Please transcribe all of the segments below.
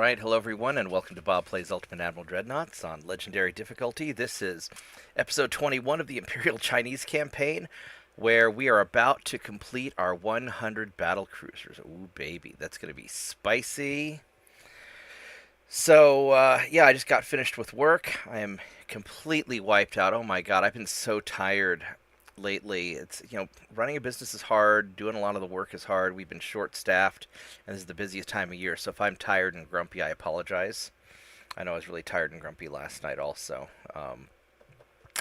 Alright, hello everyone, and welcome to Bob Plays Ultimate Admiral Dreadnoughts on Legendary difficulty. This is episode 21 of the Imperial Chinese campaign, where we are about to complete our 100 Battlecruisers. Ooh, baby, that's going to be spicy. So, yeah, I just got finished with work. I am completely wiped out. Oh my god, I've been so tired lately. It's, running a business is hard, doing a lot of the work is hard. We've been short-staffed, and this is the busiest time of year, so if I'm tired and grumpy, I apologize. I know I was really tired and grumpy last night also,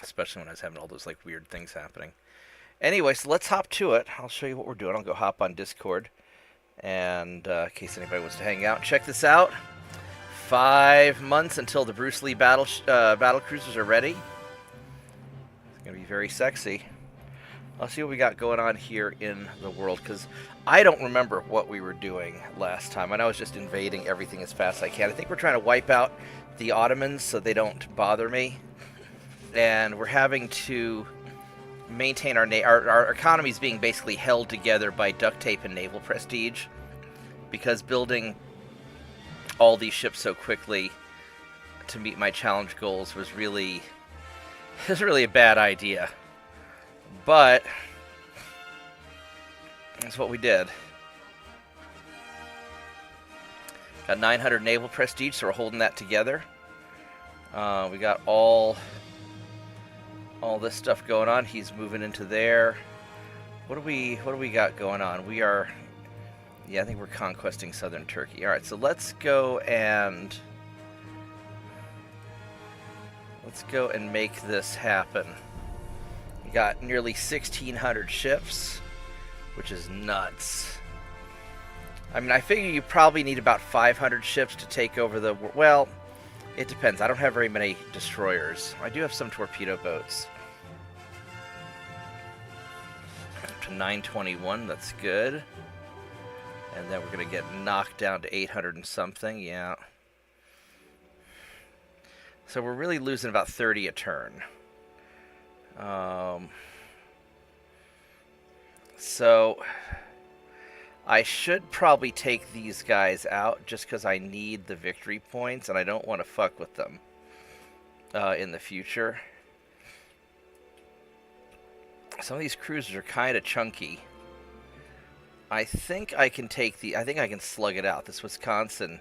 especially when I was having all those, weird things happening. Anyway, so let's hop to it. I'll show you what we're doing. I'll go hop on Discord, and in case anybody wants to hang out, check this out. 5 months until the Bruce Lee Battlecruisers are ready. It's going to be very sexy. Let's see what we got going on here in the world, because I don't remember what we were doing last time. I know I was just invading everything as fast as I can. I think we're trying to wipe out the Ottomans so they don't bother me. And we're having to maintain our economies being basically held together by duct tape and naval prestige, because building all these ships so quickly to meet my challenge goals was really a bad idea. But that's what we did. Got 900 naval prestige, so we're holding that together. We got all this stuff going on. He's moving into there. What do we got going on? We are, yeah, I think we're conquesting southern Turkey. All right, so let's go and make this happen. We got nearly 1,600 ships, which is nuts. I mean, I figure you probably need about 500 ships to take over the... Well, it depends. I don't have very many destroyers. I do have some torpedo boats. Up to 921, that's good. And then we're going to get knocked down to 800 and something, yeah. So we're really losing about 30 a turn. So I should probably take these guys out just because I need the victory points and I don't want to fuck with them in the future. Some of these cruisers are kind of chunky. I think I can I think I can slug it out. This Wisconsin,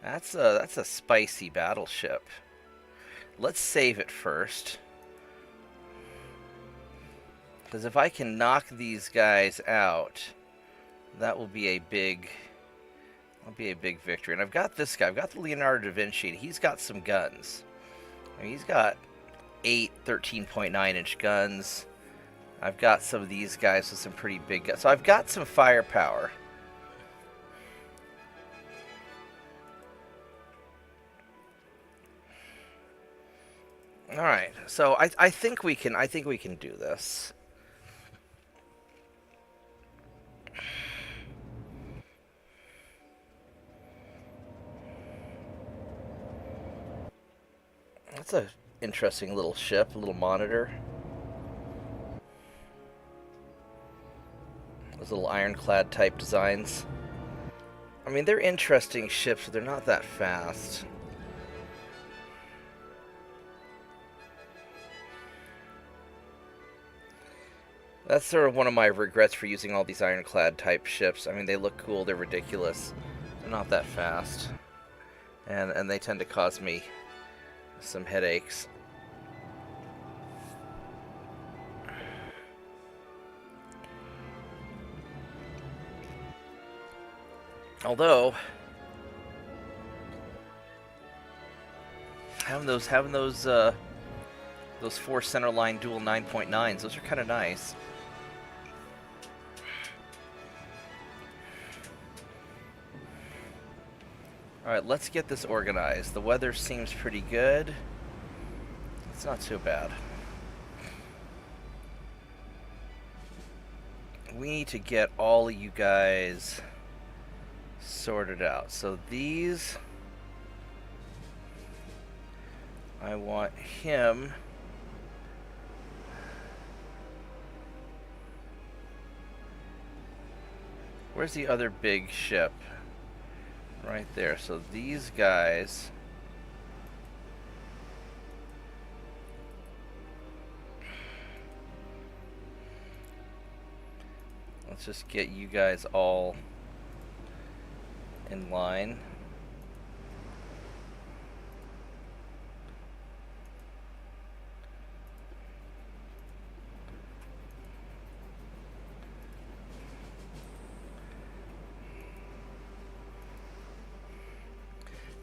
that's a spicy battleship. Let's save it first. Because if I can knock these guys out, that will be a big victory. And I've got this guy. I've got the Leonardo da Vinci. And he's got some guns. I mean, he's got 8 13.9-inch guns. I've got some of these guys with some pretty big guns. So I've got some firepower. All right. So I think we can do this. That's an interesting little ship, a little monitor. Those little ironclad type designs. I mean, they're interesting ships, but they're not that fast. That's sort of one of my regrets for using all these ironclad type ships. I mean, they look cool, they're ridiculous. They're not that fast. And they tend to cause me some headaches. Although having those 4 centerline dual 9.9s, those are kind of nice. Alright, let's get this organized. The weather seems pretty good. It's not too bad. We need to get all of you guys sorted out. So these... I want him... Where's the other big ship? right there. So these guys... Let's just get you guys all in line.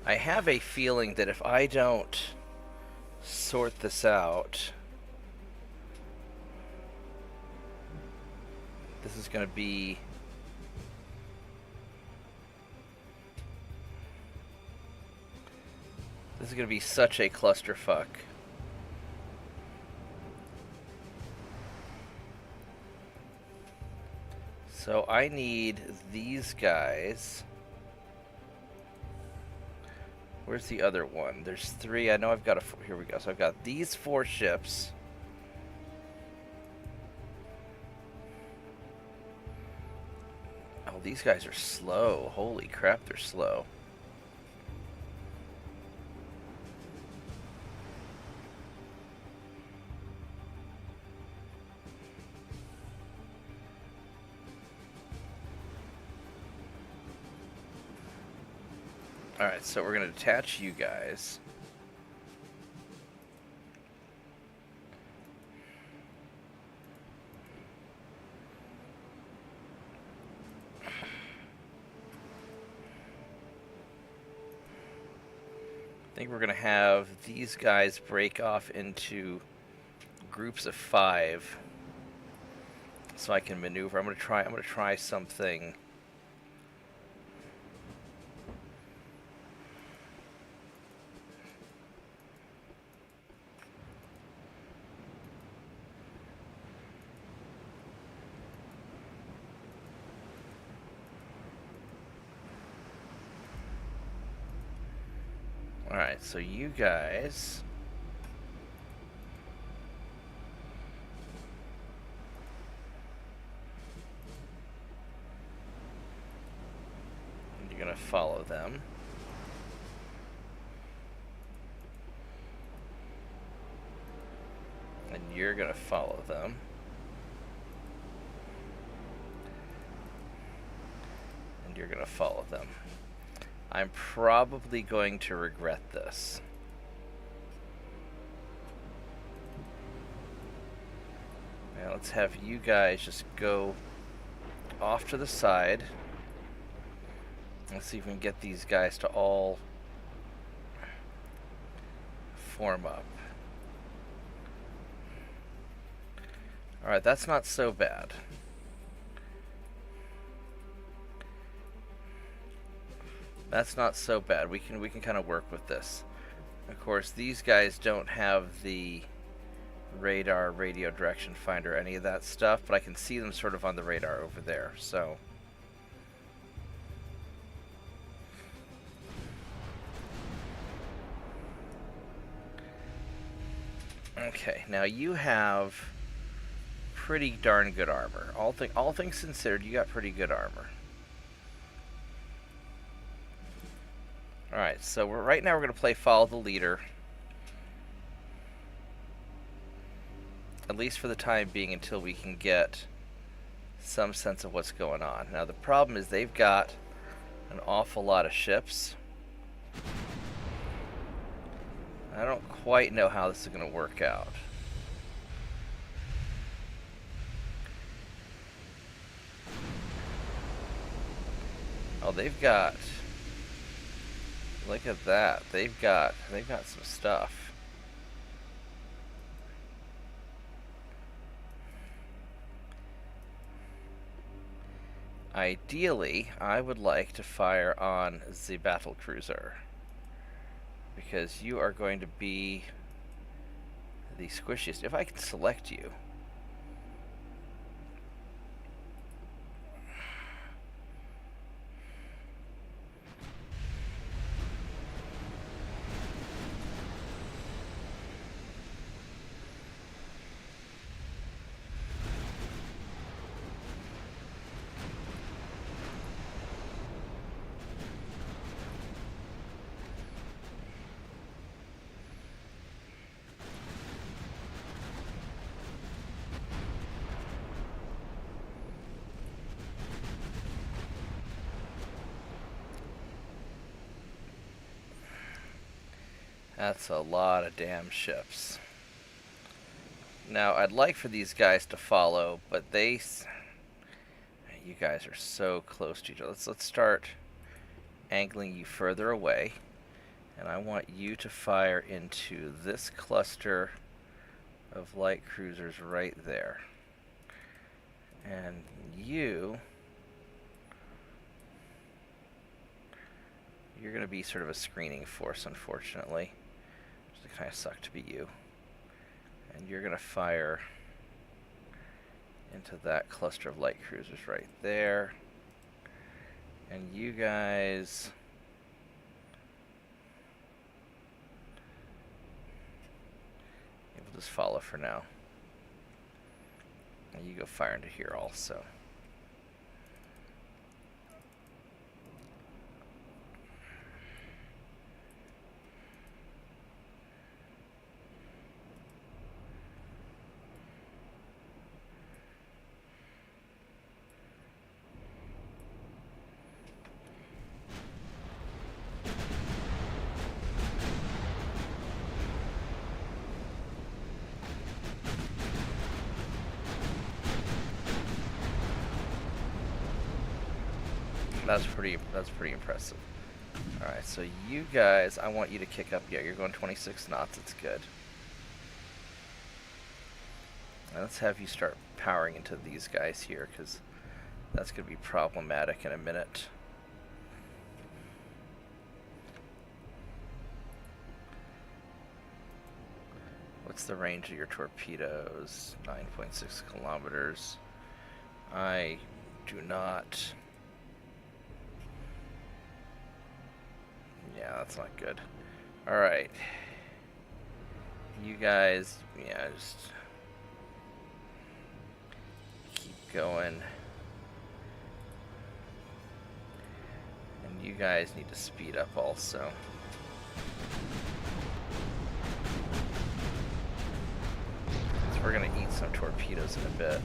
I have a feeling that if I don't sort this out, this is going to be... This is going to be such a clusterfuck. So I need these guys. Where's the other one? There's 3. I know I've got a... Here we go. So I've got these 4 ships. Oh, these guys are slow. Holy crap, they're slow. Alright, so we're going to detach you guys. I think we're going to have these guys break off into groups of 5 so I can maneuver. I'm going to try something. Alright, so you guys... You're gonna follow them. And you're gonna follow them. And you're gonna follow them. I'm probably going to regret this. Now let's have you guys just go off to the side. Let's see if we can get these guys to all form up. Alright, that's not so bad. That's not so bad. We can kind of work with this. Of course, these guys don't have the radar, radio direction finder, any of that stuff, but I can see them sort of on the radar over there. So okay, now you have pretty darn good armor. All things considered, you got pretty good armor. Alright, so right now we're going to play Follow the Leader. At least for the time being, until we can get some sense of what's going on. Now the problem is they've got an awful lot of ships. I don't quite know how this is going to work out. Oh, they've got... Look at that. They've got some stuff. Ideally, I would like to fire on the Battlecruiser, because you are going to be the squishiest. If I can select you. That's a lot of damn ships. Now, I'd like for these guys to follow, but you guys are so close to each other. Let's start angling you further away. And I want you to fire into this cluster of light cruisers right there. And you're going to be sort of a screening force, unfortunately. It kind of suck to be you. And you're going to fire into that cluster of light cruisers right there. And you guys... we'll just follow for now. And you go fire into here also. That's pretty impressive. Alright, so you guys, I want you to kick up. Yeah, you're going 26 knots. It's good. Now let's have you start powering into these guys here, because that's going to be problematic in a minute. What's the range of your torpedoes? 9.6 kilometers. I do not... yeah, that's not good. Alright. You guys, yeah, just keep going. And you guys need to speed up also. So we're gonna eat some torpedoes in a bit.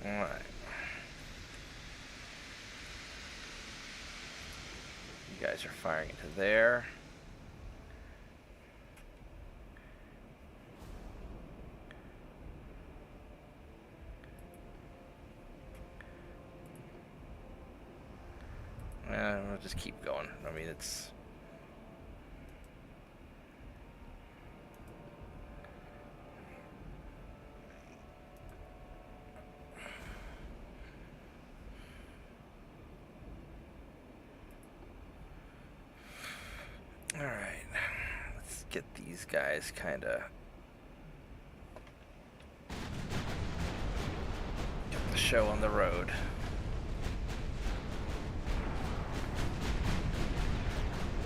Alright. You guys are firing into there. We'll just keep going. I mean, it's... Alright, let's get these guys kinda... get the show on the road.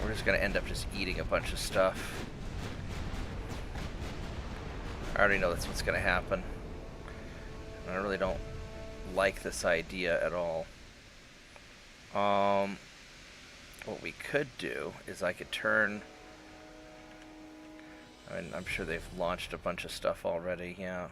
We're just gonna end up just eating a bunch of stuff. I already know that's what's gonna happen. I really don't like this idea at all. What we could do is I could turn... I mean, I'm sure they've launched a bunch of stuff already, yeah.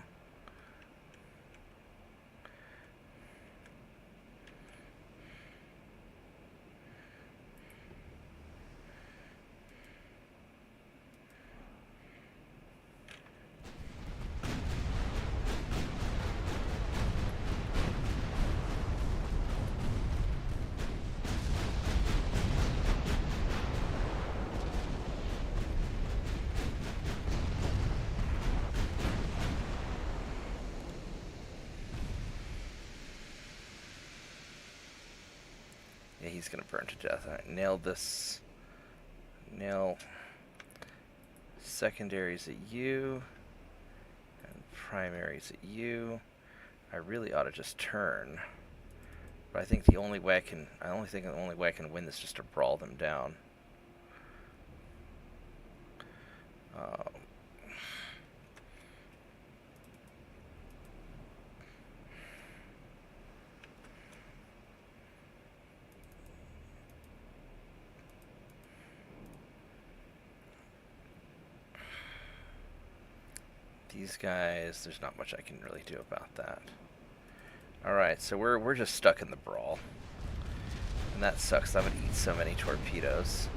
Yeah, he's gonna burn to death. Alright, nail this. Nail secondaries at you. And primaries at you. I really ought to just turn. But I think the only way I can win this is just to brawl them down. These guys, there's not much I can really do about that. Alright, so we're just stuck in the brawl. And that sucks. I'm gonna eat so many torpedoes.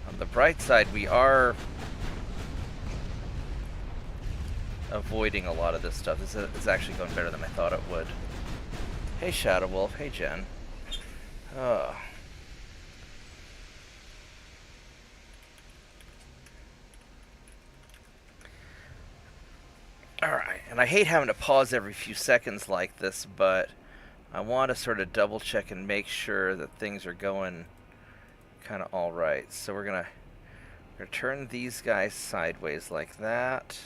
On the bright side, we are avoiding a lot of this stuff. This is actually going better than I thought it would. Hey, Shadow Wolf. Hey, Jen. Oh. Alright, and I hate having to pause every few seconds like this, but I want to sort of double check and make sure that things are going kind of alright. So we're gonna turn these guys sideways like that.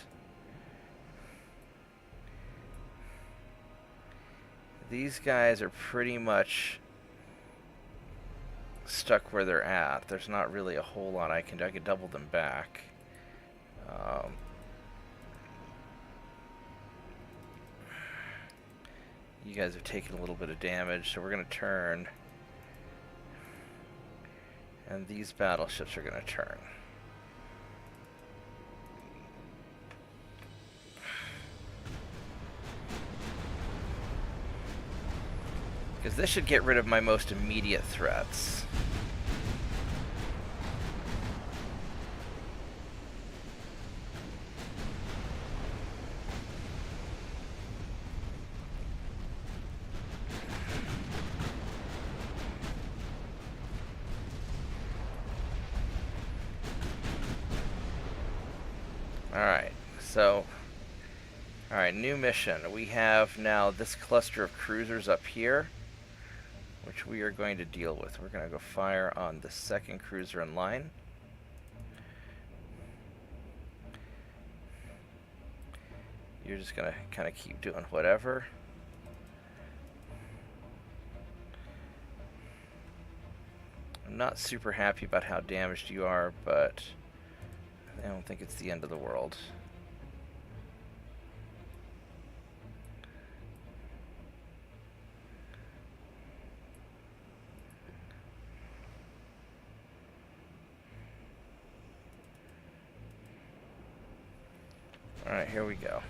These guys are pretty much stuck where they're at. There's not really a whole lot I can do. I could double them back. You guys have taken a little bit of damage, so we're going to turn. And these battleships are going to turn. Because this should get rid of my most immediate threats. Alright, so... Alright, new mission. We have now this cluster of cruisers up here, which we are going to deal with. We're going to go fire on the second cruiser in line. You're just going to kind of keep doing whatever. I'm not super happy about how damaged you are, but I don't think it's the end of the world. Alright, here we go.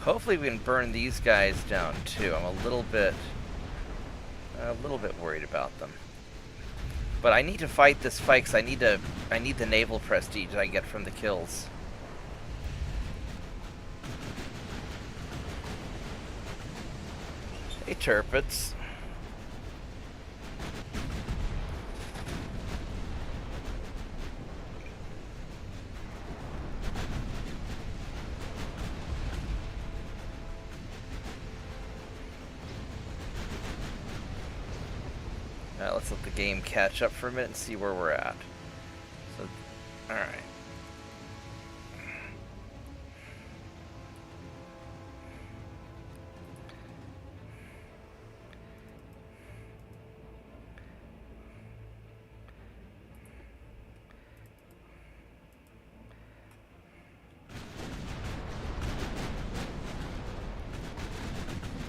Hopefully we can burn these guys down too. I'm a little bit worried about them. But I need to fight this fight because I need the naval prestige that I get from the kills. Hey, Turpits. Let's let the game catch up for a minute and see where we're at. So, alright.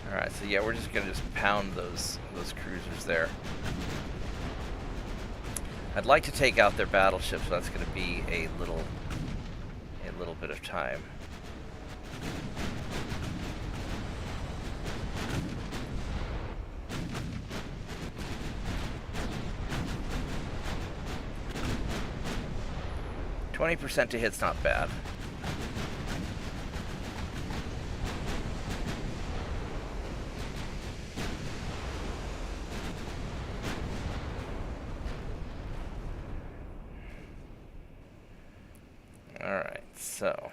Alright, so yeah, we're just gonna pound those cruisers there. I'd like to take out their battleships, so that's gonna be a little bit of time. %20 to hit's not bad. Alright, so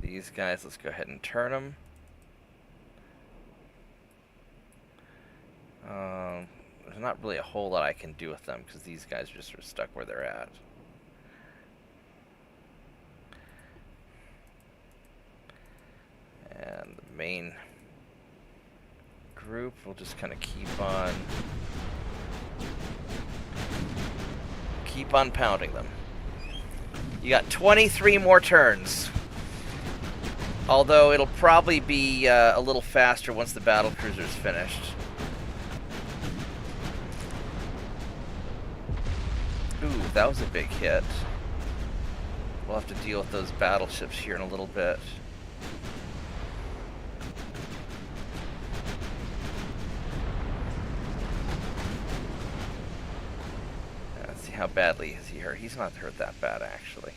these guys, let's go ahead and turn them. There's not really a whole lot I can do with them because these guys are just sort of stuck where they're at. group. We'll just kind of keep on pounding them. You got 23 more turns. Although it'll probably be a little faster once the Battlecruiser's finished. Ooh, that was a big hit. We'll have to deal with those battleships here in a little bit. Let's see how badly is he hurt. He's not hurt that bad, actually.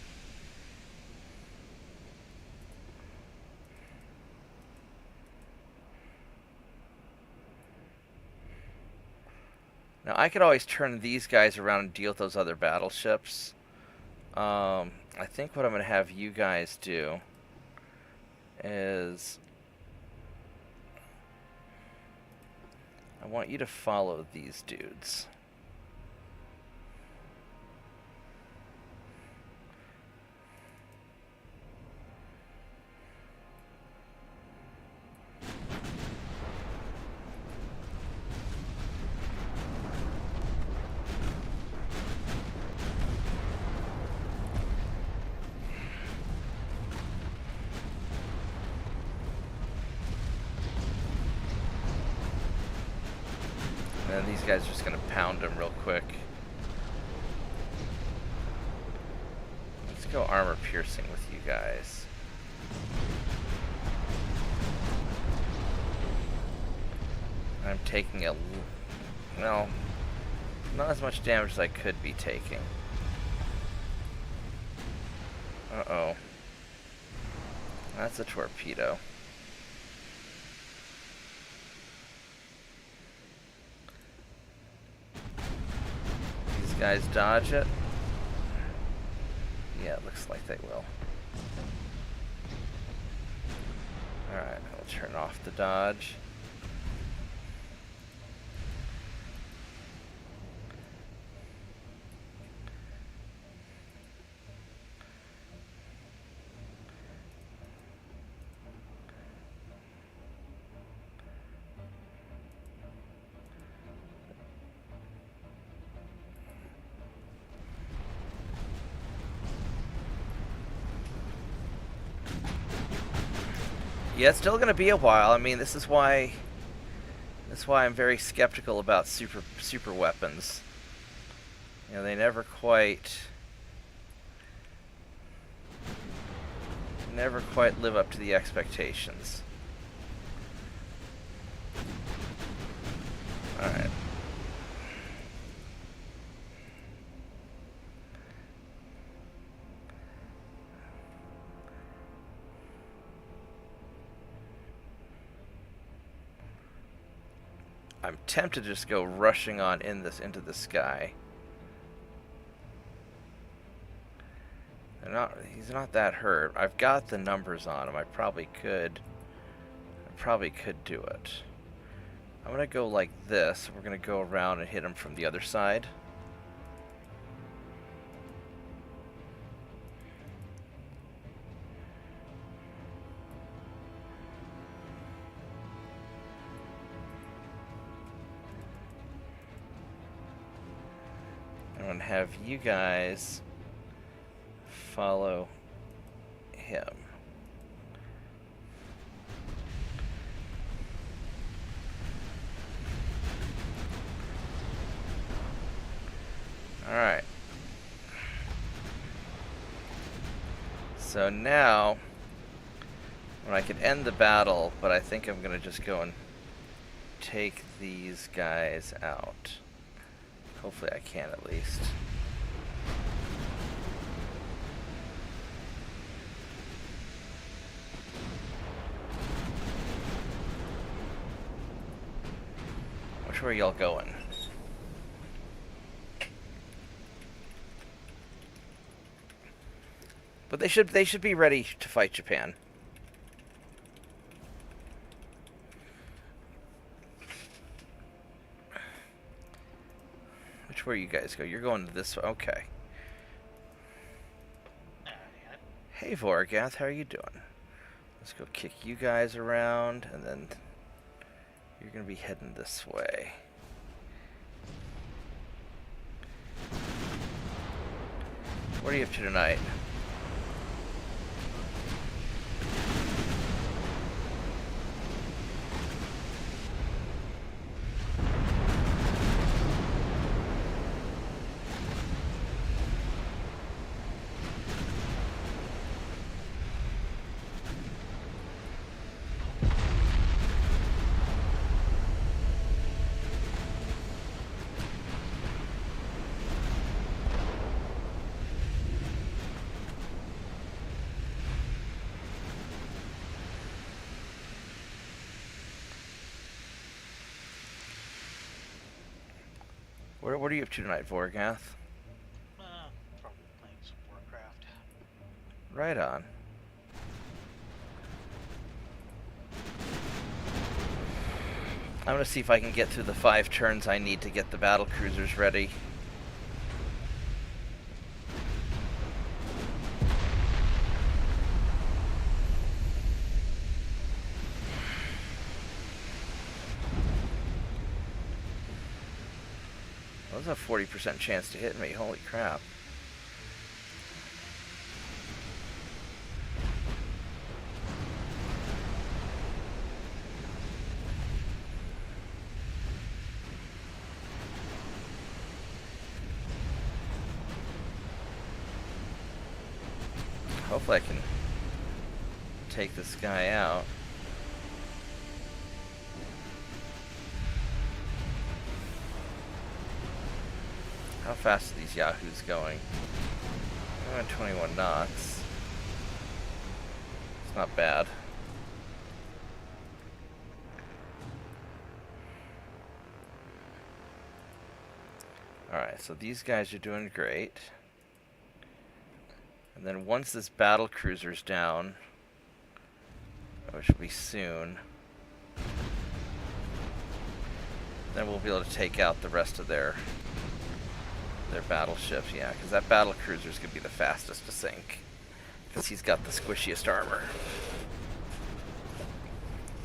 Now, I could always turn these guys around and deal with those other battleships. I think what I'm going to have you guys do is I want you to follow these dudes. And these guys are just going to pound them real quick. Let's go armor piercing with you guys. I'm taking a... well, not as much damage as I could be taking. Uh-oh. That's a torpedo. Guys dodge it. Yeah, it looks like they will. Alright, I'll turn off the dodge. Yeah, it's still going to be a while. I mean, this is why I'm very skeptical about super weapons. You know, they never quite live up to the expectations. All right. I'm tempted to just go rushing on into the sky. He's not that hurt. I've got the numbers on him. I probably could do it. I'm gonna go like this. We're gonna go around and hit him from the other side. I'm gonna have you guys follow him. Alright. So now, when I could end the battle, but I think I'm gonna just go and take these guys out. Hopefully I can at least. Which way are y'all going? But they should be ready to fight Japan. Which way you guys go? You're going this way. Okay. Hey Vorgath, how are you doing? Let's go kick you guys around, and then You're going to be heading this way. What are you up to tonight? What are you up to tonight, Vorgath? Probably playing some Warcraft. Right on. I'm gonna see if I can get through the 5 turns I need to get the Battlecruisers ready. Well, that's a 40% chance to hit me, holy crap. Hopefully I can take this guy out. How fast are these yahoos going? I'm at 21 knots. It's not bad. Alright, so these guys are doing great. And then once this Battlecruiser's down, which will be soon, then we'll be able to take out the rest of their battleships. Yeah, because that Battlecruiser's going to be the fastest to sink, because he's got the squishiest armor.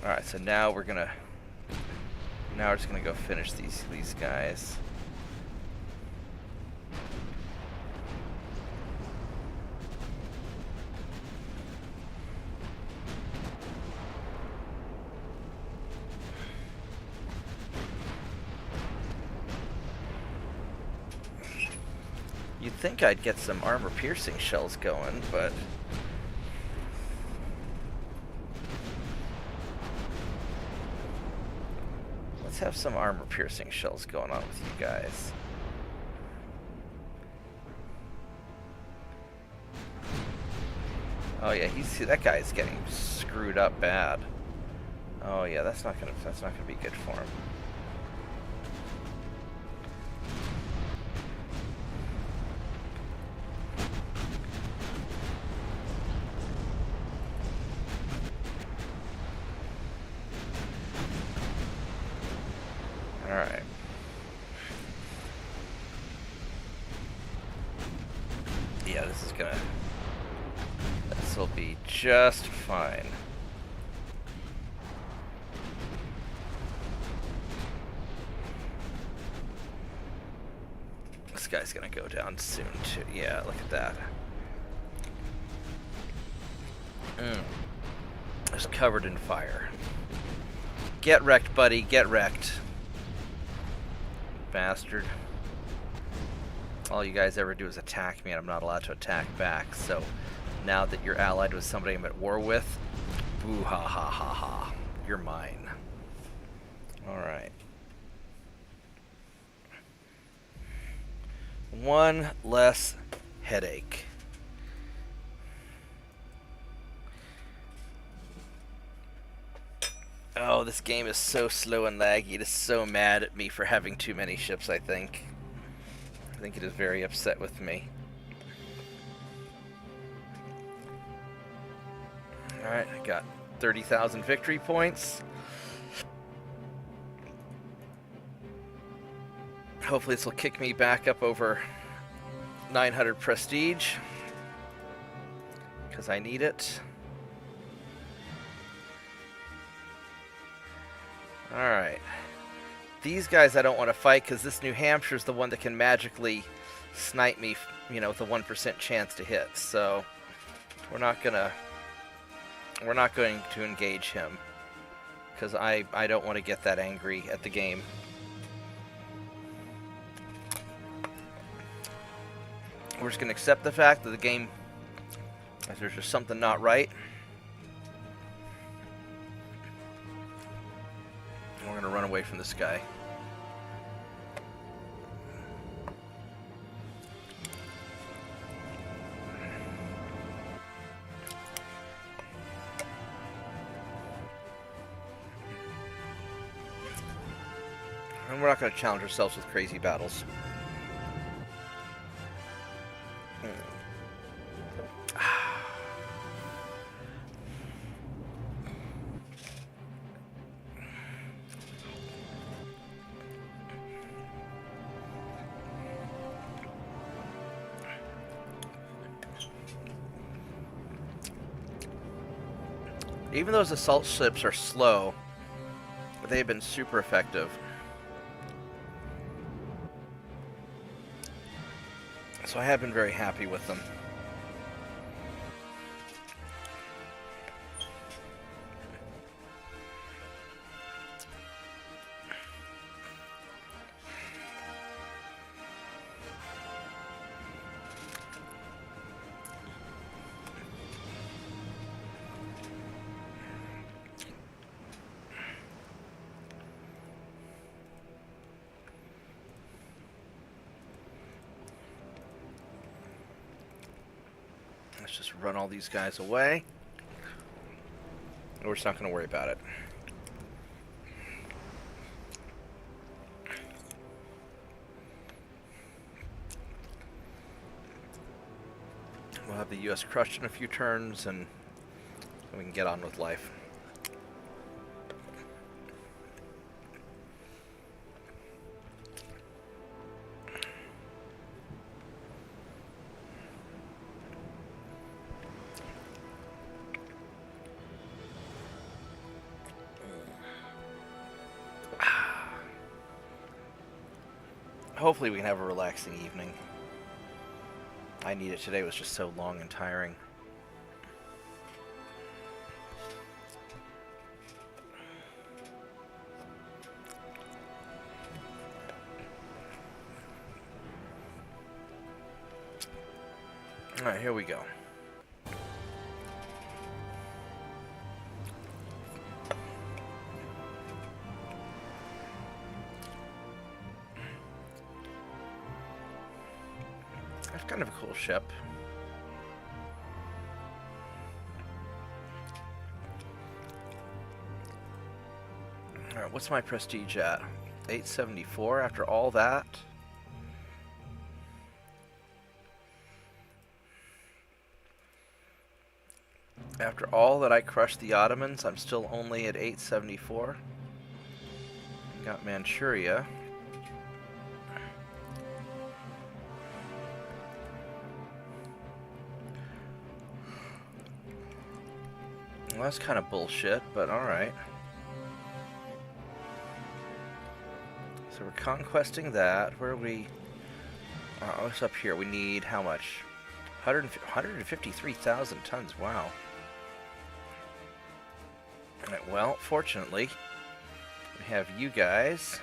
Alright, so now we're just gonna go finish these guys. You'd think I'd get some armor-piercing shells going, but let's have some armor-piercing shells going on with you guys. Oh yeah, that guy's getting screwed up bad. Oh yeah, that's not gonna be good for him. Alright. Yeah, this'll be just fine. This guy's gonna go down soon too. Yeah, look at that. Just covered in fire. Get wrecked, buddy. Get wrecked. Bastard. All you guys ever do is attack me, and I'm not allowed to attack back. So now that you're allied with somebody I'm at war with, boo ha ha ha ha. You're mine. Alright. One less headache. Oh, this game is so slow and laggy. It is so mad at me for having too many ships, I think. I think it is very upset with me. Alright, I got 30,000 victory points. Hopefully this will kick me back up over 900 prestige, because I need it. Alright. These guys I don't want to fight because this New Hampshire's the one that can magically snipe me, you know, with a 1% chance to hit. So we're not going to engage him because I don't want to get that angry at the game. We're just going to accept the fact that the game, if there's just something not right, we're going to run away from this guy. And we're not going to challenge ourselves with crazy battles. Even those assault ships are slow, they've been super effective. So I have been very happy with them. Let's just run all these guys away. We're just not going to worry about it. We'll have the U.S. crushed in a few turns, and we can get on with life. Hopefully we can have a relaxing evening. I need it. Today was just so long and tiring. Alright, here we go. That's kind of a cool ship. Alright, what's my prestige at? 874 after all that? After all that I crushed the Ottomans, I'm still only at 874. Got Manchuria. Well, that's kind of bullshit, but alright. So we're conquesting that. Where are we? Oh, it's up here. We need how much? 153,000 tons. Wow. Alright, well, fortunately, we have you guys.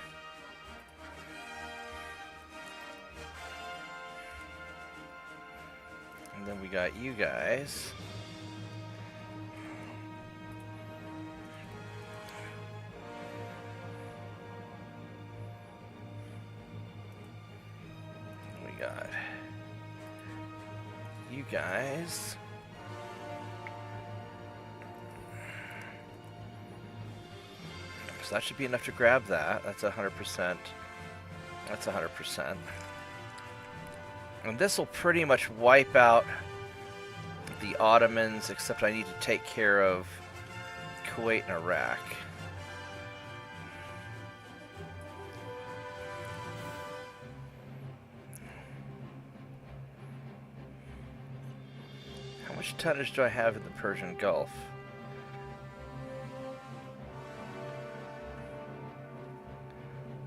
And then we got you guys. We got you guys. So that should be enough to grab that. That's 100%. That's 100%. And this will pretty much wipe out the Ottomans, except I need to take care of Kuwait and Iraq. How much tonnage do I have in the Persian Gulf?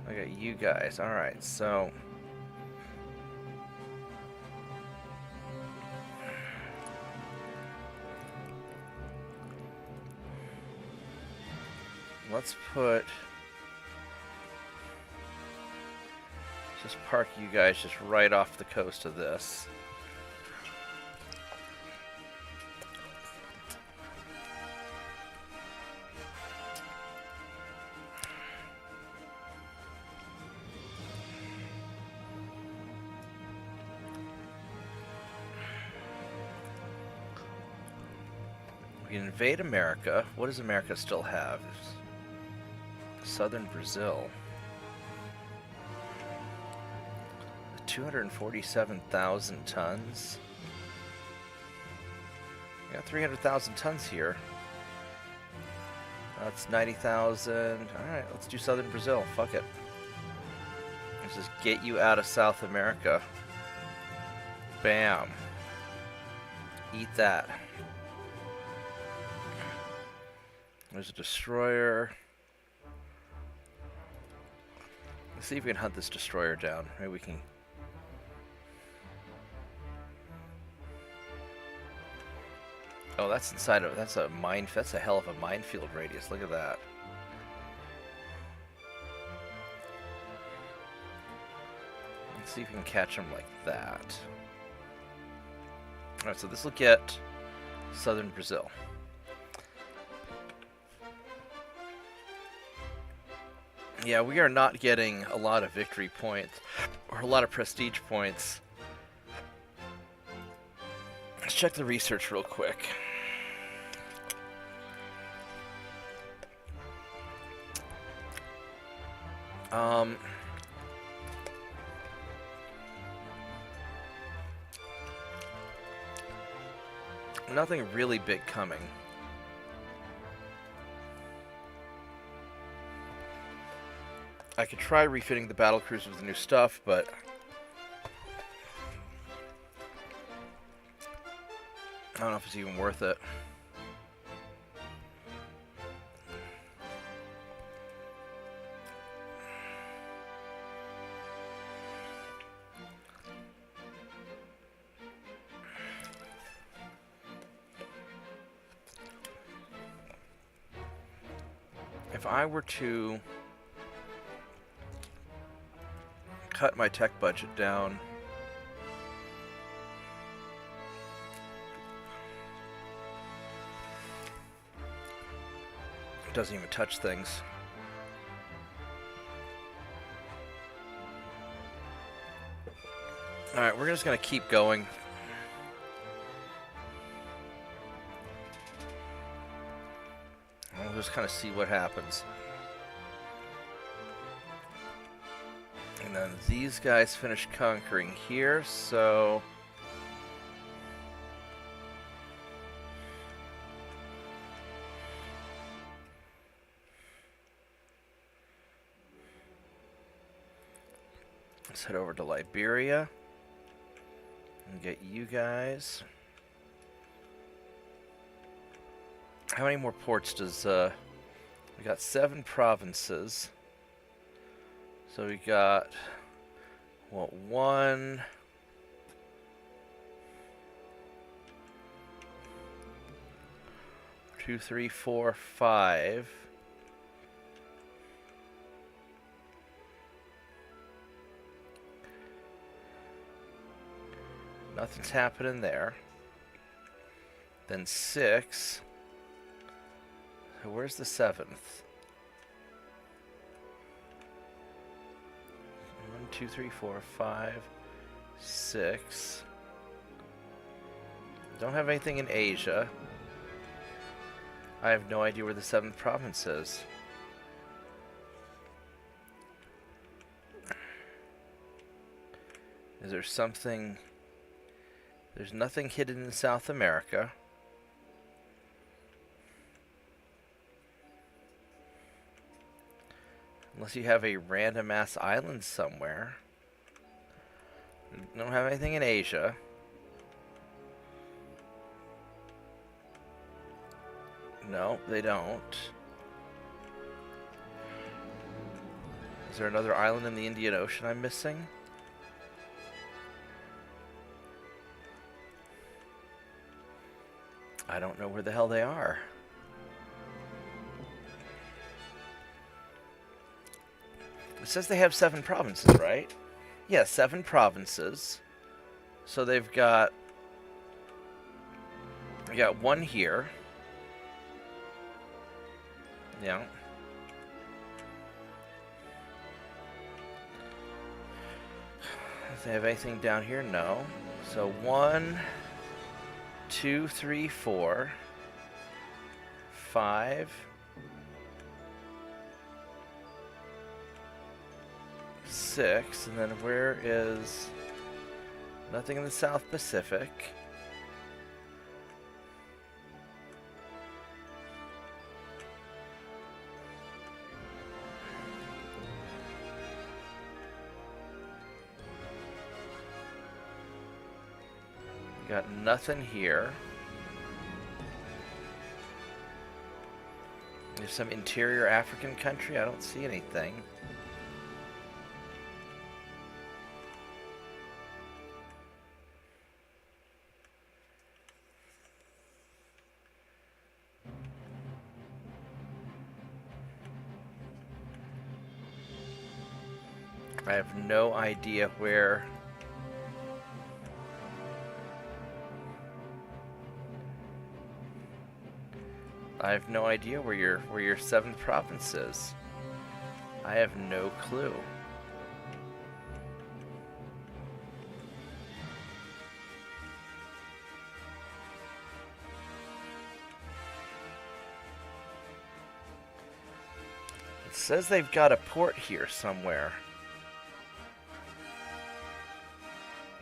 I got you guys. Alright, so... let's put... just park you guys just right off the coast of this. We can invade America. What does America still have? Southern Brazil. 247,000 tons. We got 300,000 tons here. That's 90,000. Alright, let's do Southern Brazil. Fuck it. Let's just get you out of South America. Bam. Eat that. There's a destroyer. Let's see if we can hunt this destroyer down. Maybe we can. Oh, that's inside of. That's a mine. That's a hell of a minefield radius. Look at that. Let's see if we can catch him like that. All right, so this will get Southern Brazil. Yeah, we are not getting a lot of victory points, or a lot of prestige points. Let's check the research real quick. Nothing really big coming. I could try refitting the Battlecruisers with new stuff, but I don't know if it's even worth it. If I were to cut my tech budget down, it doesn't even touch things. Alright, we're just gonna keep going. We'll just kind of see what happens. And then these guys finish conquering here, so... let's head over to Liberia and get you guys. How many more ports does, we got 7 provinces. So we got, what, 1, 2, 3, 4, 5. Nothing's happening there. Then 6. So where's the 7th? 1, 2, 3, 4, 5, 6. Don't have anything in Asia. I have no idea where the 7th province is. Is there something? There's nothing hidden in South America. Unless you have a random ass island somewhere. Don't have anything in Asia. No, they don't. Is there another island in the Indian Ocean I'm missing? I don't know where the hell they are. It says they have 7 provinces, right? Yeah, 7 provinces. So they've got... We got one here. Yeah. Do they have anything down here? No. So 1, 2, 3, 4, 5, 6, and then where is... Nothing in the South Pacific. Got nothing here. There's some interior African country. I don't see anything. I have no idea where... I have no idea where your 7th province is. I have no clue. It says they've got a port here somewhere.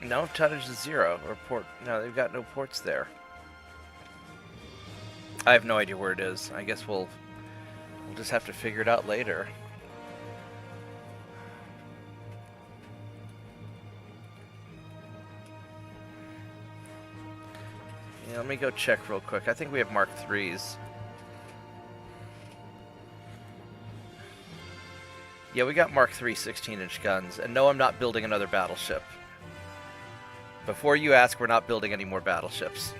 No, tonnage is 0. Or port. No, they've got no ports there. I have no idea where it is. I guess we'll just have to figure it out later. Yeah, let me go check real quick. I think we have Mark IIIs. Yeah, we got Mark III 16-inch guns. And no, I'm not building another battleship. Before you ask, we're not building any more battleships.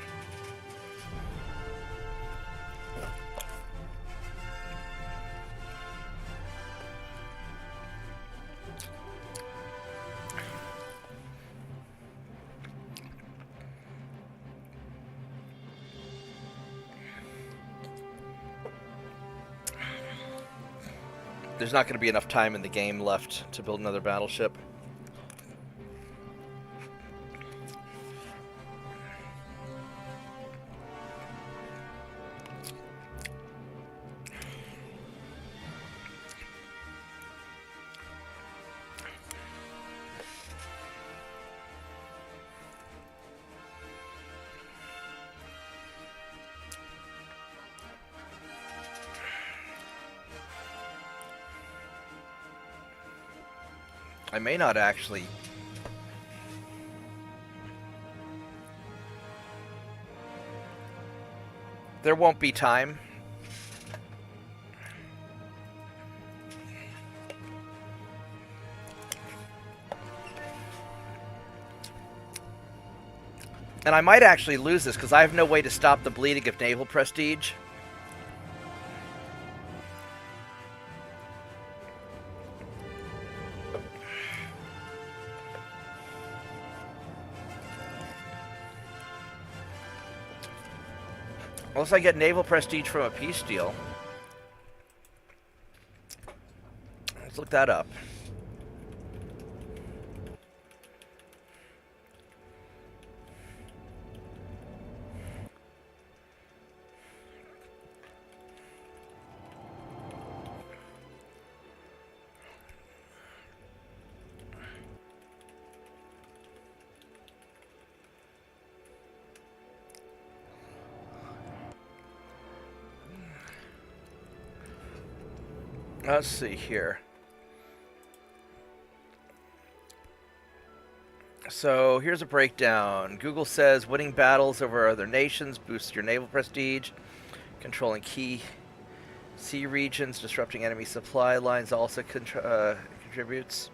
There's not going to be enough time in the game left to build another battleship. I may not actually... There won't be time. And I might actually lose this because I have no way to stop the bleeding of naval prestige. Unless I get naval prestige from a peace deal. Let's look that up. Let's see here. So here's a breakdown. Google says winning battles over other nations boosts your naval prestige. Controlling key sea regions, disrupting enemy supply lines also contributes attributes.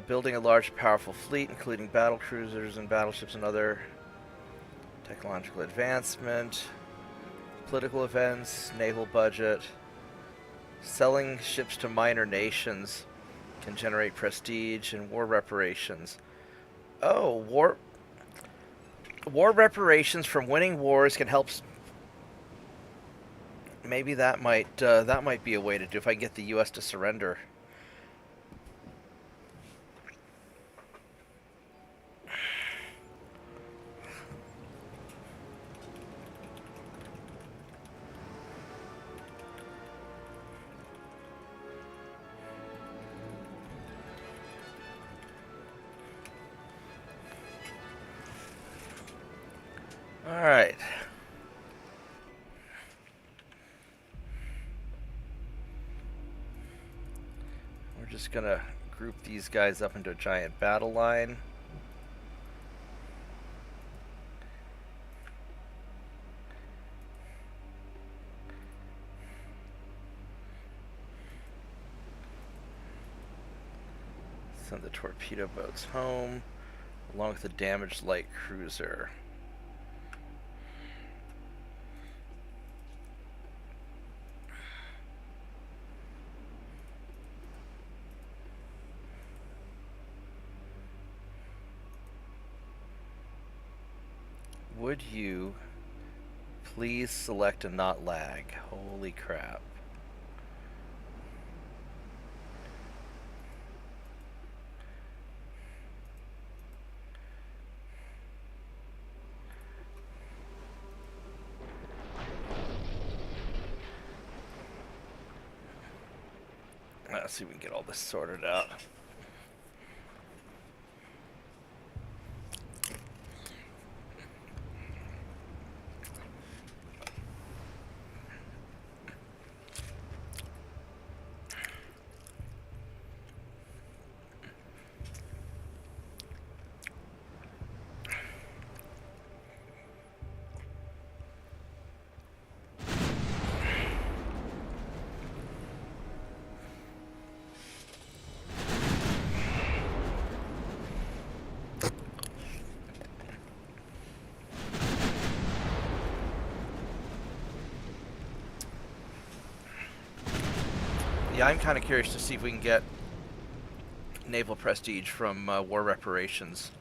Building a large, powerful fleet, including battlecruisers and battleships and other technological advancement. Political events, naval budget. Selling ships to minor nations can generate prestige and war reparations. Oh, war reparations from winning wars can help. Maybe that might be a way to do if I can get the U.S. to surrender. All right. We're just gonna group these guys up into a giant battle line. Send the torpedo boats home, along with the damaged light cruiser. Would you please select a not lag? Holy crap. Let's see if we can get all this sorted out. Yeah, I'm kind of curious to see if we can get naval prestige from war reparations.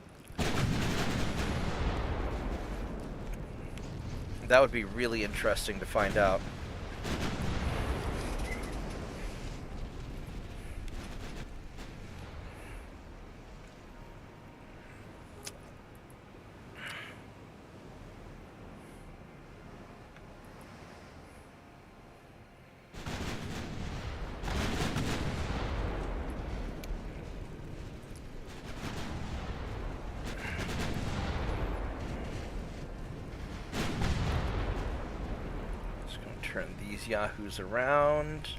That would be really interesting to find out. Turn these yahoos around.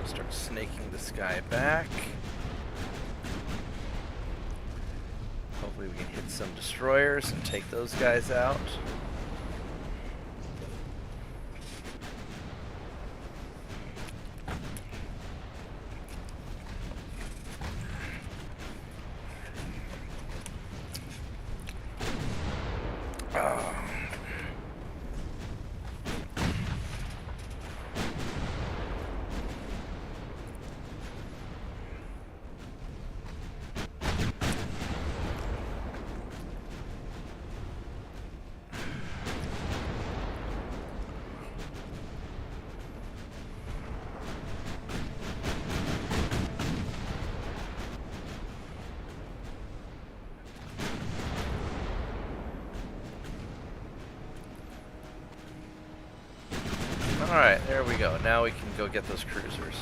Start snaking this guy back. Hopefully we can hit some destroyers and take those guys out. we go. Now we can go get those cruisers.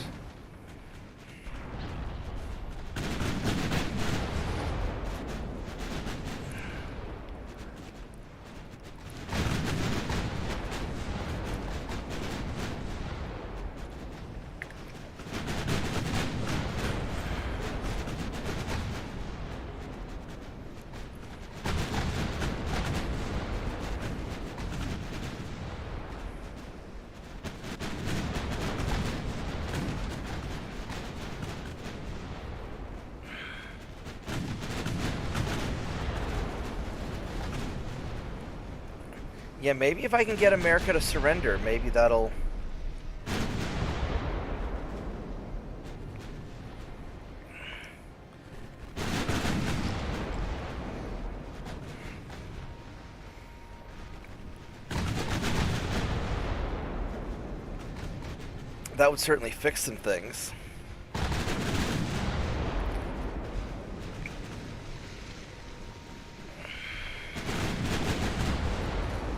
Yeah, maybe if I can get America to surrender, maybe that'll... That would certainly fix some things.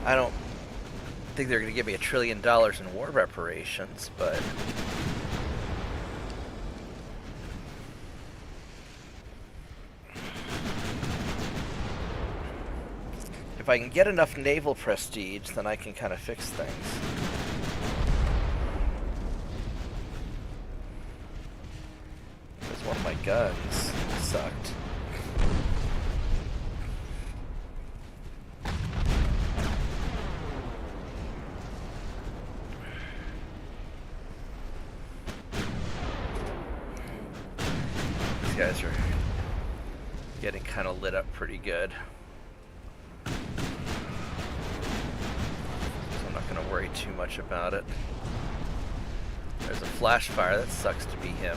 I don't think they're going to give me $1 trillion in war reparations, but... if I can get enough naval prestige, then I can kind of fix things. Because one of my guns sucked. These guys are getting kind of lit up pretty good. Worry too much about it. There's a flash fire. That sucks to be him.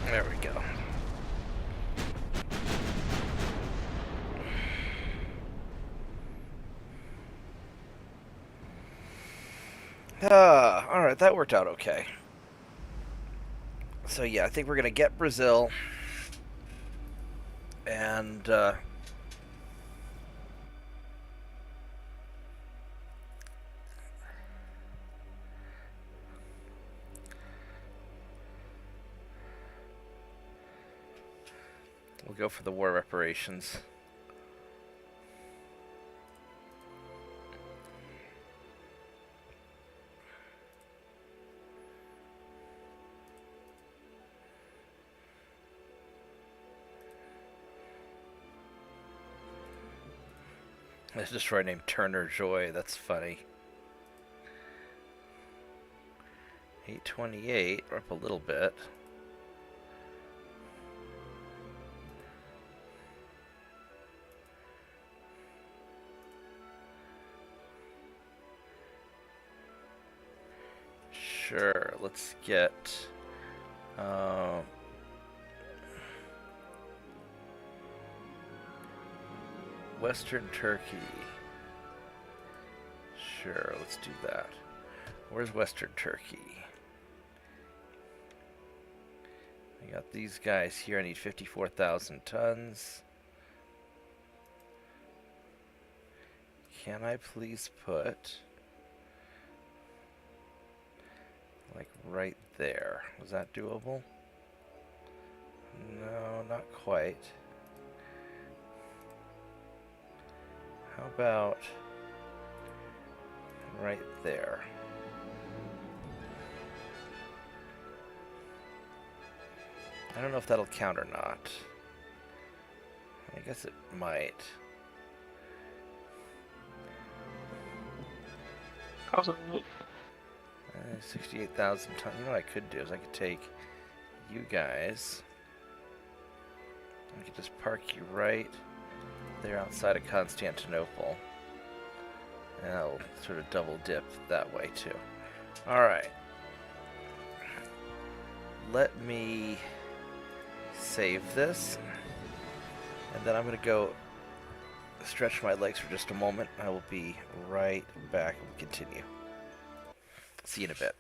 There we go. Alright, that worked out okay. So yeah, I think we're going to get Brazil. And, we'll go for the war reparations. There's a destroyer named Turner Joy. That's funny. 828. We're up a little bit. Sure, let's get Western Turkey. Sure, let's do that. Where's Western Turkey? I got these guys here. I need 54,000 tons. Can I please put... like right there. Was that doable? No, not quite. How about right there? I don't know if that'll count or not. I guess it might. How's it? 68,000 tons. You know what I could do is I could take you guys. I could just park you right there outside of Constantinople. And I'll sort of double dip that way too. Alright. Let me Save this. And then I'm going to go stretch my legs for just a moment. I will be right back. We'll continue. See you in a bit.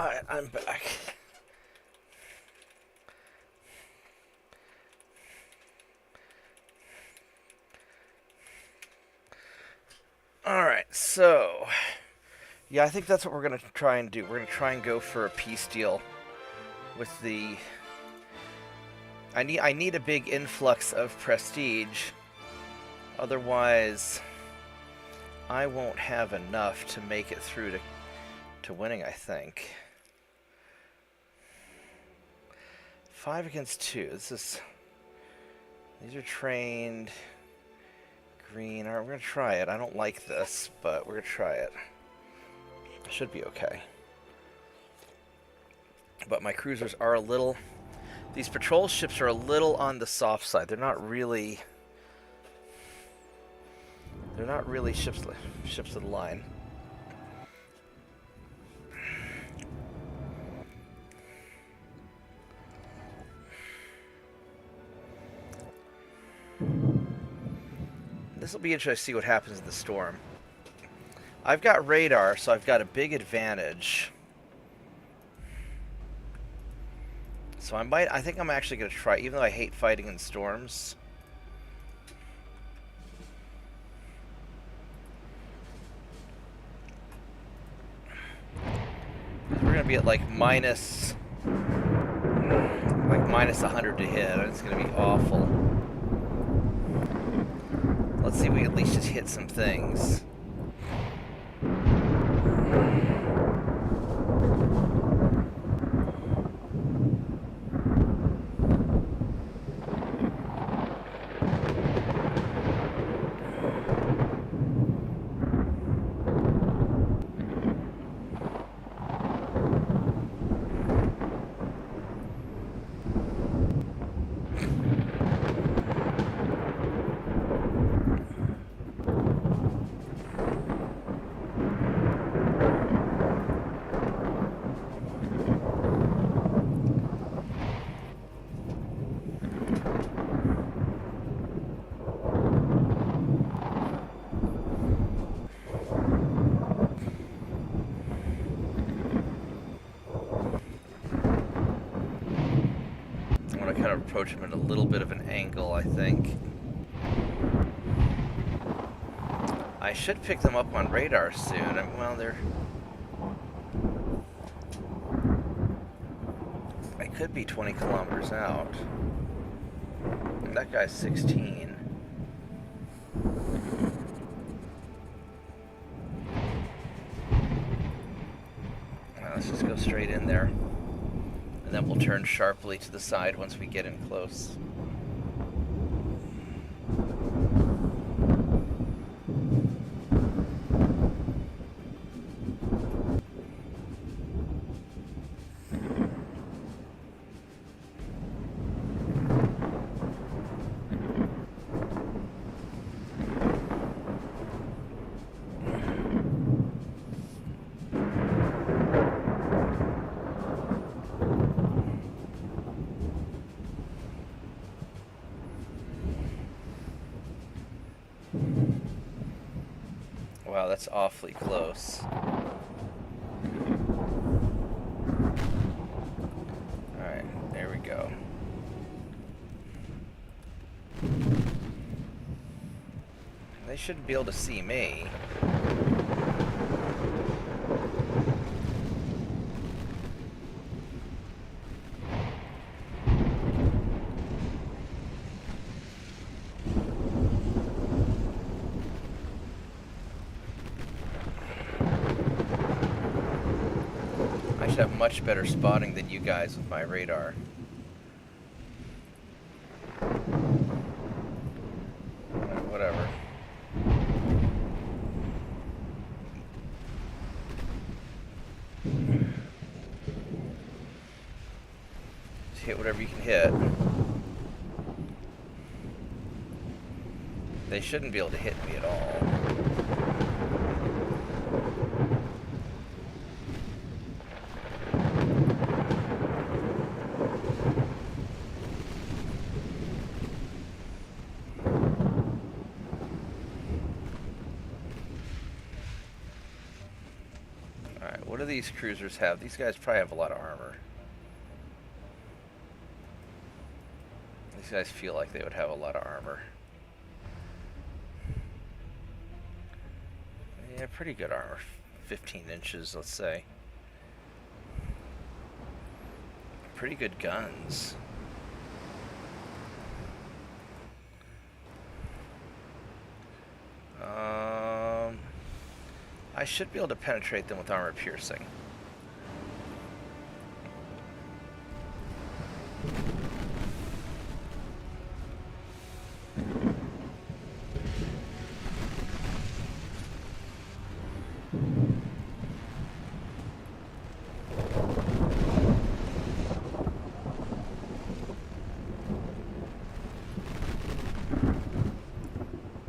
Alright, I'm back. Alright, so yeah, I think that's what we're gonna try and do. We're gonna try and go for a peace deal with the I need a big influx of prestige. Otherwise I won't have enough to make it through to winning, I think. 5 against 2. These are trained. Green. Alright, we're gonna try it. I don't like this, but we're gonna try it. Should be okay. But my cruisers are a little... These patrol ships are a little on the soft side. They're not really ships of the line. This will be interesting to see what happens in the storm. I've got radar, so I've got a big advantage. So I think I'm actually going to try, even though I hate fighting in storms. We're going to be at like minus 100 to hit. It's going to be awful. Let's see if we at least just hit some things. want to kind of approach them at a little bit of an angle, I think. I should pick them up on radar soon. Well, I could be 20 kilometers out. And that guy's 16. Well, let's just go straight in there. And then we'll turn sharply to the side once we get in close. Wow, that's awfully close. Alright, there we go. They shouldn't be able to see me. I should have much better spotting than you guys with my radar. Whatever. Just hit whatever you can hit. They shouldn't be able to hit me at all. What do these cruisers have? These guys probably have a lot of armor. These guys feel like they would have a lot of armor. Yeah, pretty good armor. 15 inches, let's say. Pretty good guns. I should be able to penetrate them with armor piercing.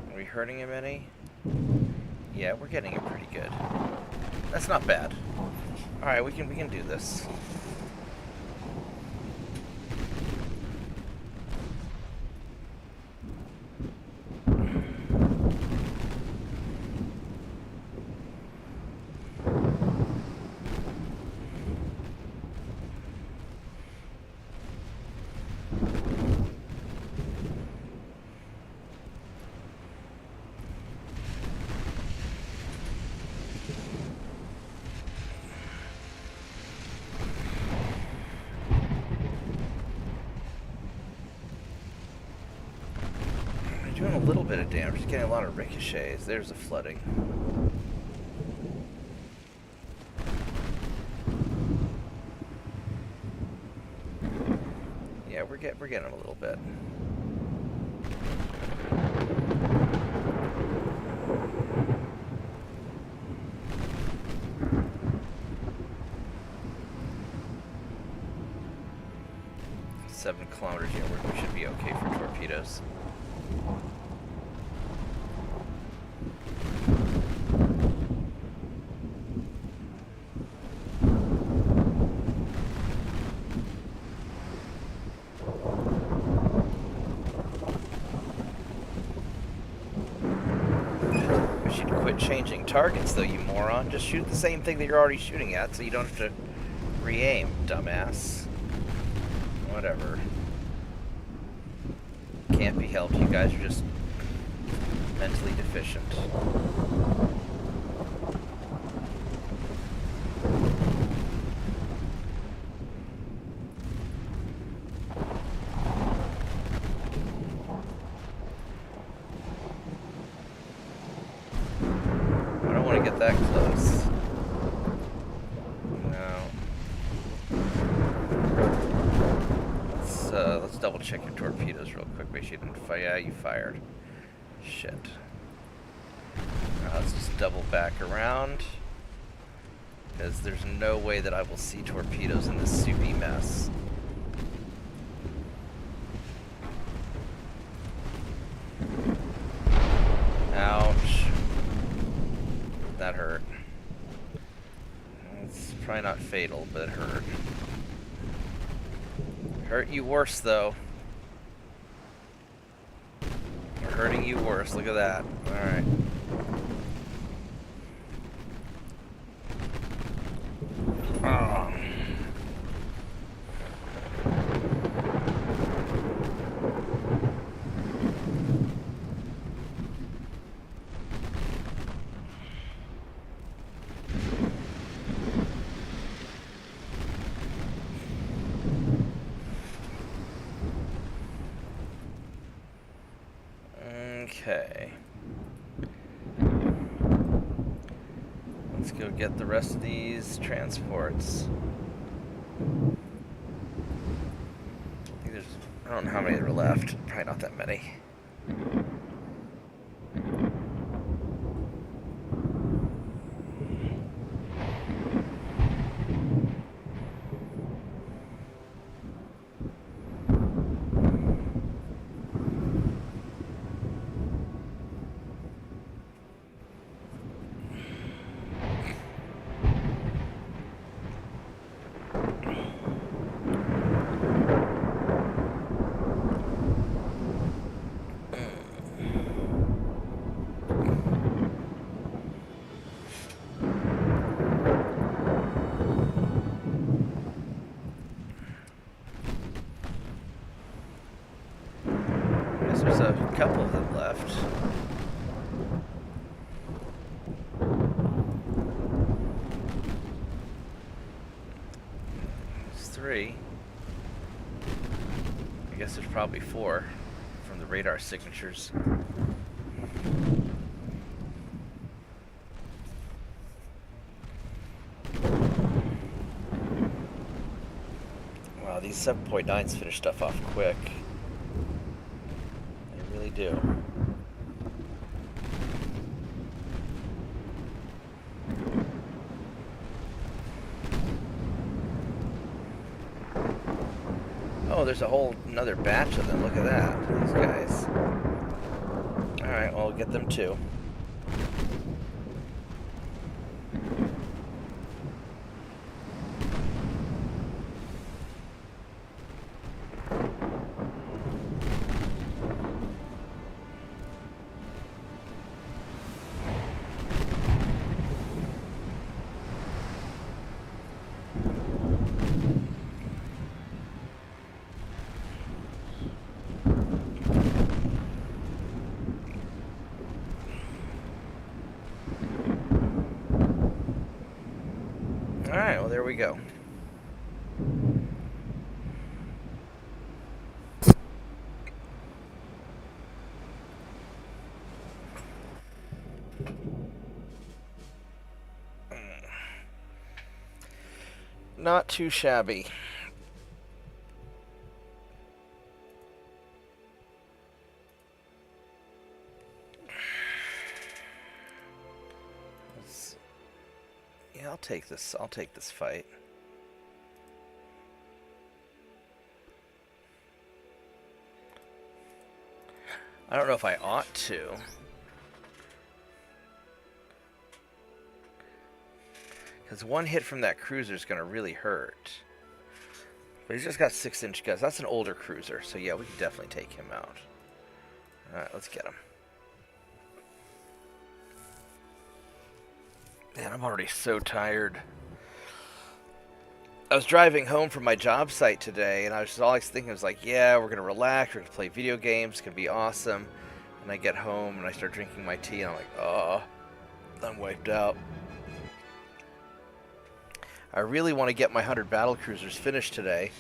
Are we hurting him any? Yeah, we're getting it pretty good. That's not bad. All right, we can do this. Doing a little bit of damage, just getting a lot of ricochets. There's the flooding. Yeah, we're getting a little bit. Seven kilometers, yeah, we should be okay for torpedoes. Changing targets though, you moron. Just shoot the same thing that you're already shooting at so you don't have to re-aim, dumbass. Whatever. can't be helped. You guys are just mentally deficient. I don't want to get that close. Let's double check your torpedoes real quick. Make sure you didn't fire. Yeah, you fired. Shit. Let's just double back around. Because there's no way that I will see torpedoes in this soupy mess. Ouch. That hurt. It's probably not fatal, but it hurt. Hurt you worse, though. We're hurting you worse. Look at that. Alright. Oh. Okay. Let's go get the rest of these transports. I don't know how many there are left. Probably not that many. There's a couple of them left. There's 3. I guess there's probably 4 from the radar signatures. Wow, these 7.9s finish stuff off quick. Do. Oh, there's a whole another batch of them. Look at that. These guys. Alright, well, I'll get them too. Alright, well, there we go. Not too shabby. Yeah, I'll take this. I'll take this fight. I don't know if I ought to. Because one hit from that cruiser is going to really hurt. But he's just got 6-inch guns. That's an older cruiser. So yeah, we can definitely take him out. Alright, let's get him. Man, I'm already so tired. I was driving home from my job site today, and I was just always thinking, I was like, yeah, we're gonna relax, we're gonna play video games, it's gonna be awesome. And I get home and I start drinking my tea, and I'm like, oh, I'm wiped out. I really want to get my 100 Battlecruisers finished today.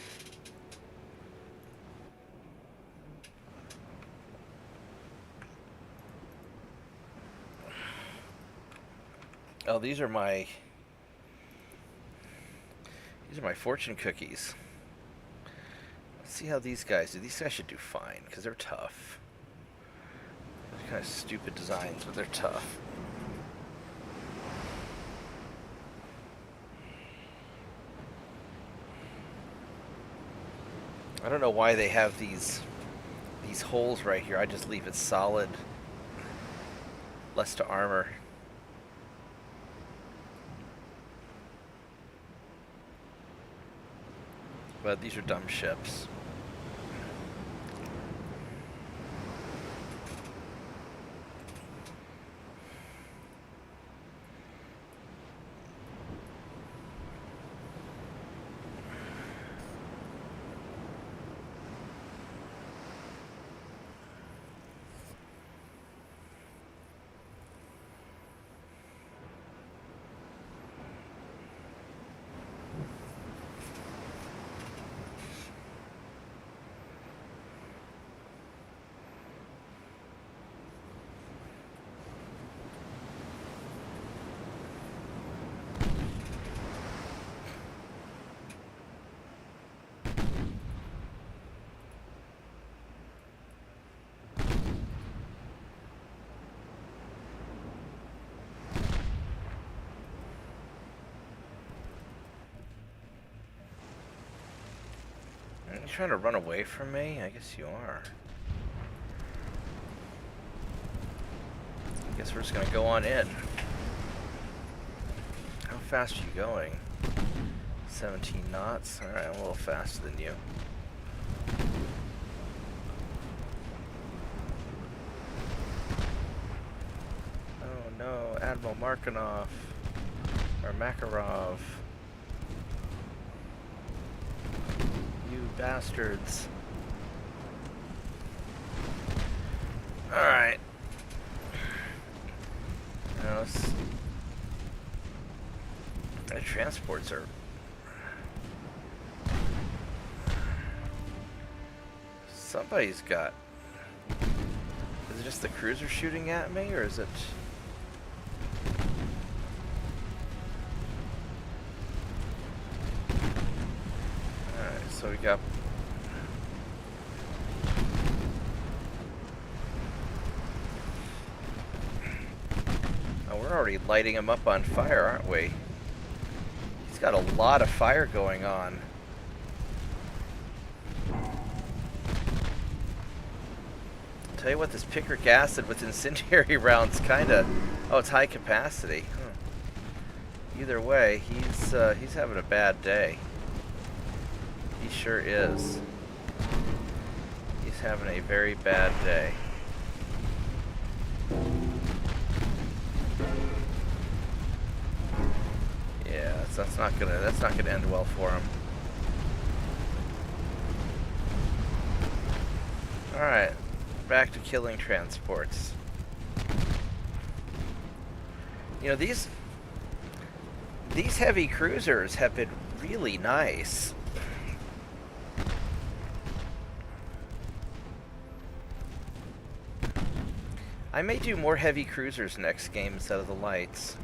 Oh, these are my fortune cookies. Let's see how these guys do. These guys should do fine, because they're tough. They're kind of stupid designs, but they're tough. I don't know why they have these holes right here. I just leave it solid. Less to armor. But these are dumb ships. Are you trying to run away from me? I guess you are. I guess we're just gonna go on in. How fast are you going? 17 knots? Alright, I'm a little faster than you. Oh no, Admiral Markinov. Or Makarov. You bastards. Alright. Now the transports are... Somebody's got... Is it just the cruiser shooting at me, or is it... Alright, so we got... Oh, we're already lighting him up on fire, aren't we? He's got a lot of fire going on. Tell you what, this picric acid with incendiary rounds kinda... Oh, it's high capacity. Huh. Either way, he's having a bad day. He sure is. He's having a very bad day. Yeah, that's not gonna end well for him. Alright. Back to killing transports. You know, these heavy cruisers have been really nice. I may do more heavy cruisers next game instead of the lights.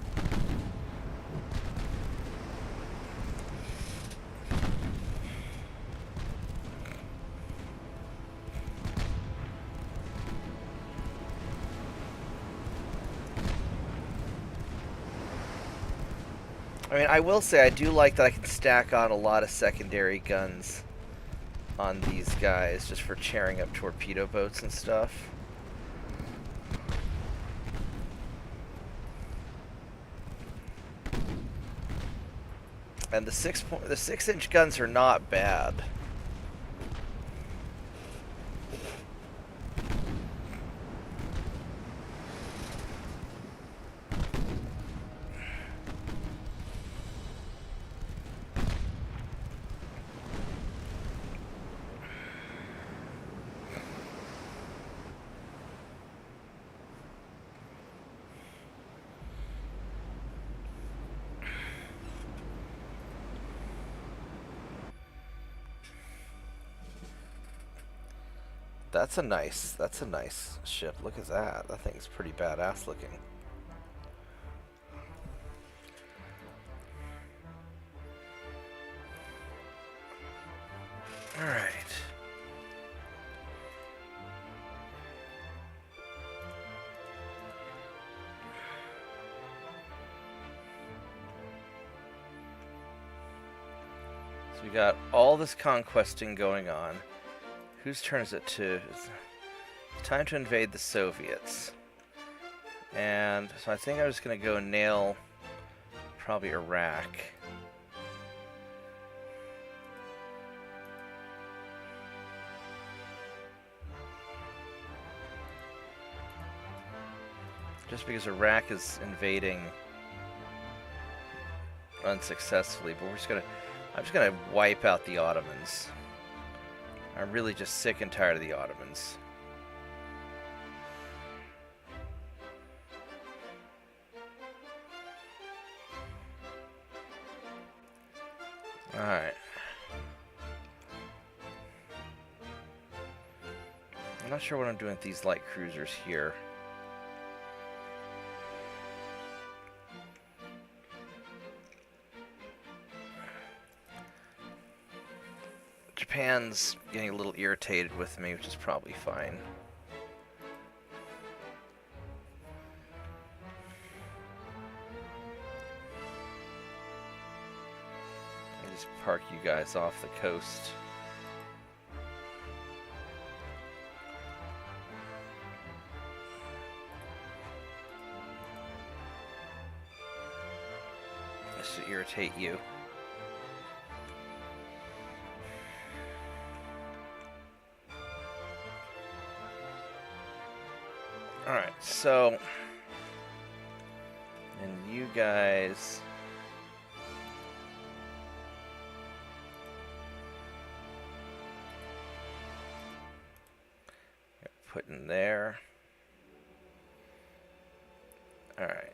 I mean, I will say I do like that I can stack on a lot of secondary guns on these guys just for tearing up torpedo boats and stuff. And the 6-inch guns are not bad. That's a nice ship. Look at that. That thing's pretty badass looking. All right. So we got all this conquesting going on. Whose turn is it to? It's time to invade the Soviets. And so I think I'm just going to go nail probably Iraq. Just because Iraq is invading unsuccessfully, but I'm just gonna wipe out the Ottomans. I'm really just sick and tired of the Ottomans. Alright. I'm not sure what I'm doing with these light cruisers here. Japan's getting a little irritated with me, which is probably fine. I just park you guys off the coast. This should irritate you. Alright, so, and you guys, put in there. Alright.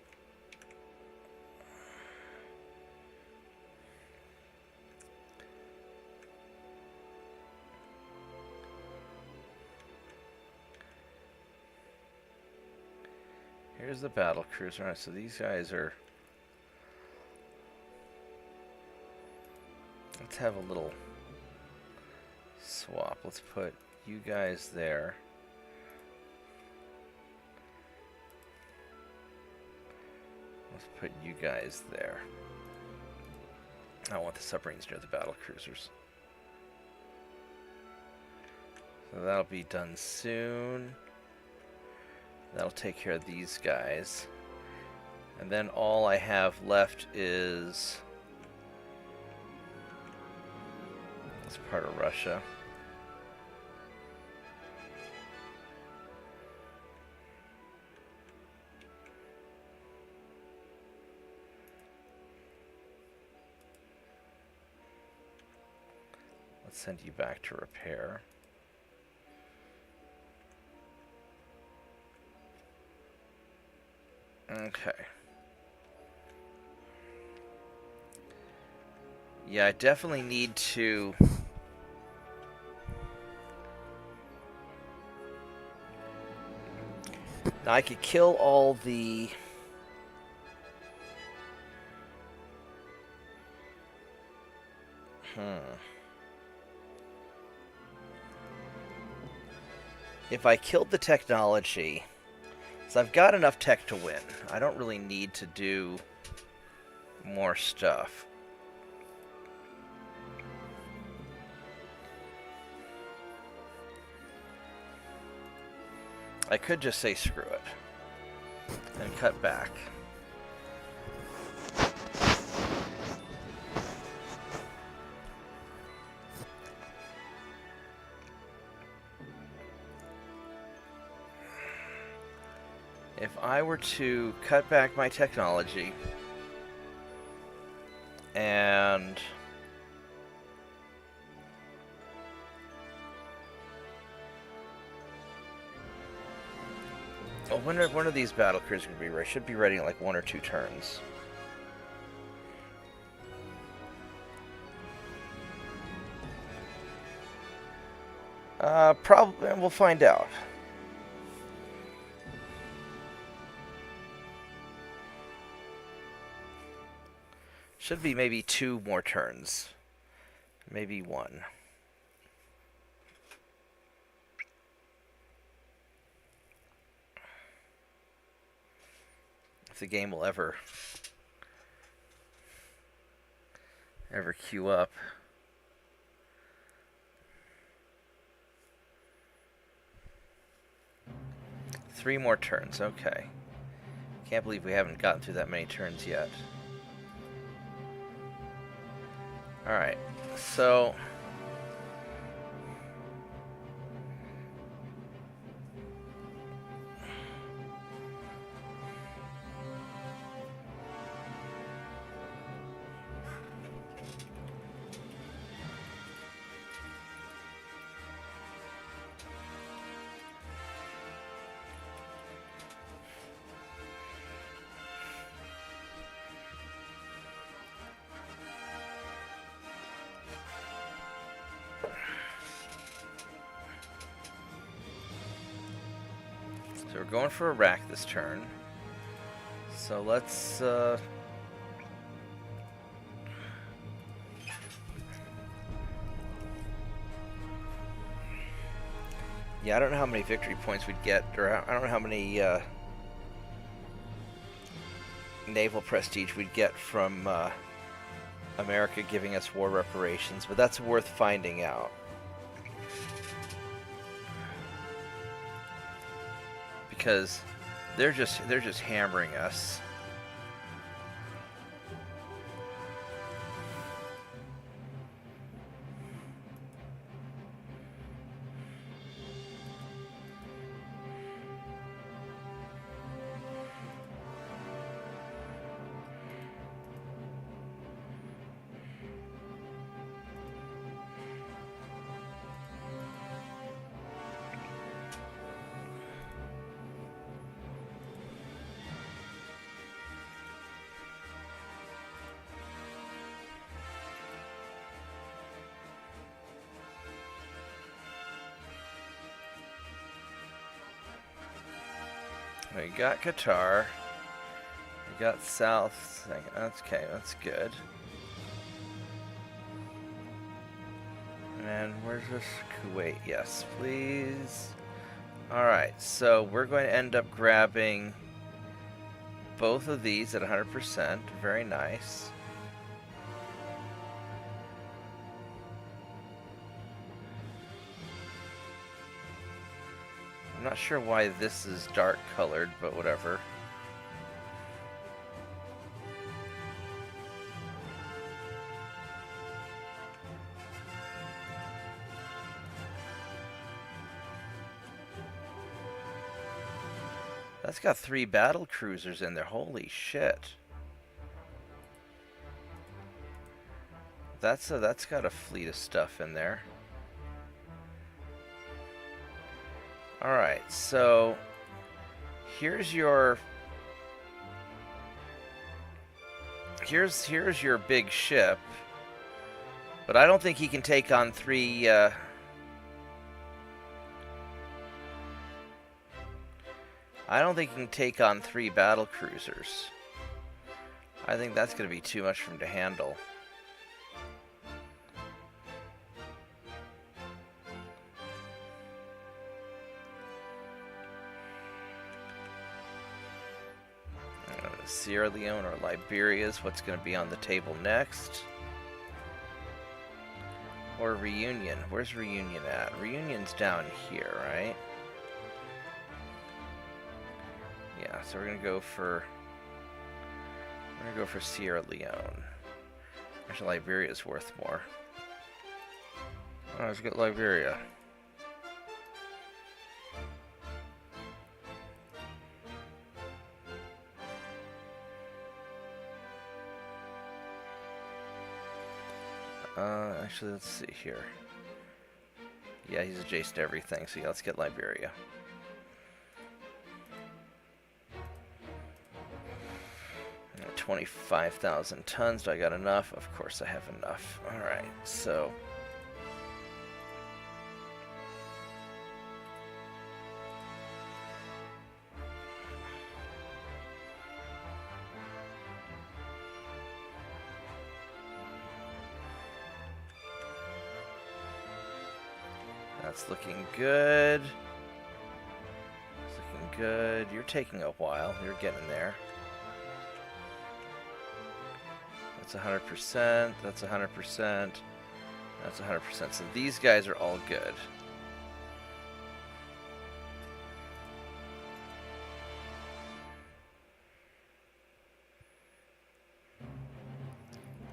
Here's the Battlecruiser. Alright, so these guys are... Let's have a little swap. Let's put you guys there. Let's put you guys there. I want the submarines near the Battlecruisers. So that'll be done soon. That'll take care of these guys. And then all I have left is this part of Russia. Let's send you back to repair. Okay. Yeah, I definitely need to... Now, I could kill all the... If I killed the technology... So I've got enough tech to win. I don't really need to do more stuff. I could just say screw it and cut back. If I were to cut back my technology and well, when are these battle cruisers going to be ready? Should be ready in like 1 or 2 turns. Probably, we'll find out. Should be maybe 2 more turns. Maybe 1. If the game will ever queue up. Three more turns, okay. Can't believe we haven't gotten through that many turns yet. Alright, so... So we're going for a rack this turn. So let's yeah, I don't know how many victory points we'd get, or I don't know how many naval prestige we'd get from America giving us war reparations, but that's worth finding out. Because they're just hammering us. We got Qatar. We got South. That's okay. That's good. And where's this? Kuwait. Yes, please. Alright, so we're going to end up grabbing both of these at 100%. Very nice. I'm not sure why this is dark colored, but whatever. That's got 3 Battlecruisers in there. Holy shit. That's got a fleet of stuff in there. Alright, so here's your big ship, but I don't think he can take on 3 I don't think he can take on 3 Battlecruisers. I think that's going to be too much for him to handle. Sierra Leone or Liberia is what's going to be on the table next. Or Reunion. Where's Reunion at? Reunion's down here, right? Yeah, so we're going to go for Sierra Leone. Actually, Liberia is worth more. Oh, let's get Liberia. Actually, let's see here. Yeah, he's adjacent to everything, so yeah, let's get Liberia. Uh, 25,000 tons. Do I got enough? Of course I have enough. Alright, so... That's looking good. It's looking good. You're taking a while. You're getting there. That's 100%. That's 100%. That's 100%. So these guys are all good.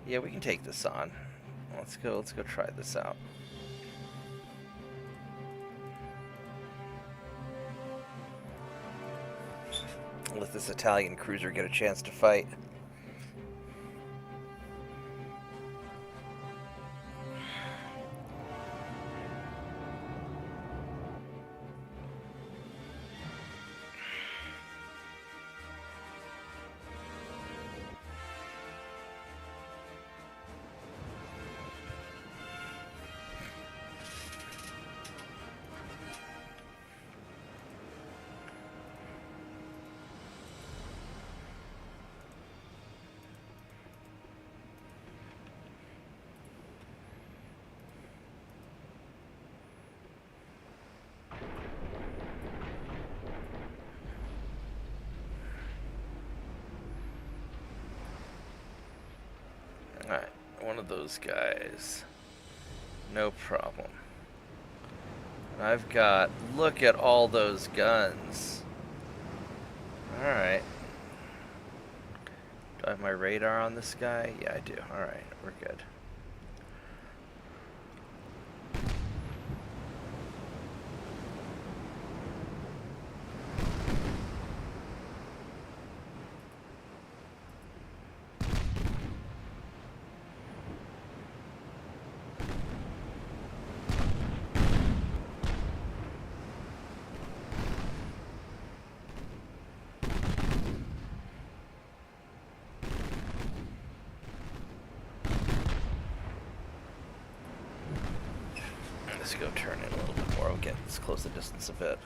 Yeah, we can take this on. Let's go try this out. Let this Italian cruiser get a chance to fight. Alright, one of those guys. No problem. I've got... Look at all those guns. Alright. Do I have my radar on this guy? Yeah, I do. Alright, we're good. Let's go turn in a little bit more. Let's close the distance a bit.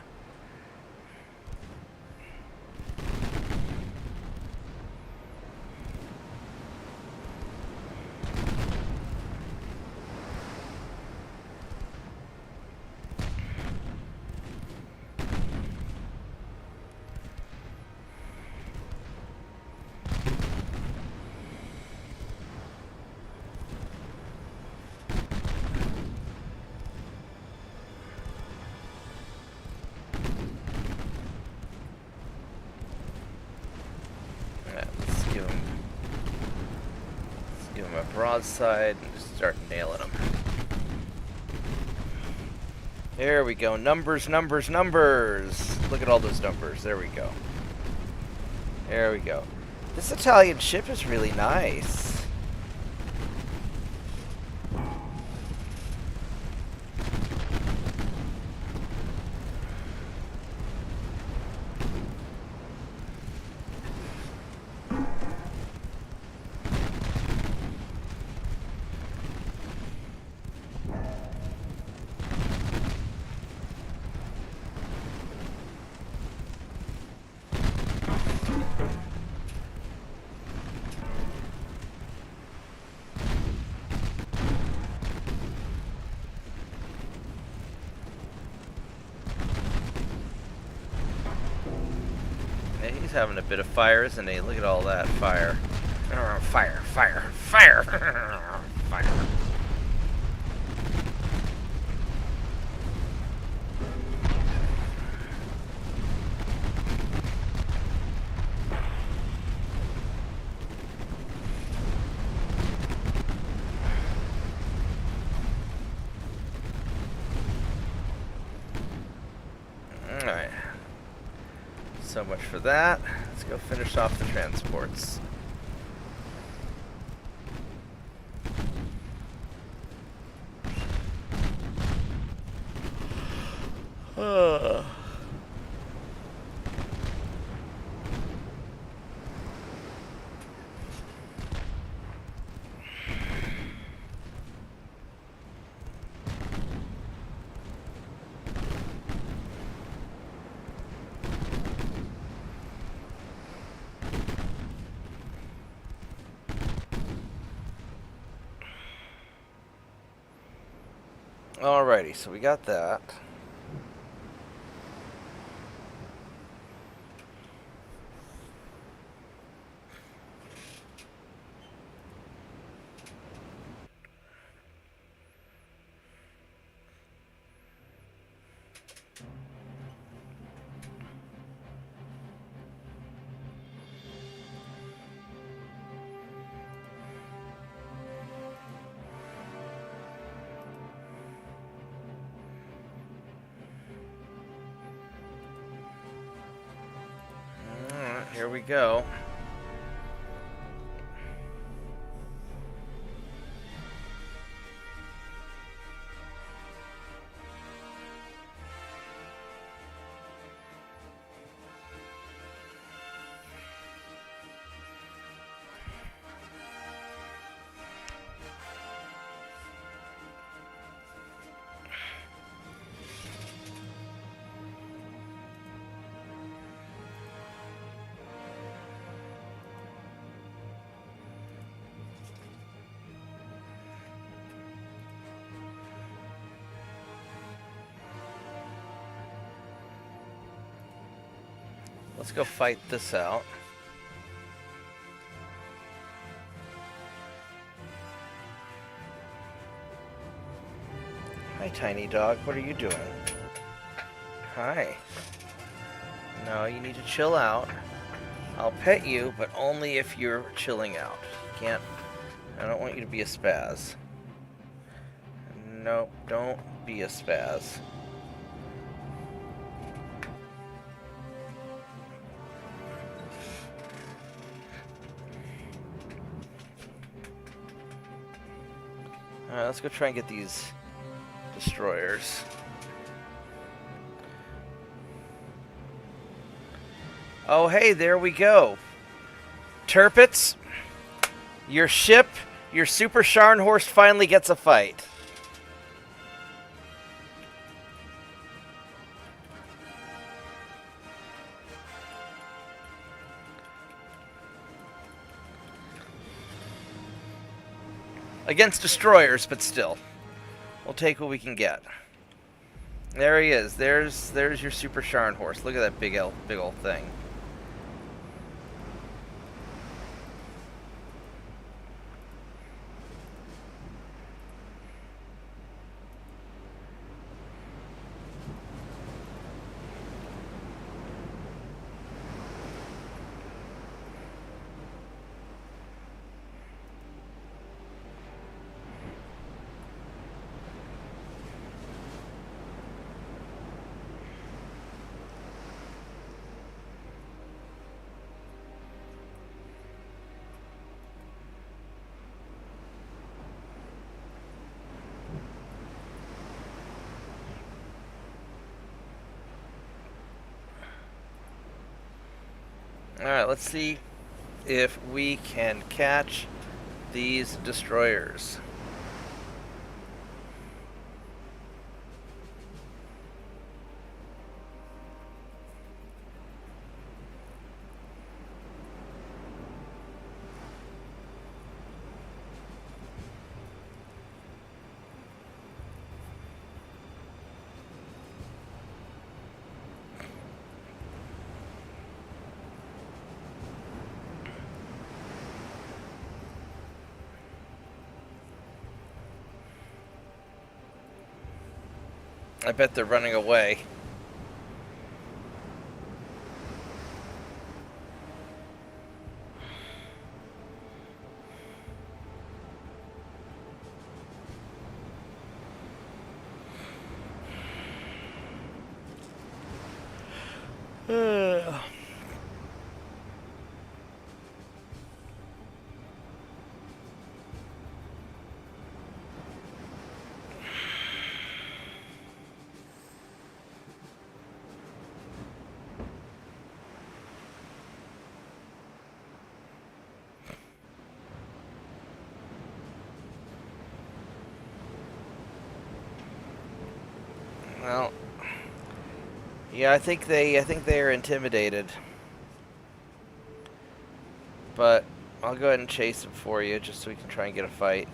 Broadside and just start nailing them. There we go. Numbers, numbers, numbers. Look at all those numbers. There we go. There we go. This Italian ship is really nice. He's having a bit of fire, isn't he? Look at all that fire. Fire, fire, fire, fire. Alright. So much for that. Let's go finish off the transports. Alrighty, so we got that. Alright, here we go. Let's go fight this out. Hi, tiny dog. What are you doing? Hi. No, you need to chill out. I'll pet you, but only if you're chilling out. You can't... I don't want you to be a spaz. Nope, don't be a spaz. Alright, let's go try and get these destroyers. Oh, hey, there we go. Turpits, your ship, your Super Scharnhorst finally gets a fight. Against destroyers, but still. We'll take what we can get. There he is. There's your Super Scharnhorst. Look at that big old thing. Alright, let's see if we can catch these destroyers. I bet they're running away. Well, yeah, I think they are intimidated. But I'll go ahead and chase them for you, just so we can try and get a fight.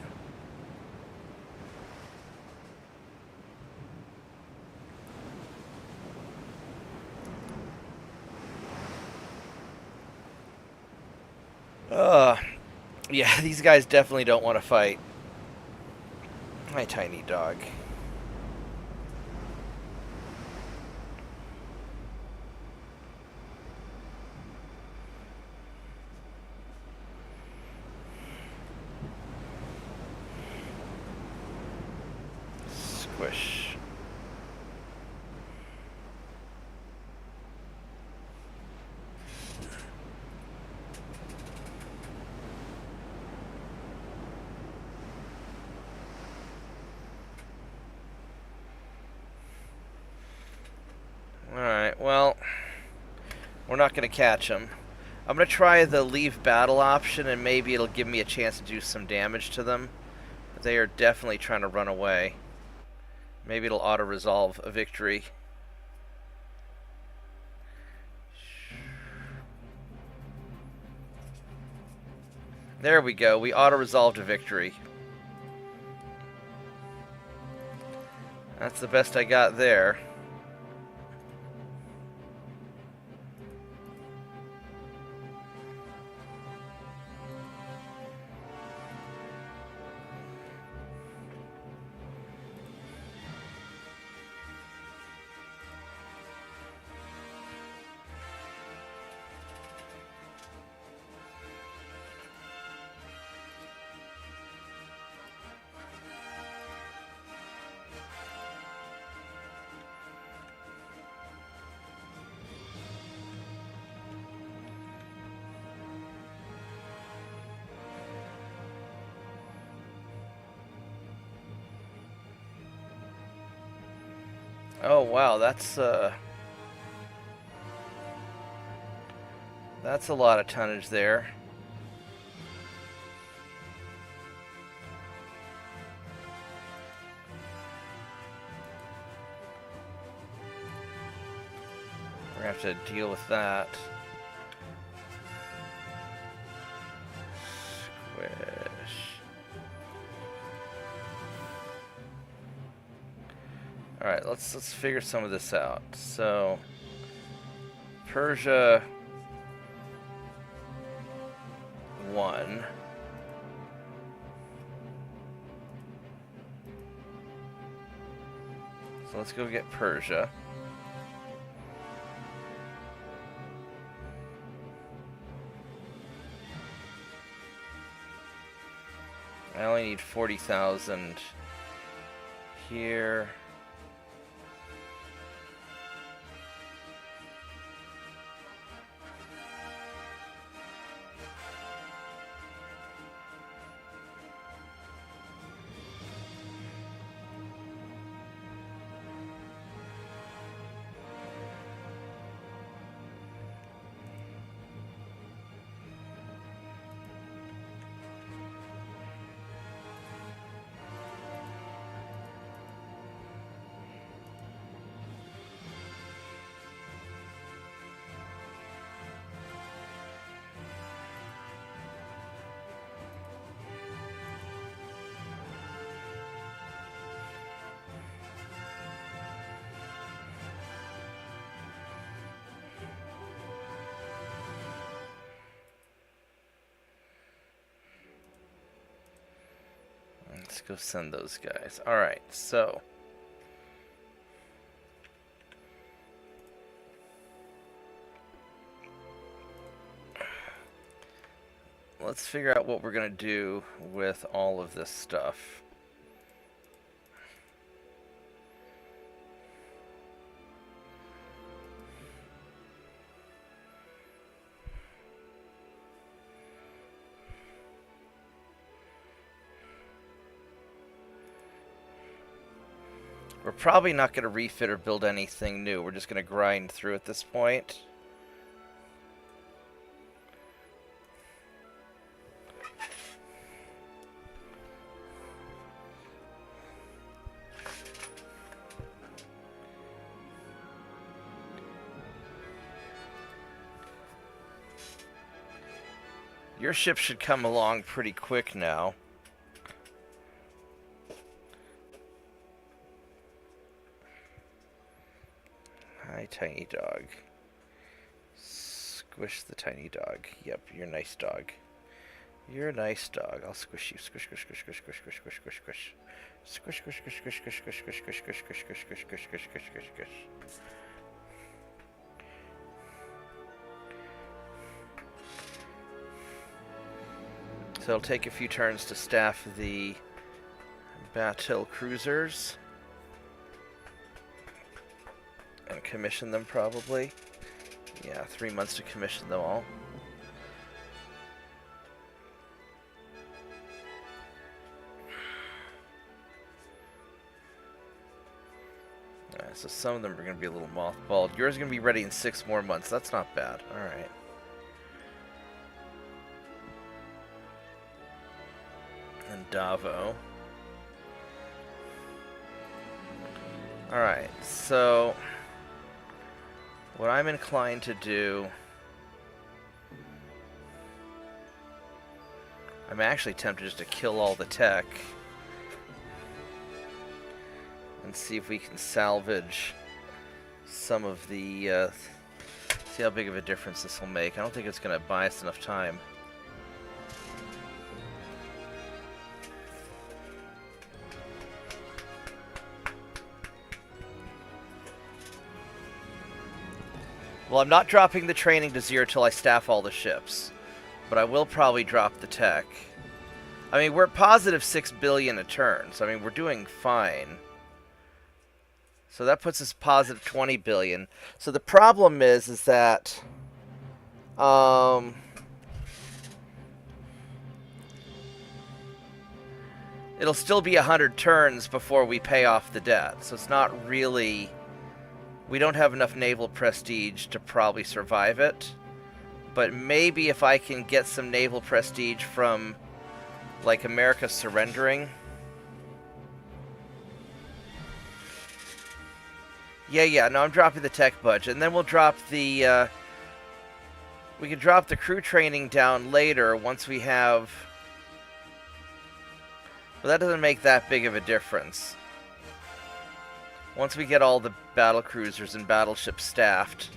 Uh, yeah, these guys definitely don't want to fight. My tiny dog. Squish. Alright, well, we're not going to catch them. I'm going to try the leave battle option, and maybe it'll give me a chance to do some damage to them. But they are definitely trying to run away. Maybe it'll auto-resolve a victory. There we go. We auto-resolved a victory. That's the best I got there. Oh wow, that's a lot of tonnage there. We're gonna have to deal with that. Squish. All right, let's figure some of this out. So, Persia 1. So let's go get Persia. I only need 40,000 here. Let's go send those guys. Alright, so let's figure out what we're going to do with all of this stuff. We're probably not going to refit or build anything new. We're just going to grind through at this point. Your ship should come along pretty quick now. Hi, tiny dog. Squish the tiny dog. Yep, you're a nice dog. You're a nice dog. I'll squish you. Squish, squish, squish, squish, squish, squish, squish, squish, squish. Squish, squish, squish, squish, squish, squish, squish, squish, squish, squish, squish, squish, squish, squish, squish, squish, squish. So it'll take a few turns to staff the Battlecruisers and commission them probably. Yeah, 3 months to commission them all. Alright, so some of them are going to be a little mothballed. Yours is going to be ready in 6 more months. That's not bad. Alright. And Davo. Alright, so what I'm inclined to do, I'm actually tempted just to kill all the tech and see if we can salvage some of the, see how big of a difference this will make. I don't think it's going to buy us enough time. Well, I'm not dropping the training to 0 till I staff all the ships, but I will probably drop the tech. I mean, we're at positive 6 billion a turn, so I mean, we're doing fine. So that puts us positive 20 billion. So the problem is that it'll still be 100 turns before we pay off the debt. So it's not really, we don't have enough naval prestige to probably survive it. But maybe if I can get some naval prestige from, like, America surrendering. Yeah, no, I'm dropping the tech budget. And then we'll drop the, we can drop the crew training down later once we have, but that doesn't make that big of a difference. Once we get all the battlecruisers and battleships staffed.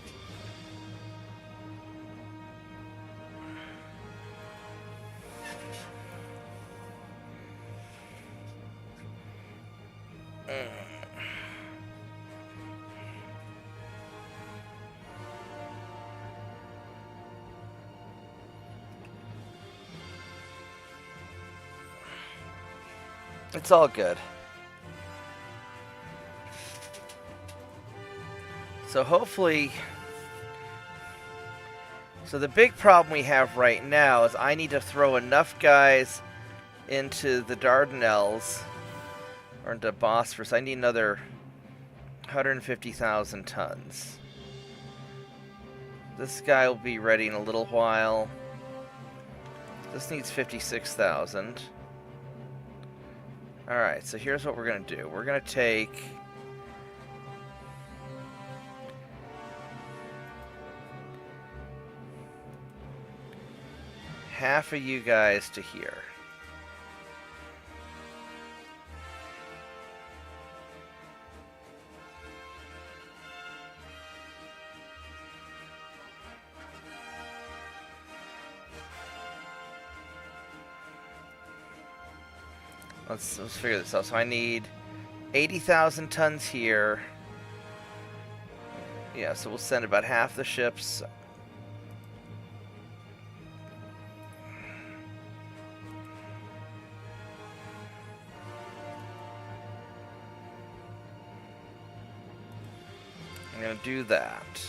It's all good. So hopefully, so the big problem we have right now is I need to throw enough guys into the Dardanelles or into Bosphorus. I need another 150,000 tons. This guy will be ready in a little while. This needs 56,000. Alright, so here's what we're going to do. We're going to take half of you guys to here. Let's figure this out. So I need 80,000 tons here. Yeah, so we'll send about half the ships. I'm going to do that.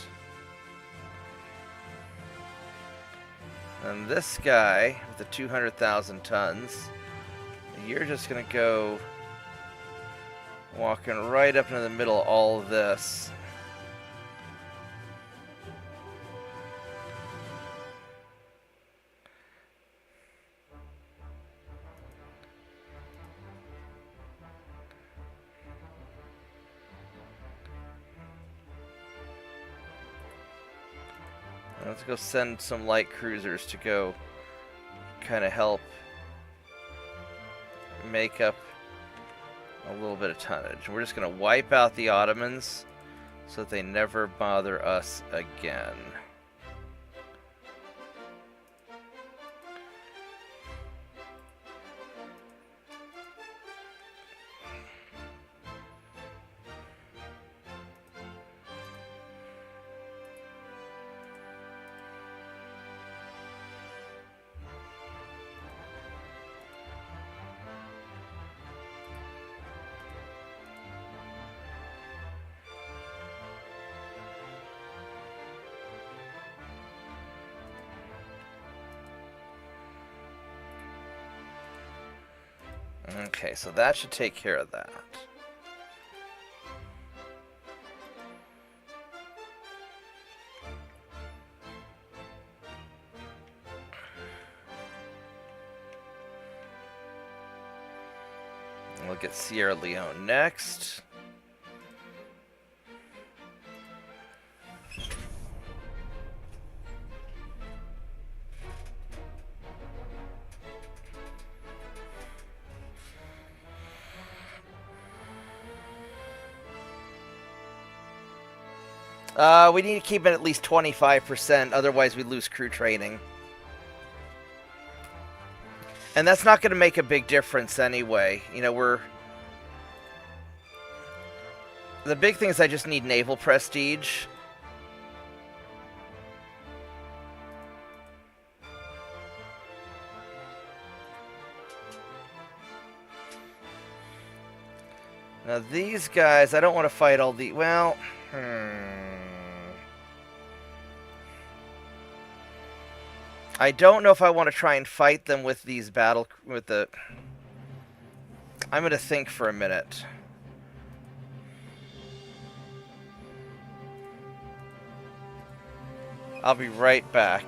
And this guy with the 200,000 tons, you're just going to go walking right up into the middle of all of this. Let's go send some light cruisers to go kind of help make up a little bit of tonnage. We're just going to wipe out the Ottomans so that they never bother us again. Okay, so that should take care of that. We'll get Sierra Leone next. We need to keep it at least 25%, otherwise we lose crew training. And that's not going to make a big difference anyway. You know, we're... The big thing is I just need naval prestige. Now these guys, I don't want to fight all the... Well... I don't know if I want to try and fight them with these with the... I'm going to think for a minute. I'll be right back.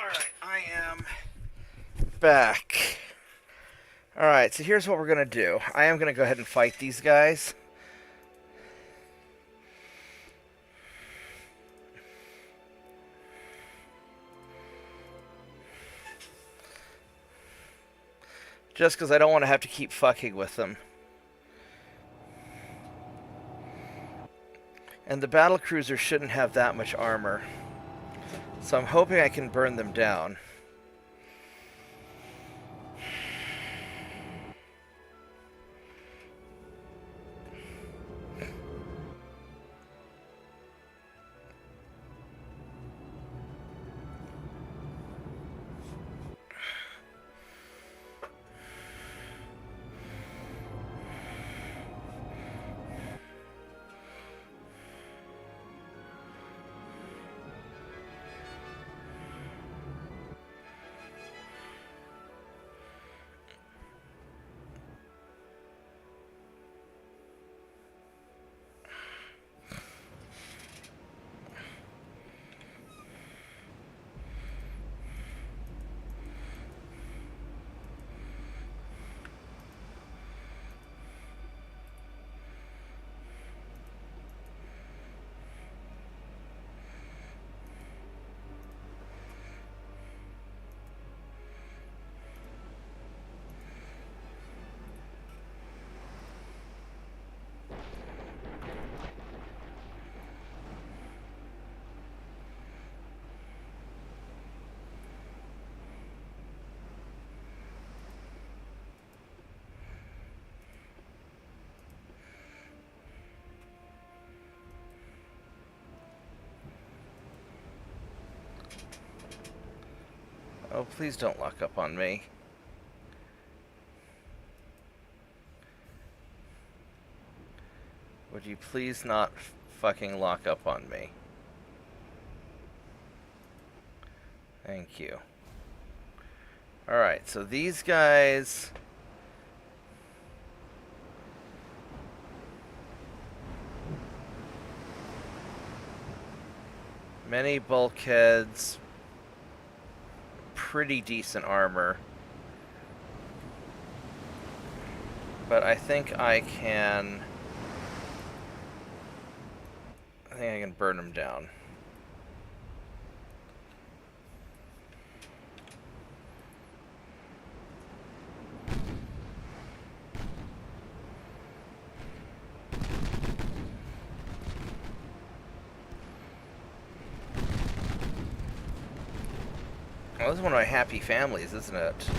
Alright, I am back. Alright, so here's what we're going to do. I am going to go ahead and fight these guys. Just because I don't want to have to keep fucking with them. And the Battlecruisers shouldn't have that much armor. So I'm hoping I can burn them down. Oh, please don't lock up on me. Would you please not fucking lock up on me? Thank you. Alright, so these guys... Many bulkheads. Pretty decent armor. But I think I can burn them down. Well, this is one of my happy families, isn't it?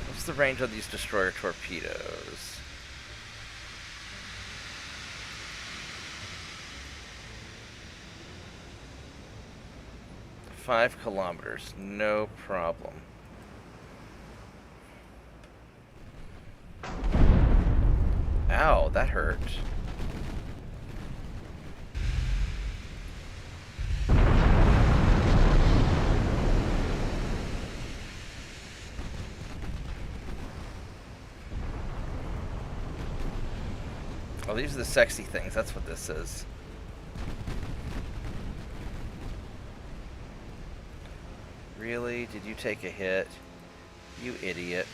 What's the range of these destroyer torpedoes? "5 kilometers, no problem." Ow, that hurt. Oh, these are the sexy things. That's what this is. Really? Did you take a hit? You idiot.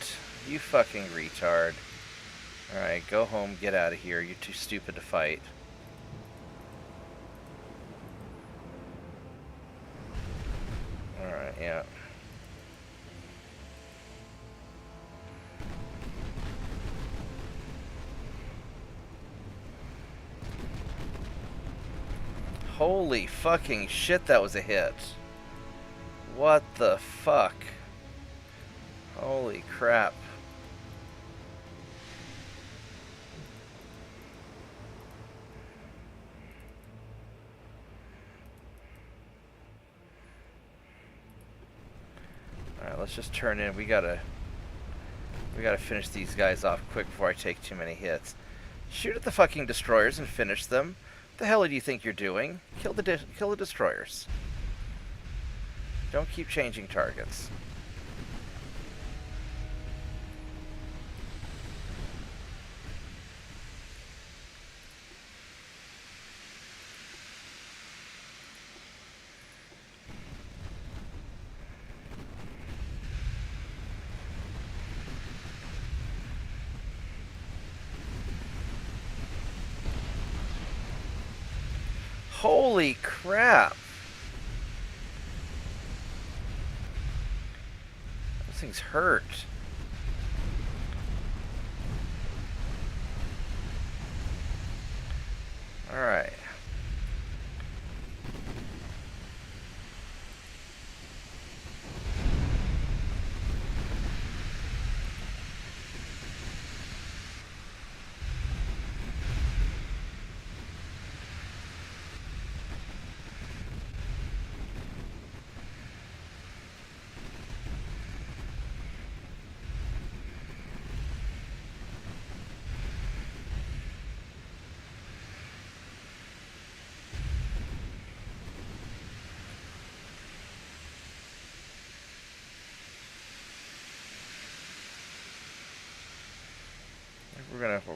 You fucking retard. Alright, go home, get out of here. You're too stupid to fight. Alright, yeah. Holy fucking shit, that was a hit. What the fuck? Holy crap. Alright, let's just turn in. We gotta finish these guys off quick before I take too many hits. Shoot at the fucking destroyers and finish them. What the hell do you think you're doing? Kill the destroyers. Don't keep changing targets. Holy crap! Those things hurt. Alright.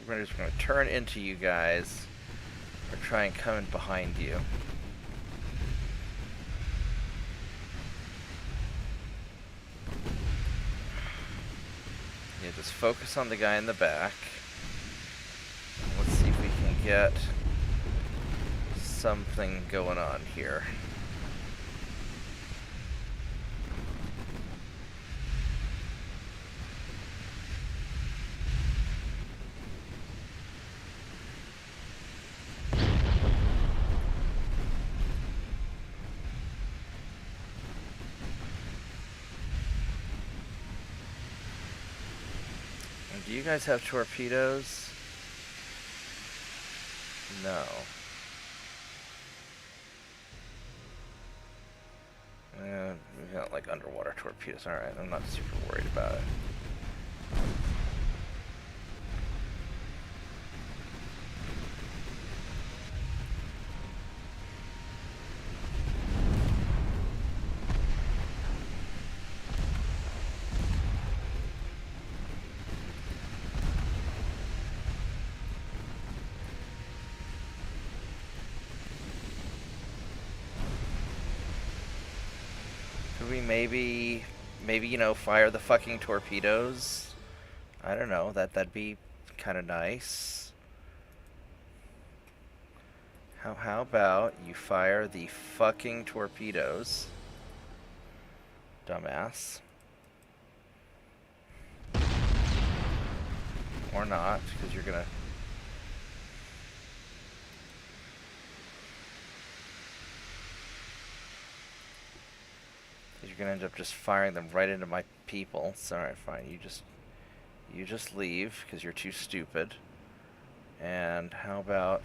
We're just gonna turn into you guys, or try and come in behind you. is focus on the guy in the back. Let's see if we can get something going on here. And do you guys have torpedoes? No. We've got like underwater torpedoes. Alright, I'm not super worried about it. Could we maybe, you know, fire the fucking torpedoes? I don't know, that'd be kind of nice. How about you fire the fucking torpedoes? Dumbass. Or not, because you're gonna... You're gonna end up just firing them right into my people. So, alright, fine. You just leave, because you're too stupid. And how about...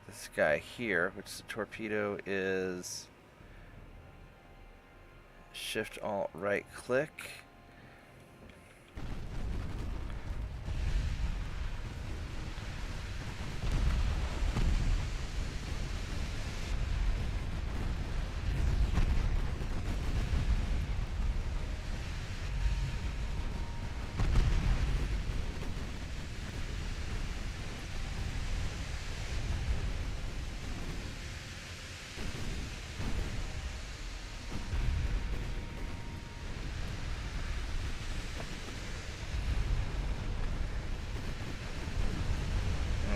this guy here, which the torpedo is... Shift Alt right click.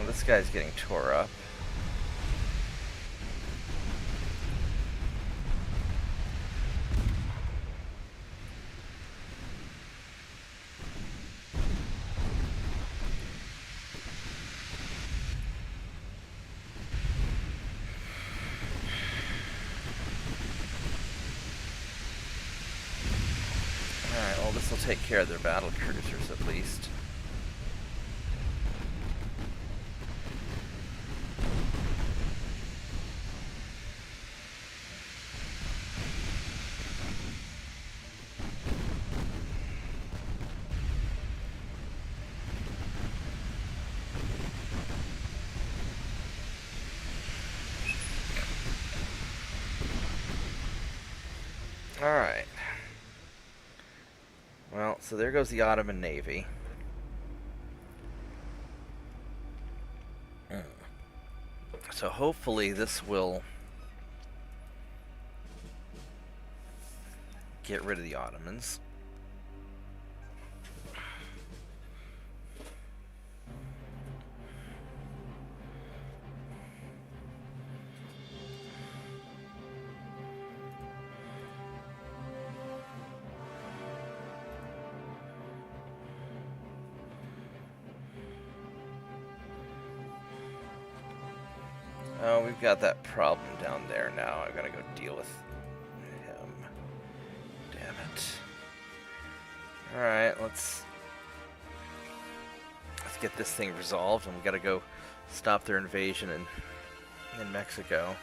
This guy's getting tore up. Alright, well this will take care of their battlecruisers at least. Alright. Well, so there goes the Ottoman Navy. So hopefully this will get rid of the Ottomans. Oh, we've got that problem down there now. I gotta go deal with him. Damn it. Alright, let's get this thing resolved, and we gotta go stop their invasion in Mexico.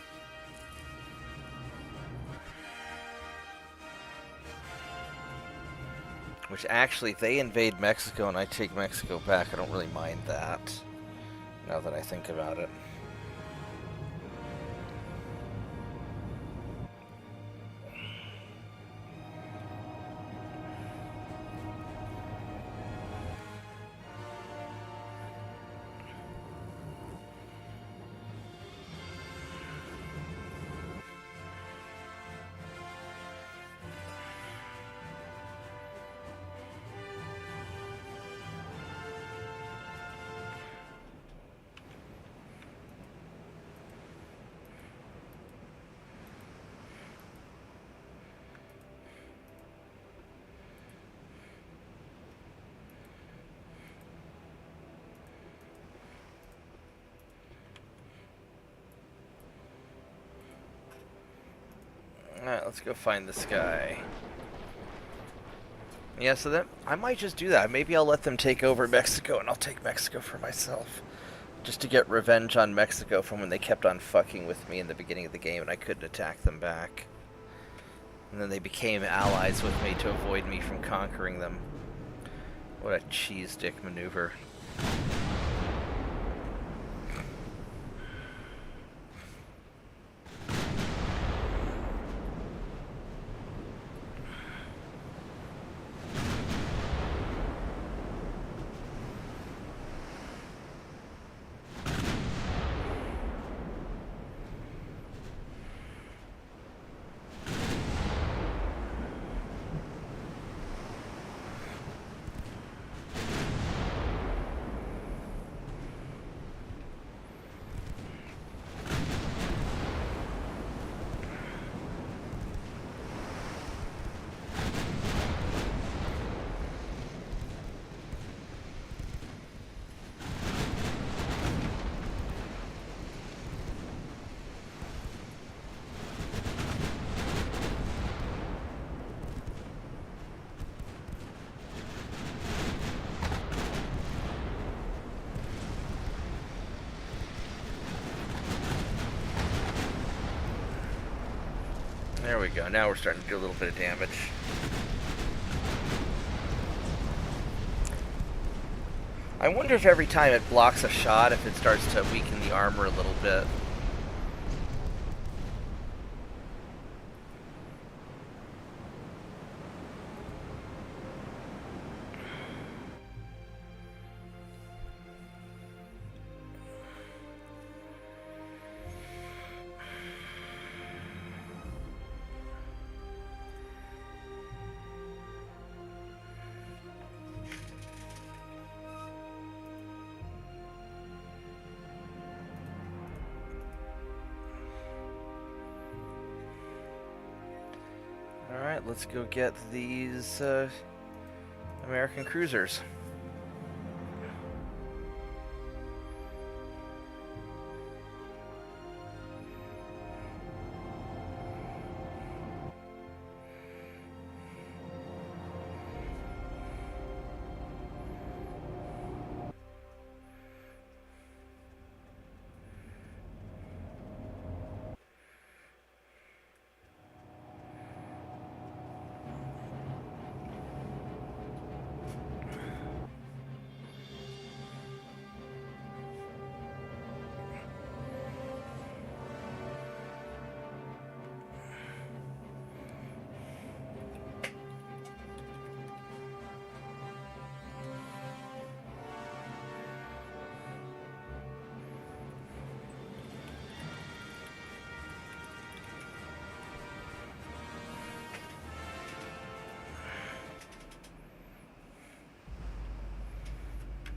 Which actually, if they invade Mexico and I take Mexico back, I don't really mind that, now that I think about it. let's go find this guy. Yeah, so that I might just do that. Maybe I'll let them take over Mexico, and I'll take Mexico for myself. Just to get revenge on Mexico from when they kept on fucking with me in the beginning of the game and I couldn't attack them back. And then they became allies with me to avoid me from conquering them. What a cheese dick maneuver. There we go. Now we're starting to do a little bit of damage. I wonder if every time it blocks a shot, if it starts to weaken the armor a little bit. Alright, let's go get these American cruisers.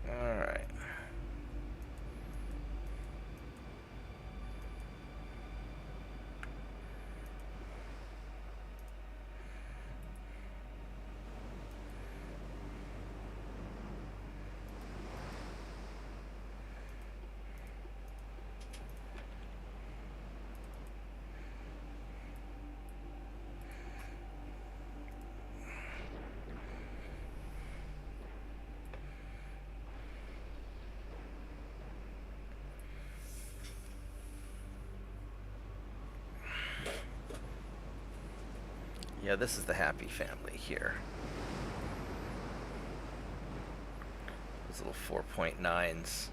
Alright. Yeah, this is the happy family here. Those little 4.9s.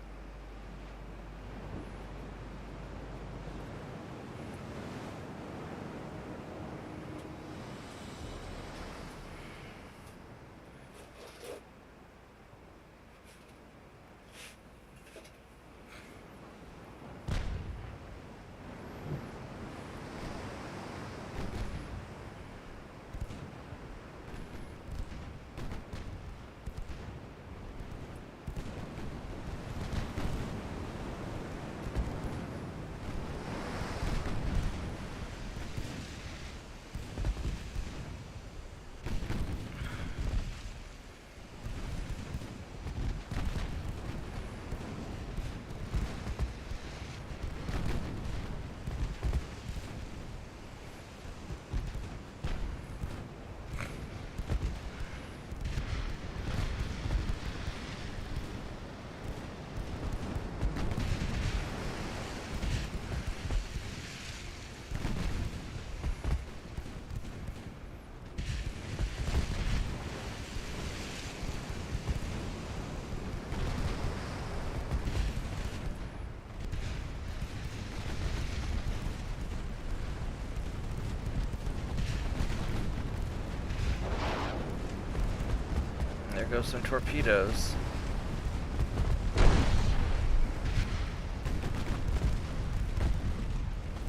There goes some torpedoes.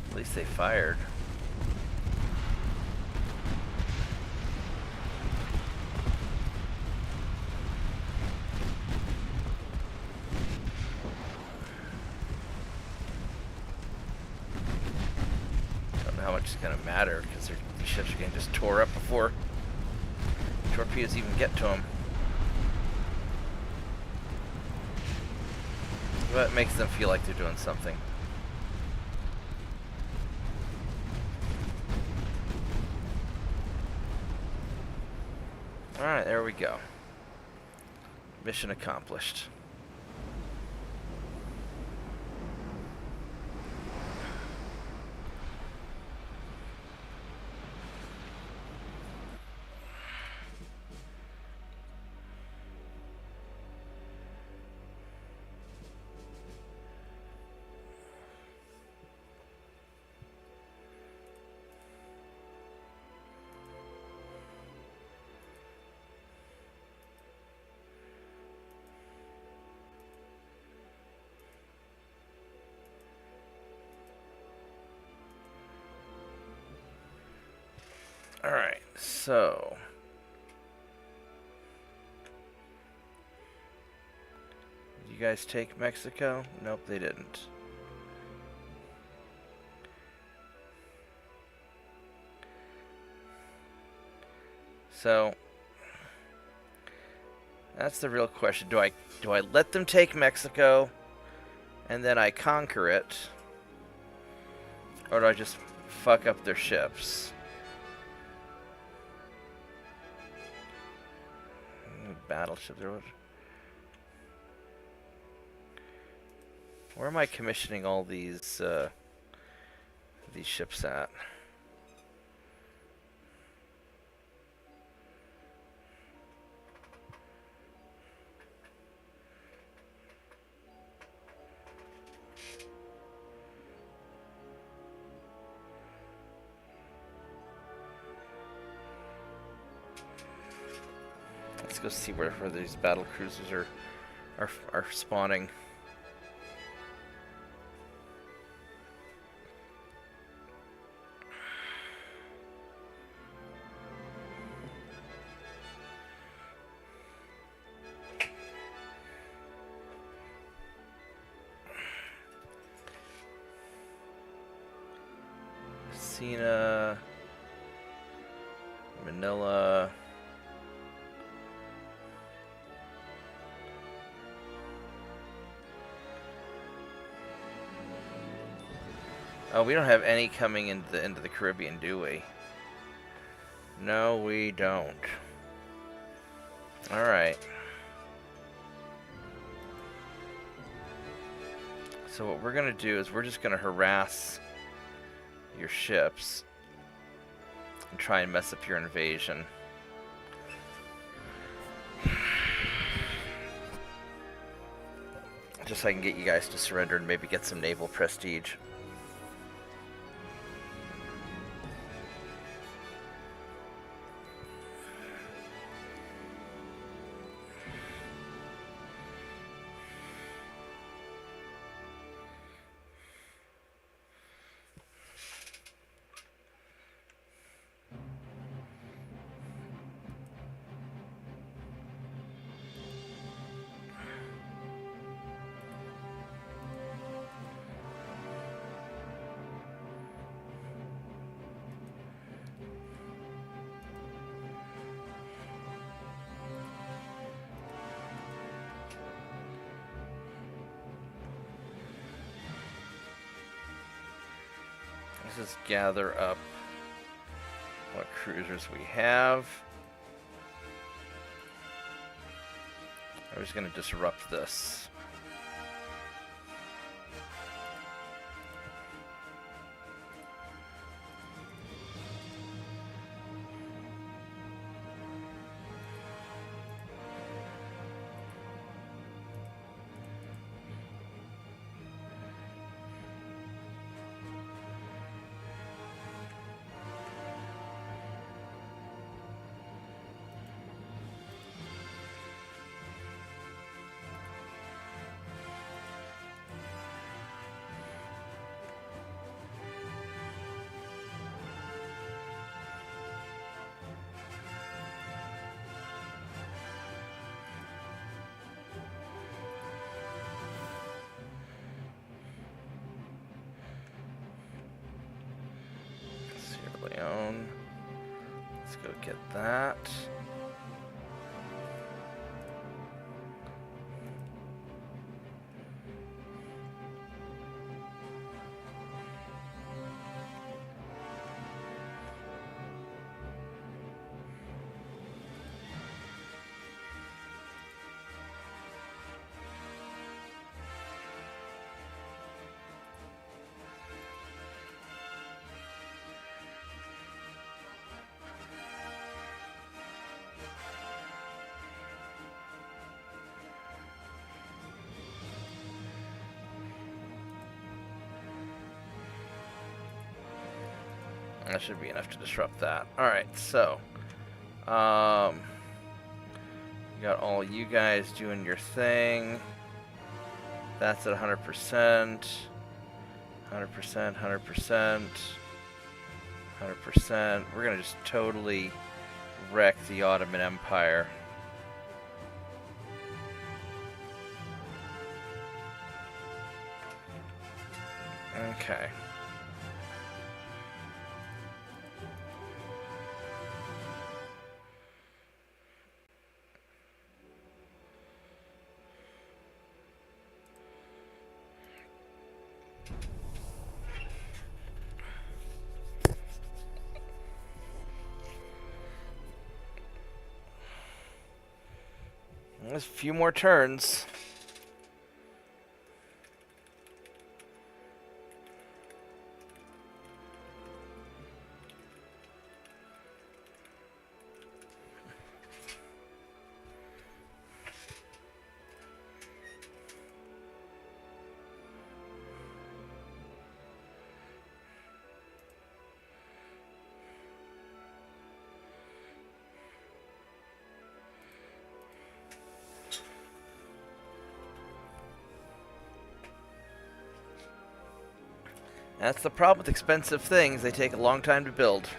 At least they fired. Don't know how much it's going to matter because the ships are getting just tore up before torpedoes even get to them. But it makes them feel like they're doing something. Alright, there we go. Mission accomplished. Alright, so did you guys take Mexico? Nope, they didn't. So that's the real question. Do I let them take Mexico and then I conquer it? Or do I just fuck up their ships? Battleship there. Where am I commissioning all these ships at? Let's go see where these battlecruisers are spawning. Cena, Manila. Oh, we don't have any coming into the Caribbean, do we? No, we don't. All right. So what we're gonna do is we're just gonna harass your ships and try and mess up your invasion. Just so I can get you guys to surrender and maybe get some naval prestige. Let's just gather up what cruisers we have. I'm just going to disrupt this. Get that. That should be enough to disrupt that. Alright, so. You got all you guys doing your thing. That's at 100%. 100%, 100%. 100%. We're gonna just totally wreck the Ottoman Empire. Okay. There's a few more turns. That's the problem with expensive things. They take a long time to build.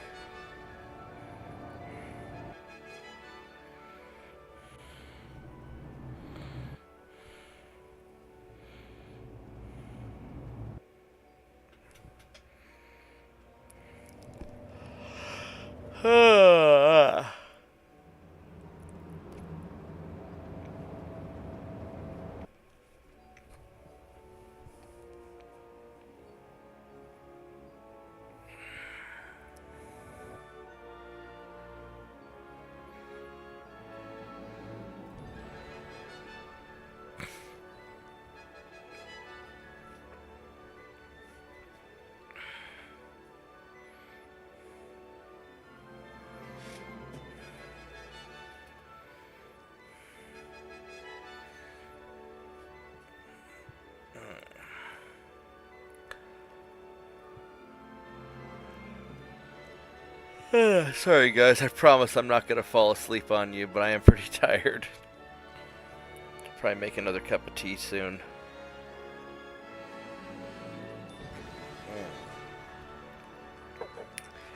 Sorry guys, I promise I'm not gonna fall asleep on you, but I am pretty tired. Probably make another cup of tea soon.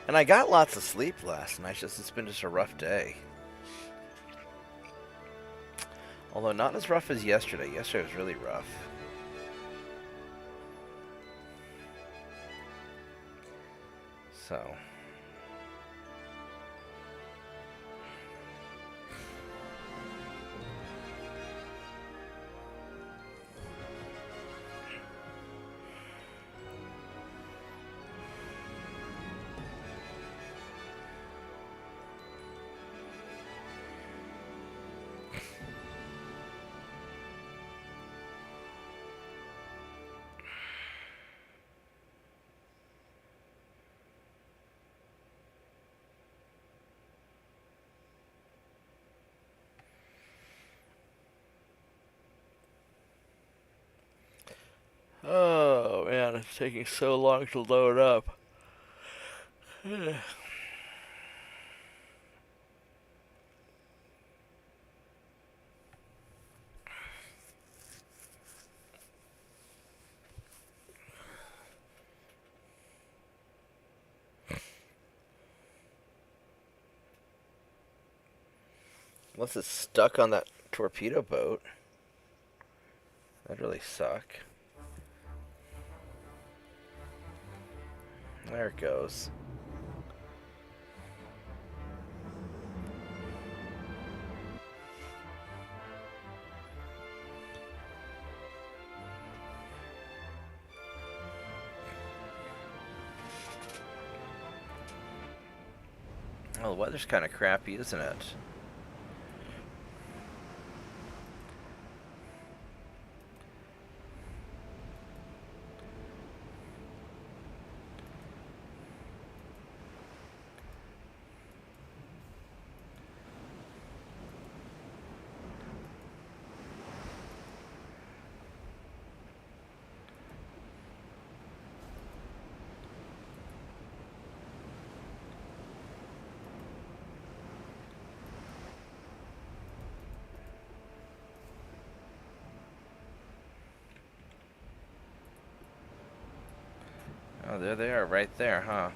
And I got lots of sleep last night, it's been just a rough day. Although not as rough as yesterday. Yesterday was really rough. So... Oh man, it's taking so long to load up. Unless it's stuck on that torpedo boat. That'd really suck. There it goes. Well, the weather's kind of crappy, isn't it? Oh, there they are, right there, huh?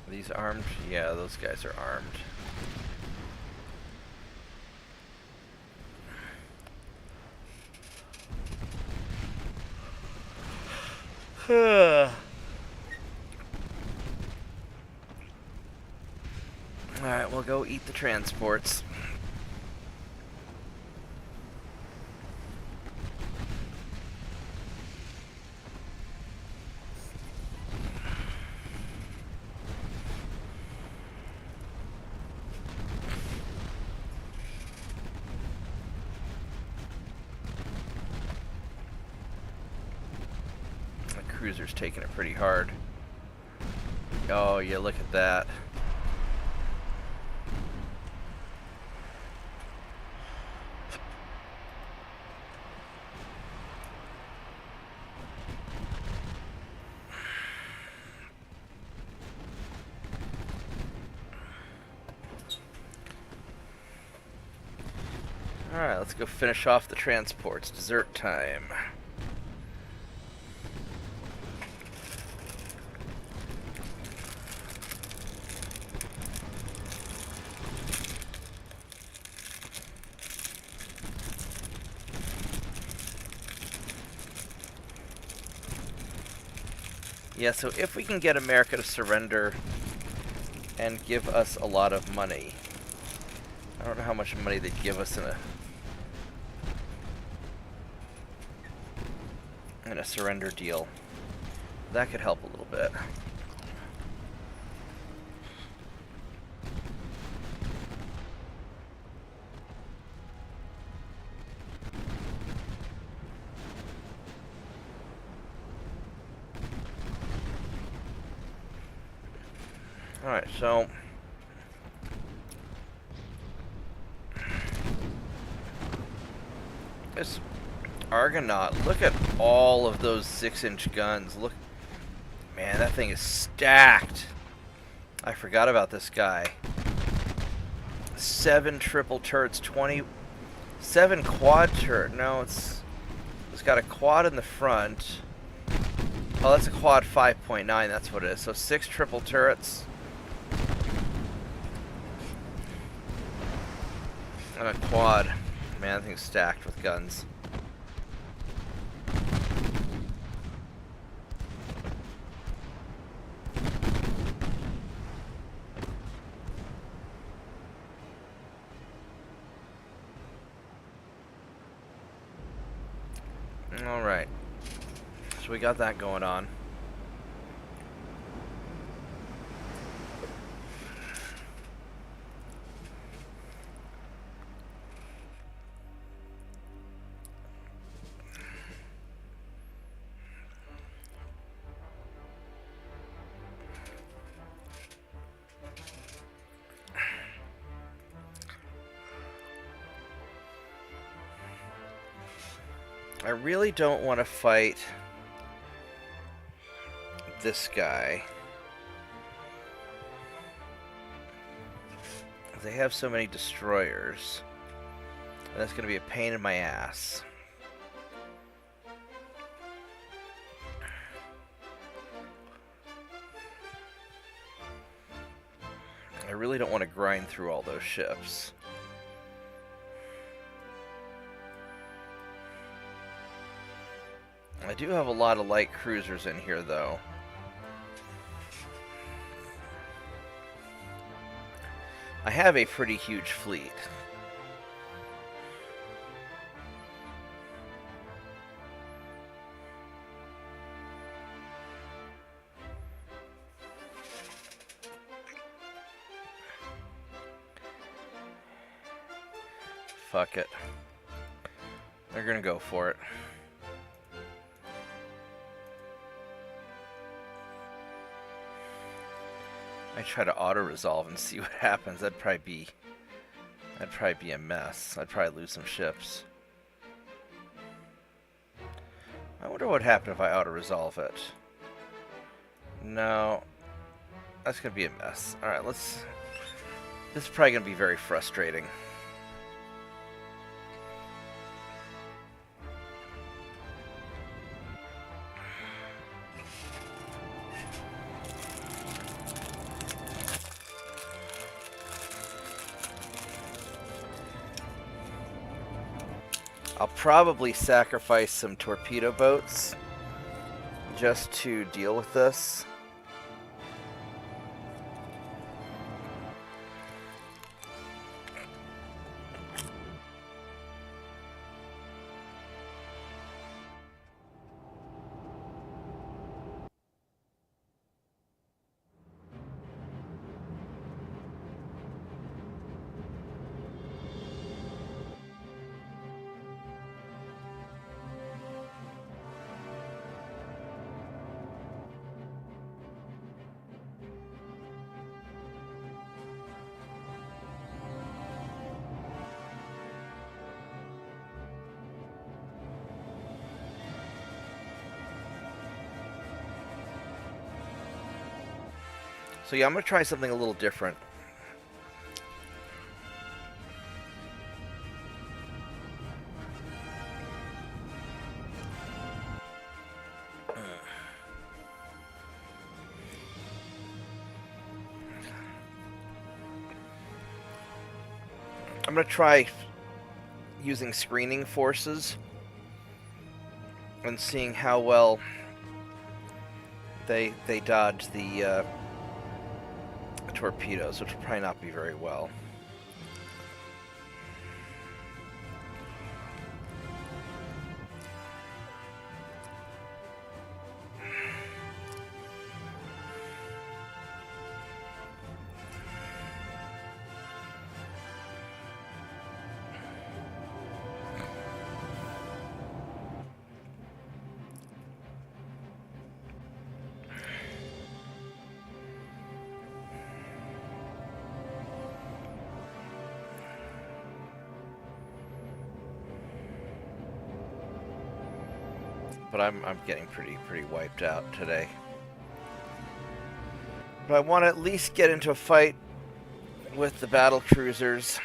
These armed? Yeah, those guys are armed. Alright, we'll go eat the transports. The cruiser's taking it pretty hard. Oh, yeah, look at that. Alright, let's go finish off the transports. Dessert time. Yeah, so if we can get America to surrender and give us a lot of money. I don't know how much money they'd give us in a surrender deal. That could help a little bit. Alright, so this Argonaut, look at all of those 6-inch guns. Look, man, that thing is stacked. I forgot about this guy. 7 triple turrets, 7 quad turret. No, it's got a quad in the front. Oh, that's a quad 5.9. That's what it is. So 6 triple turrets. And a quad. Man, that thing's stacked with guns. Alright. So we got that going on. I really don't want to fight this guy. They have so many destroyers. And that's going to be a pain in my ass. I really don't want to grind through all those ships. I do have a lot of light cruisers in here, though. I have a pretty huge fleet. Fuck it. They're gonna go for it. I try to auto-resolve and see what happens. That'd probably be a mess. I'd probably lose some ships. I wonder what would happen if I auto-resolve it. No. That's gonna be a mess. Alright, let's... This is probably gonna be very frustrating. I'll probably sacrifice some torpedo boats just to deal with this. So yeah, I'm going to try something a little different. I'm going to try using screening forces and seeing how well they dodge the torpedoes, which will probably not be very well. But I'm getting pretty wiped out today. But I want to at least get into a fight with the Battlecruisers.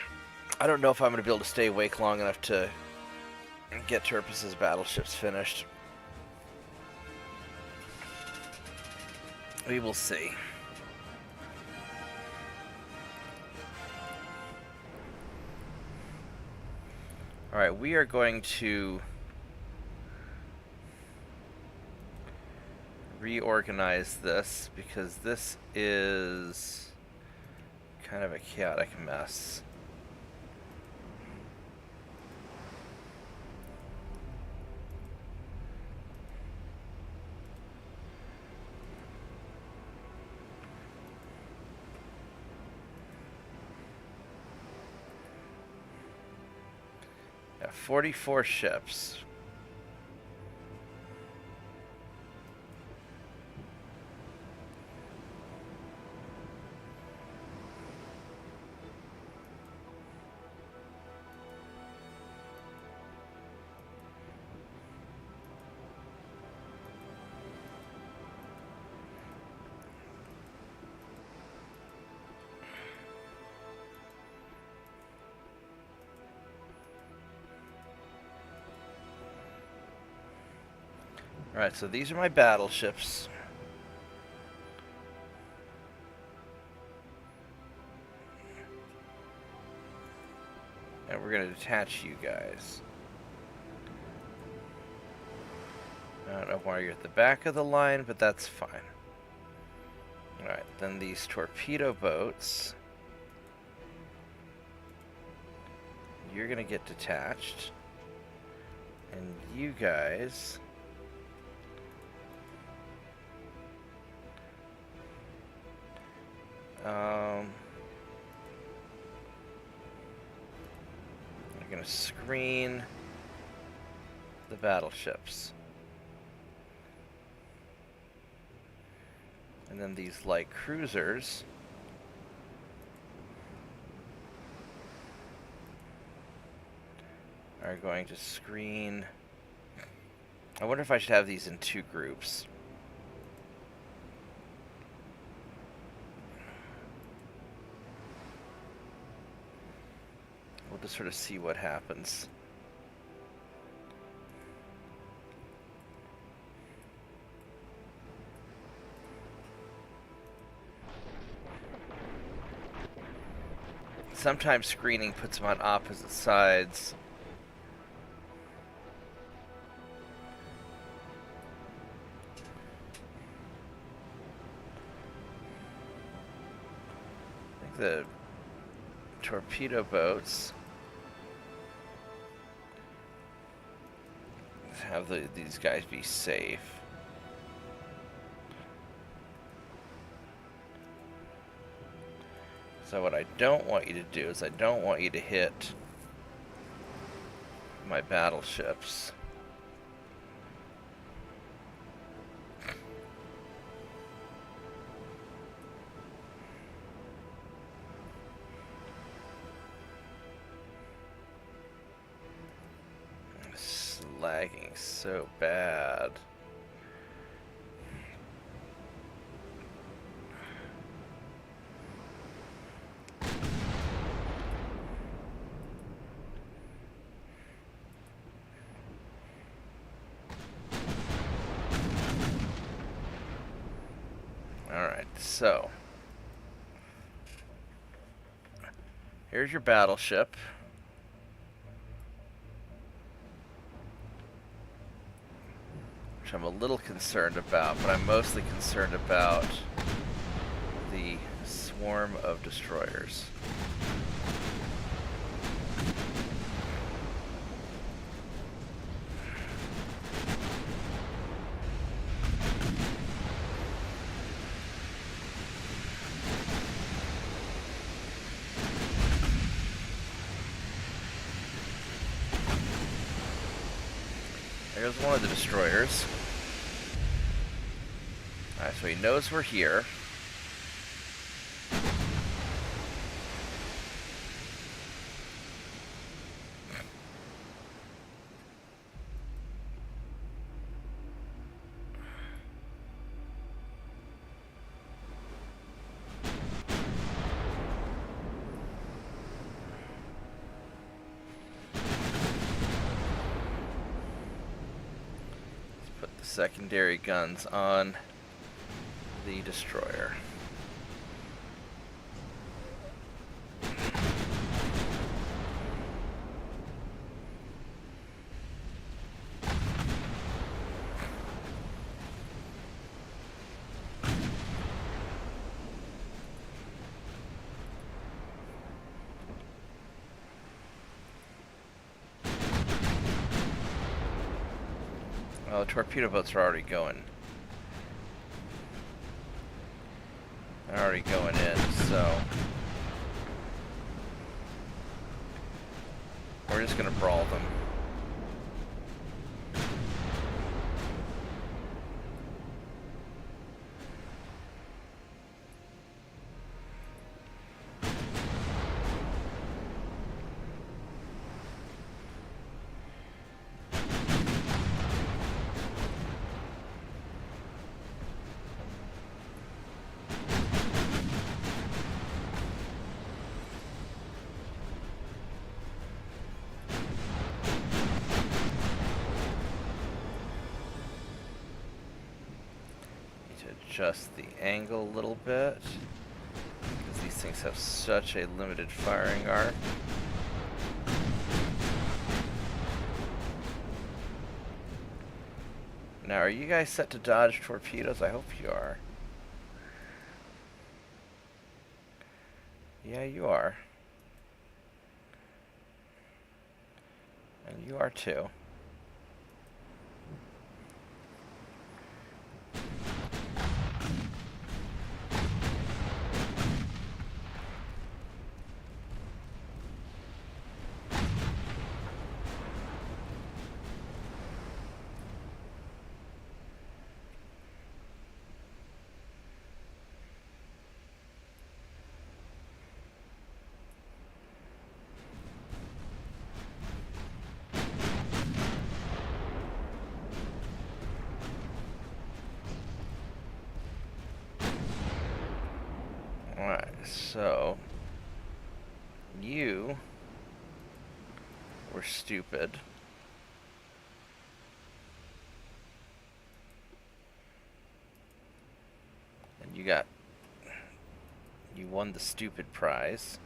I don't know if I'm going to be able to stay awake long enough to get Turpus's battleships finished. We will see. Alright, we are going to reorganize this because this is kind of a chaotic mess. Yeah, 44 ships. Alright, so these are my battleships. And we're going to detach you guys. I don't know why you're at the back of the line, but that's fine. Alright, then these torpedo boats. You're going to get detached. And you guys... I'm going to screen the battleships. And then these light cruisers are going to screen... I wonder if I should have these in 2 groups. We'll just sort of see what happens. Sometimes screening puts them on opposite sides. I think the torpedo boats have these guys be safe. So what I don't want you to do is I don't want you to hit my battleships. It's lagging so bad. So, here's your battleship. Which I'm a little concerned about, but I'm mostly concerned about the swarm of destroyers. There's one of the destroyers. Alright, so he knows we're here. Secondary guns on the destroyer. Well, the torpedo boats are already going. They're already going in, so we're just gonna brawl them. to adjust the angle a little bit, because these things have such a limited firing arc. Now, are you guys set to dodge torpedoes? I hope you are. Yeah, you are. And you are too. Alright, so you were stupid. And you won the stupid prize.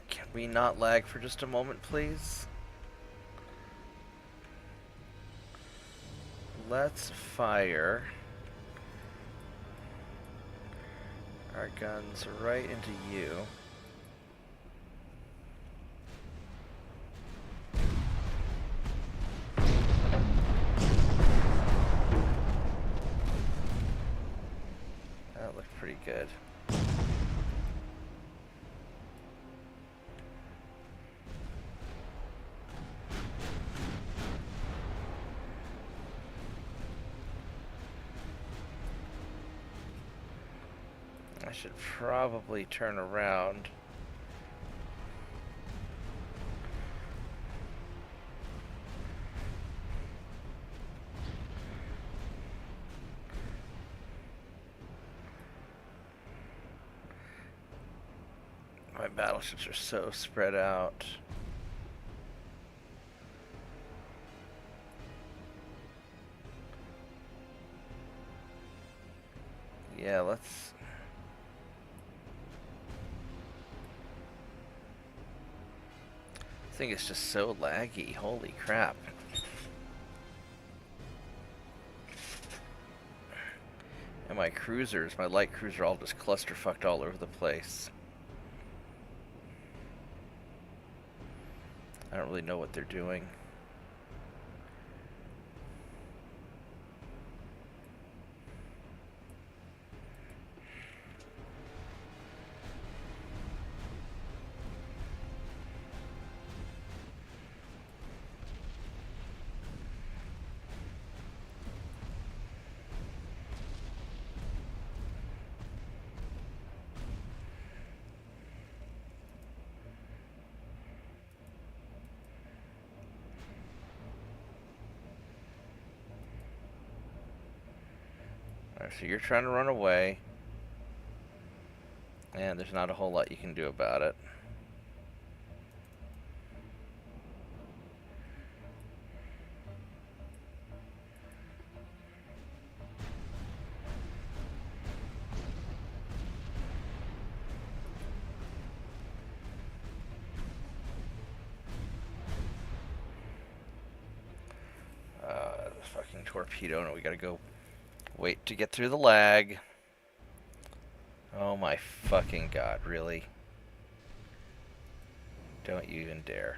Can we not lag for just a moment, please? Let's fire our guns right into you. That looked pretty good. I should probably turn around. My battleships are so spread out. Yeah, let's... I think it's just so laggy. Holy crap. And my cruisers, my light cruiser, all just clusterfucked all over the place. I don't really know what they're doing. Alright, so you're trying to run away. And there's not a whole lot you can do about it. fucking torpedo. No, we gotta go wait to get through the lag. Oh my fucking god, really? Don't you even dare.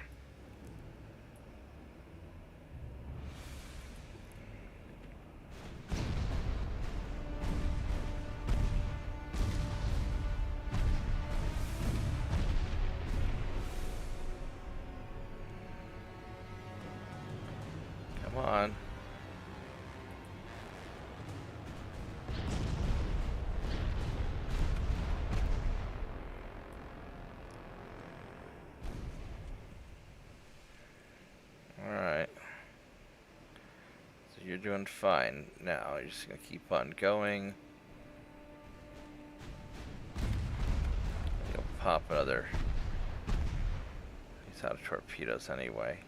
Come on. Alright. So you're doing fine now. You're just gonna keep on going. You'll pop another. He's out of torpedoes anyway.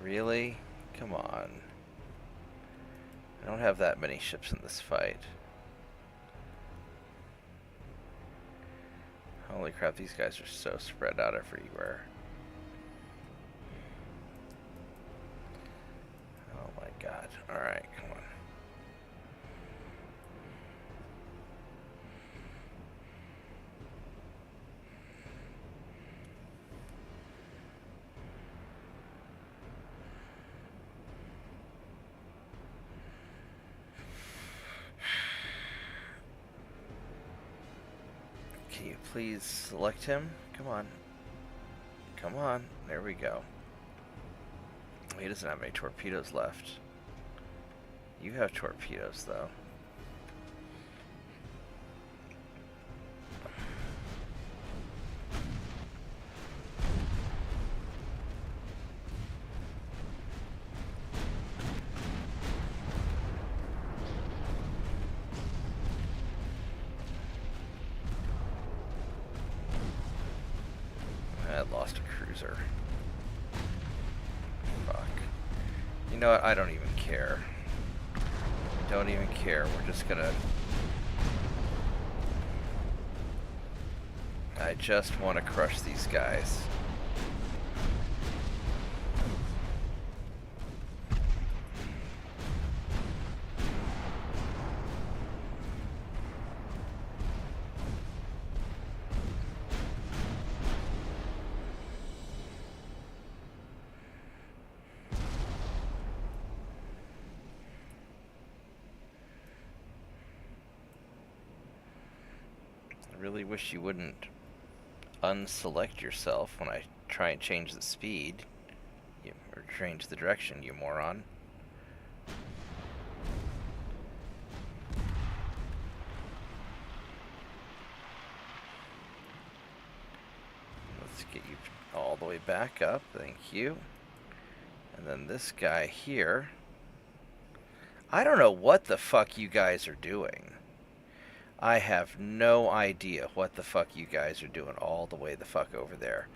Really? Come on. I don't have that many ships in this fight. Holy crap, these guys are so spread out everywhere. Oh my god. Alright, come on. Can you please select him? Come on. Come on. There we go. He doesn't have any torpedoes left. You have torpedoes, though. I lost a cruiser. Fuck. You know what? I don't even care. Don't even care. We're just gonna... I just want to crush these guys. I really wish you wouldn't unselect yourself when I try and change the speed. Or change the direction, you moron. Let's get you all the way back up, thank you. And then this guy here. I don't know what the fuck you guys are doing. I have no idea what the fuck you guys are doing all the way the fuck over there.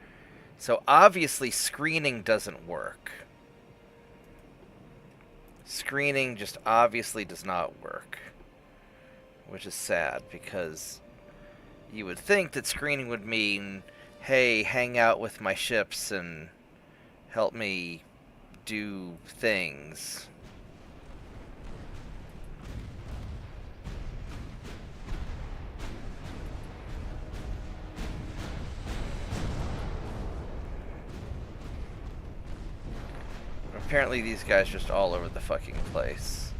So obviously screening doesn't work. Screening just obviously does not work. Which is sad, because you would think that screening would mean, hey, hang out with my ships and help me do things. Apparently these guys are just all over the fucking place.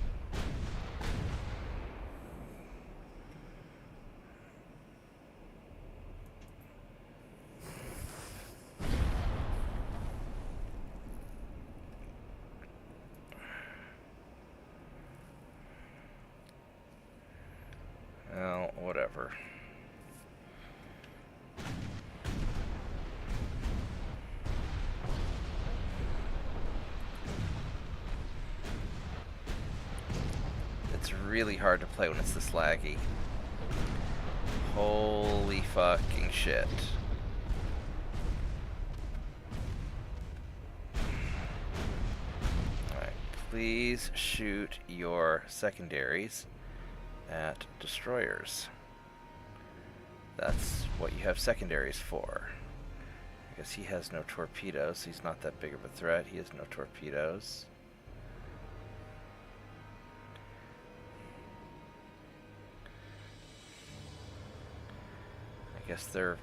Well, whatever. It's really hard to play when it's this laggy. Holy fucking shit. Alright, please shoot your secondaries at destroyers. That's what you have secondaries for. I guess he has no torpedoes. He's not that big of a threat. He has no torpedoes. I guess they've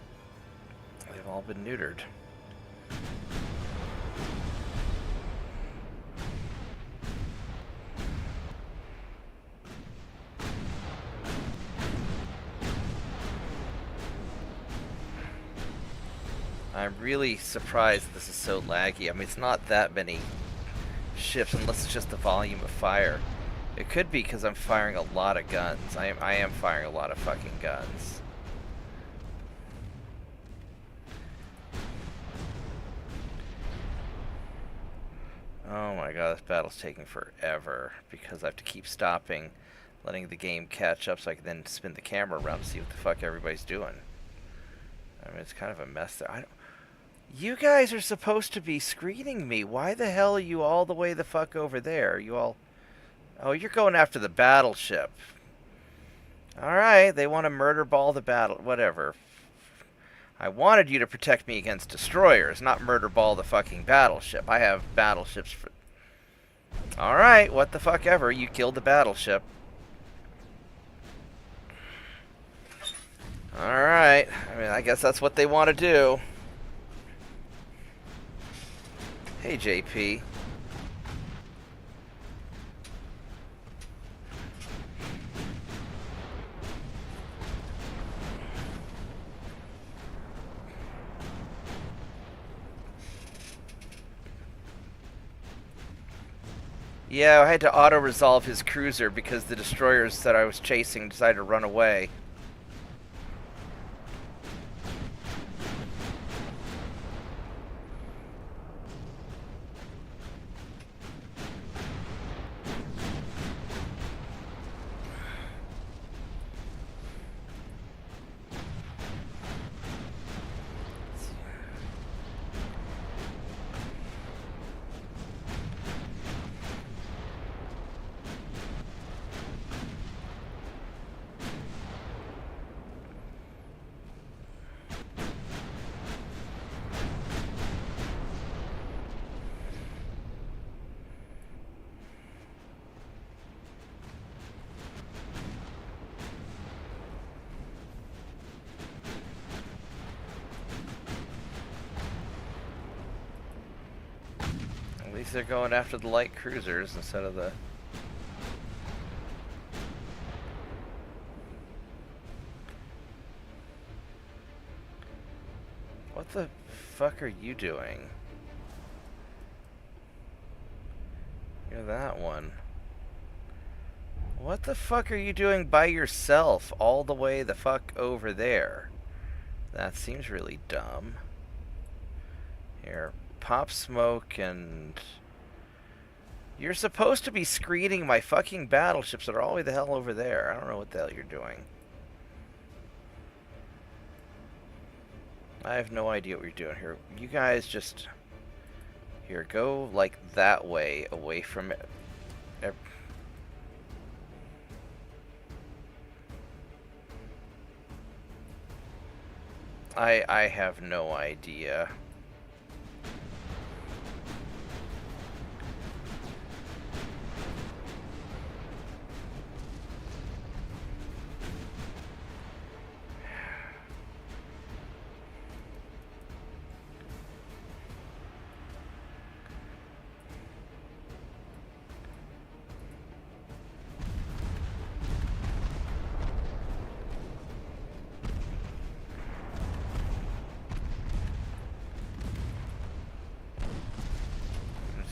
all been neutered. I'm really surprised this is so laggy. I mean, it's not that many ships unless it's just the volume of fire. It could be because I'm firing a lot of guns. I am firing a lot of fucking guns. Oh my god, this battle's taking forever because I have to keep stopping, letting the game catch up so I can then spin the camera around to see what the fuck everybody's doing. I mean, it's kind of a mess there. You guys are supposed to be screening me. Why the hell are you all the way the fuck over there? You all... Oh, you're going after the battleship. Alright, they want to murder ball the battle... Whatever. I wanted you to protect me against destroyers, not murder ball the fucking battleship. I have battleships for... Alright, what the fuck ever. You killed the battleship. Alright. I mean, I guess that's what they want to do. Hey, JP. Yeah, I had to auto-resolve his cruiser because the destroyers that I was chasing decided to run away. At least they're going after the light cruisers instead of the... What the fuck are you doing? You're that one. What the fuck are you doing by yourself all the way the fuck over there? That seems really dumb. Here, pop smoke and... You're supposed to be screening my fucking battleships that are all the way the hell over there. I don't know what the hell you're doing. I have no idea what you're doing here. You guys just... Here, go like that way, away from it. I have no idea.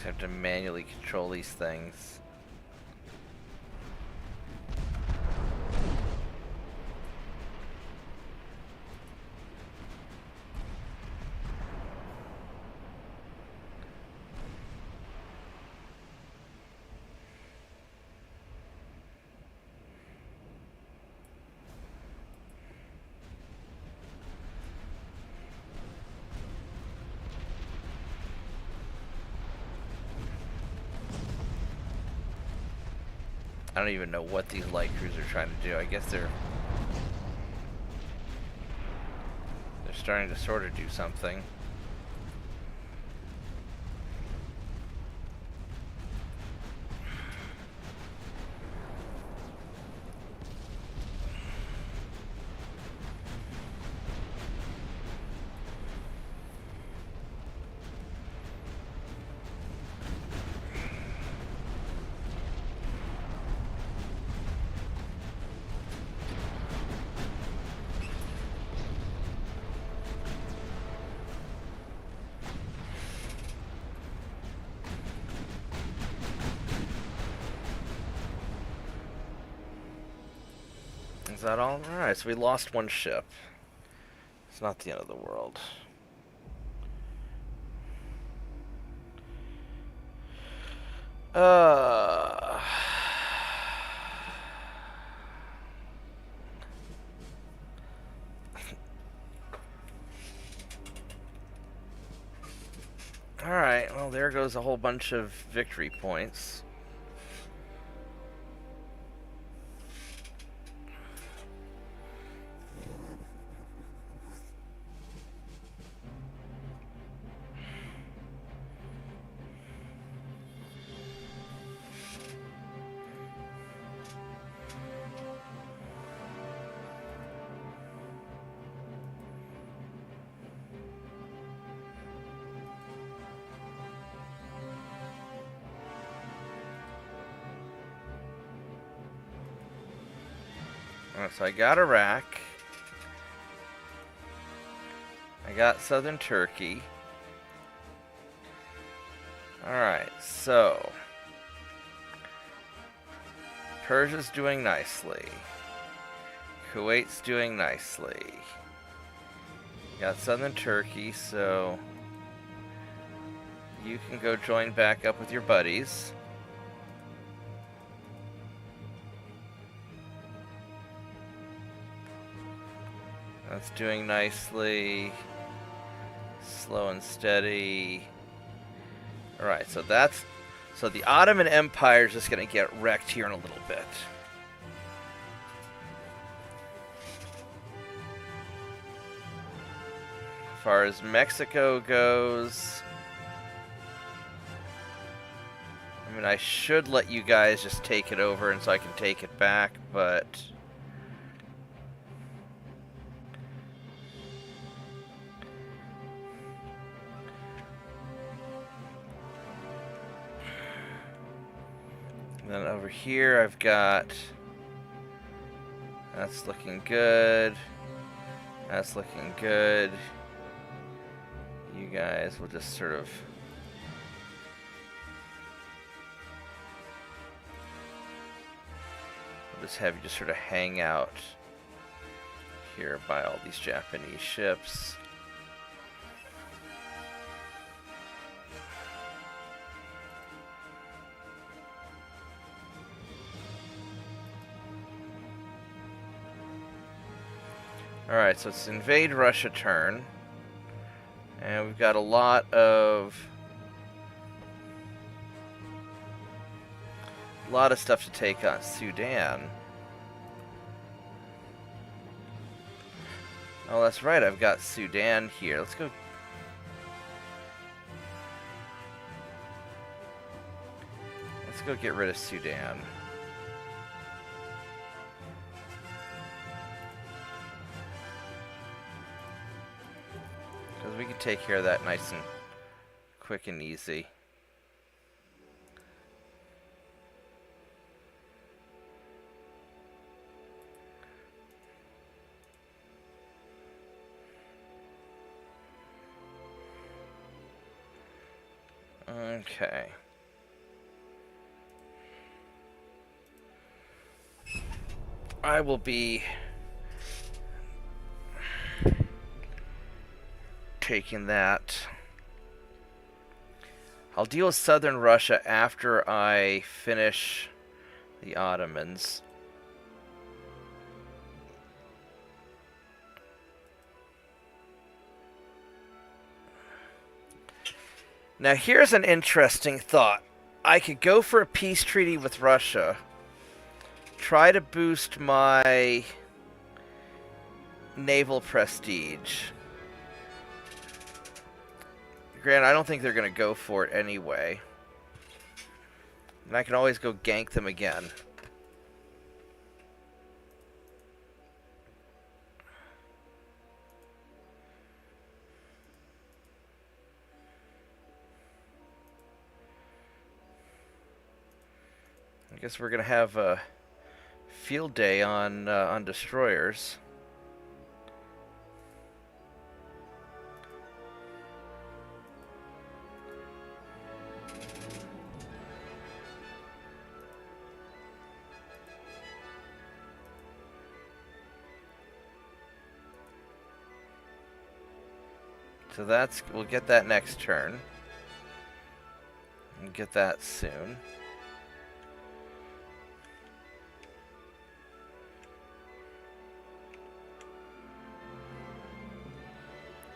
Have to manually control these things. I don't even know what these light crews are trying to do. I guess they're starting to sort of do something. Is that all? Alright, so we lost one ship. It's not the end of the world. Alright, well, there goes a whole bunch of victory points. So I got Iraq. I got southern Turkey. Alright, so Persia's doing nicely. Kuwait's doing nicely. Got southern Turkey, so you can go join back up with your buddies. That's doing nicely. Slow and steady. Alright, so that's... So the Ottoman Empire is just going to get wrecked here in a little bit. As far as Mexico goes... I mean, I should let you guys just take it over and so I can take it back, but... Then over here I've got, that's looking good, that's looking good. You guys will just sort of, I'll just have you just sort of hang out here by all these Japanese ships. Alright, so it's invade Russia turn. And we've got a lot of stuff to take on. Sudan. Oh, that's right, I've got Sudan here. Let's go. Let's go get rid of Sudan. We can take care of that nice and quick and easy. Okay. I will be taking that. I'll deal with southern Russia after I finish the Ottomans. Now here's an interesting thought. I could go for a peace treaty with Russia try to boost my naval prestige. Granted, I don't think they're going to go for it anyway. And I can always go gank them again. I guess we're going to have a field day on destroyers. So we'll get that next turn. And get that soon.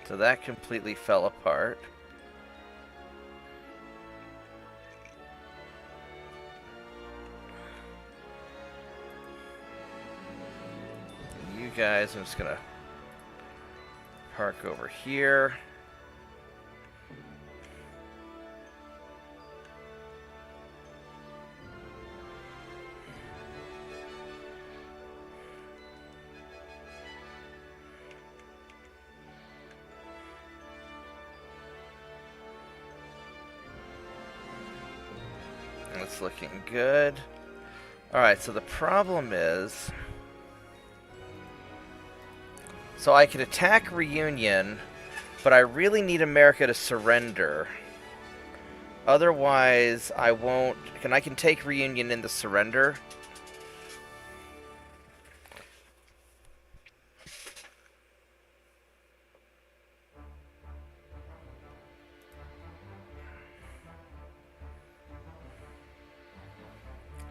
So that completely fell apart. You guys, I'm just gonna park over here. That's looking good. Alright, so the problem is... So I could attack Reunion, but I really need America to surrender. Otherwise, I won't... I can take Reunion in the surrender.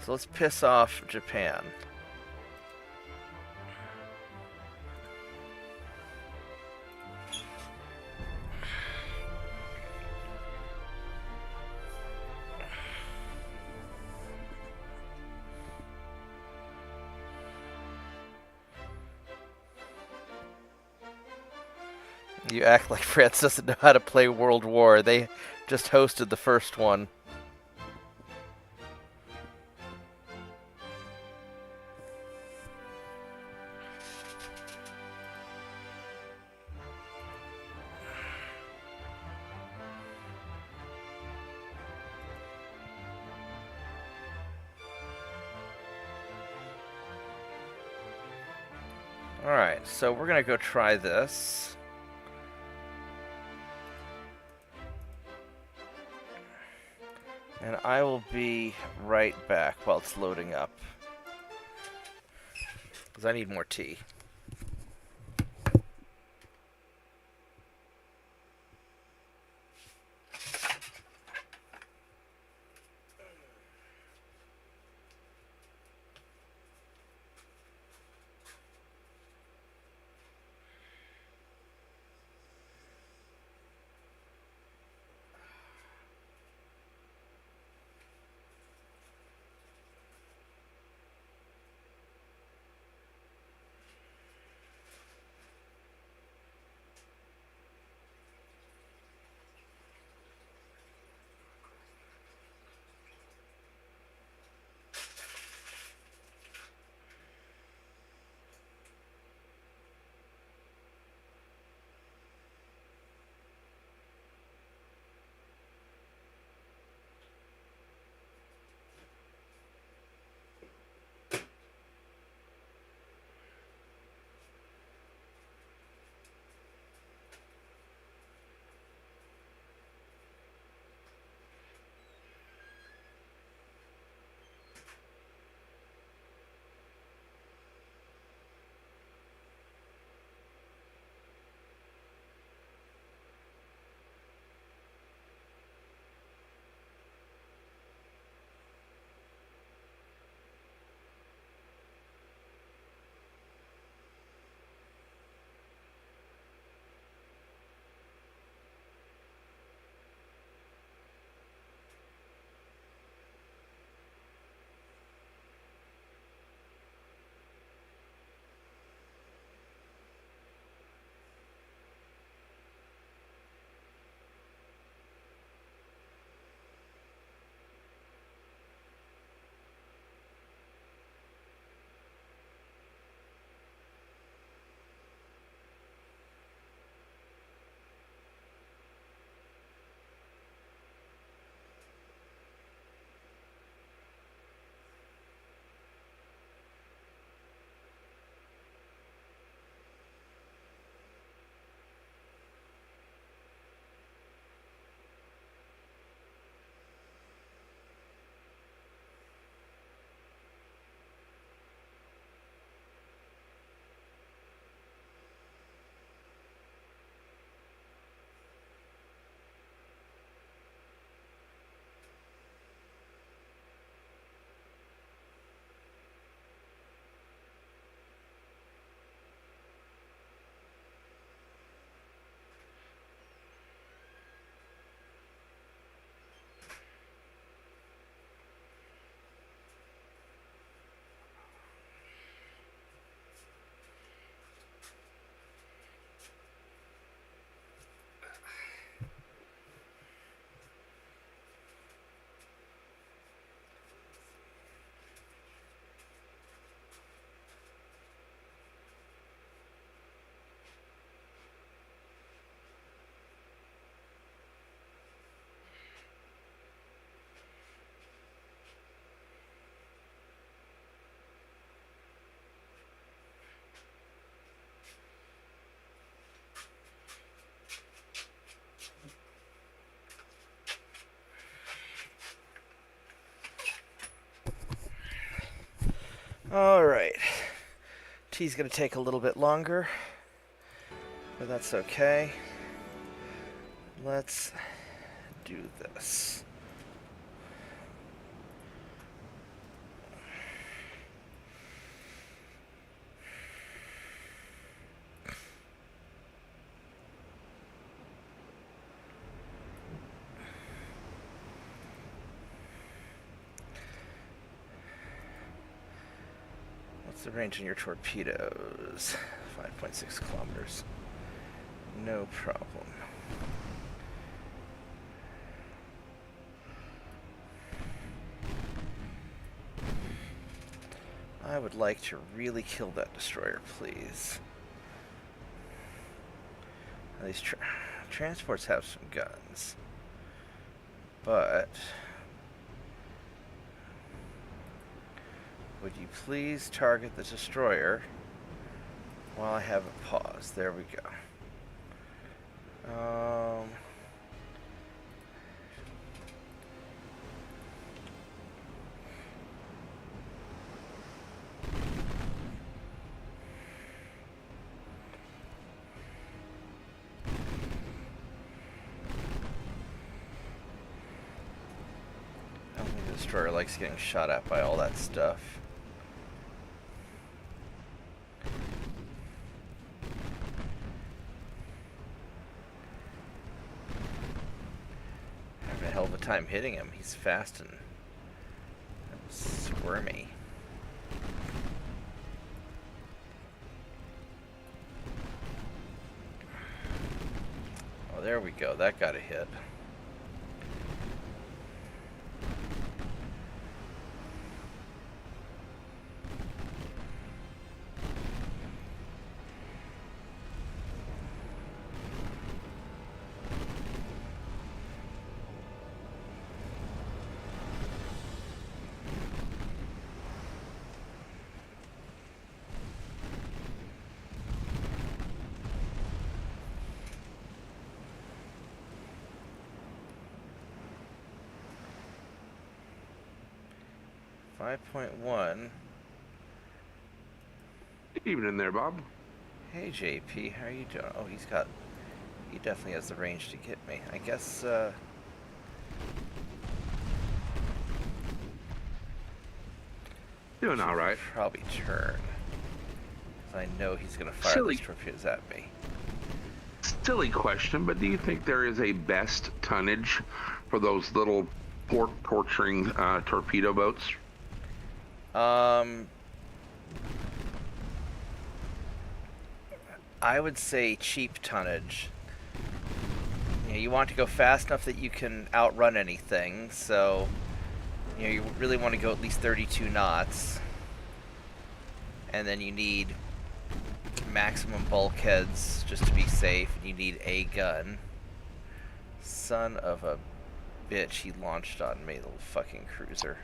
So let's piss off Japan. You act like France doesn't know how to play World War. They just hosted the first one. Alright, so we're gonna go try this. And I will be right back while it's loading up. Because I need more tea. All right. Tea's gonna take a little bit longer, but that's okay. Let's do this. What's the range on your torpedoes? 5.6 kilometers. No problem. I would like to really kill that destroyer, please. Now, these transports have some guns, but would you please target the destroyer while I have it paused? There we go. I don't think the destroyer likes getting shot at by all that stuff. Having a hell of a time hitting him. He's fast and squirmy. Oh, there we go. That got a hit. .1. Evening there, Bob. Hey JP, how are you doing? Oh, he definitely has the range to get me. I guess, Doing all right. probably turn. 'Cause I know he's gonna fire Silly. those torpedoes at me. Silly question, but do you think there is a best tonnage for those little pork torturing torpedo boats? I would say cheap tonnage. You know, you want to go fast enough that you can outrun anything, so you know, you really want to go at least 32 knots. And then you need maximum bulkheads just to be safe, and you need a gun. Son of a bitch, he launched on me, little fucking cruiser.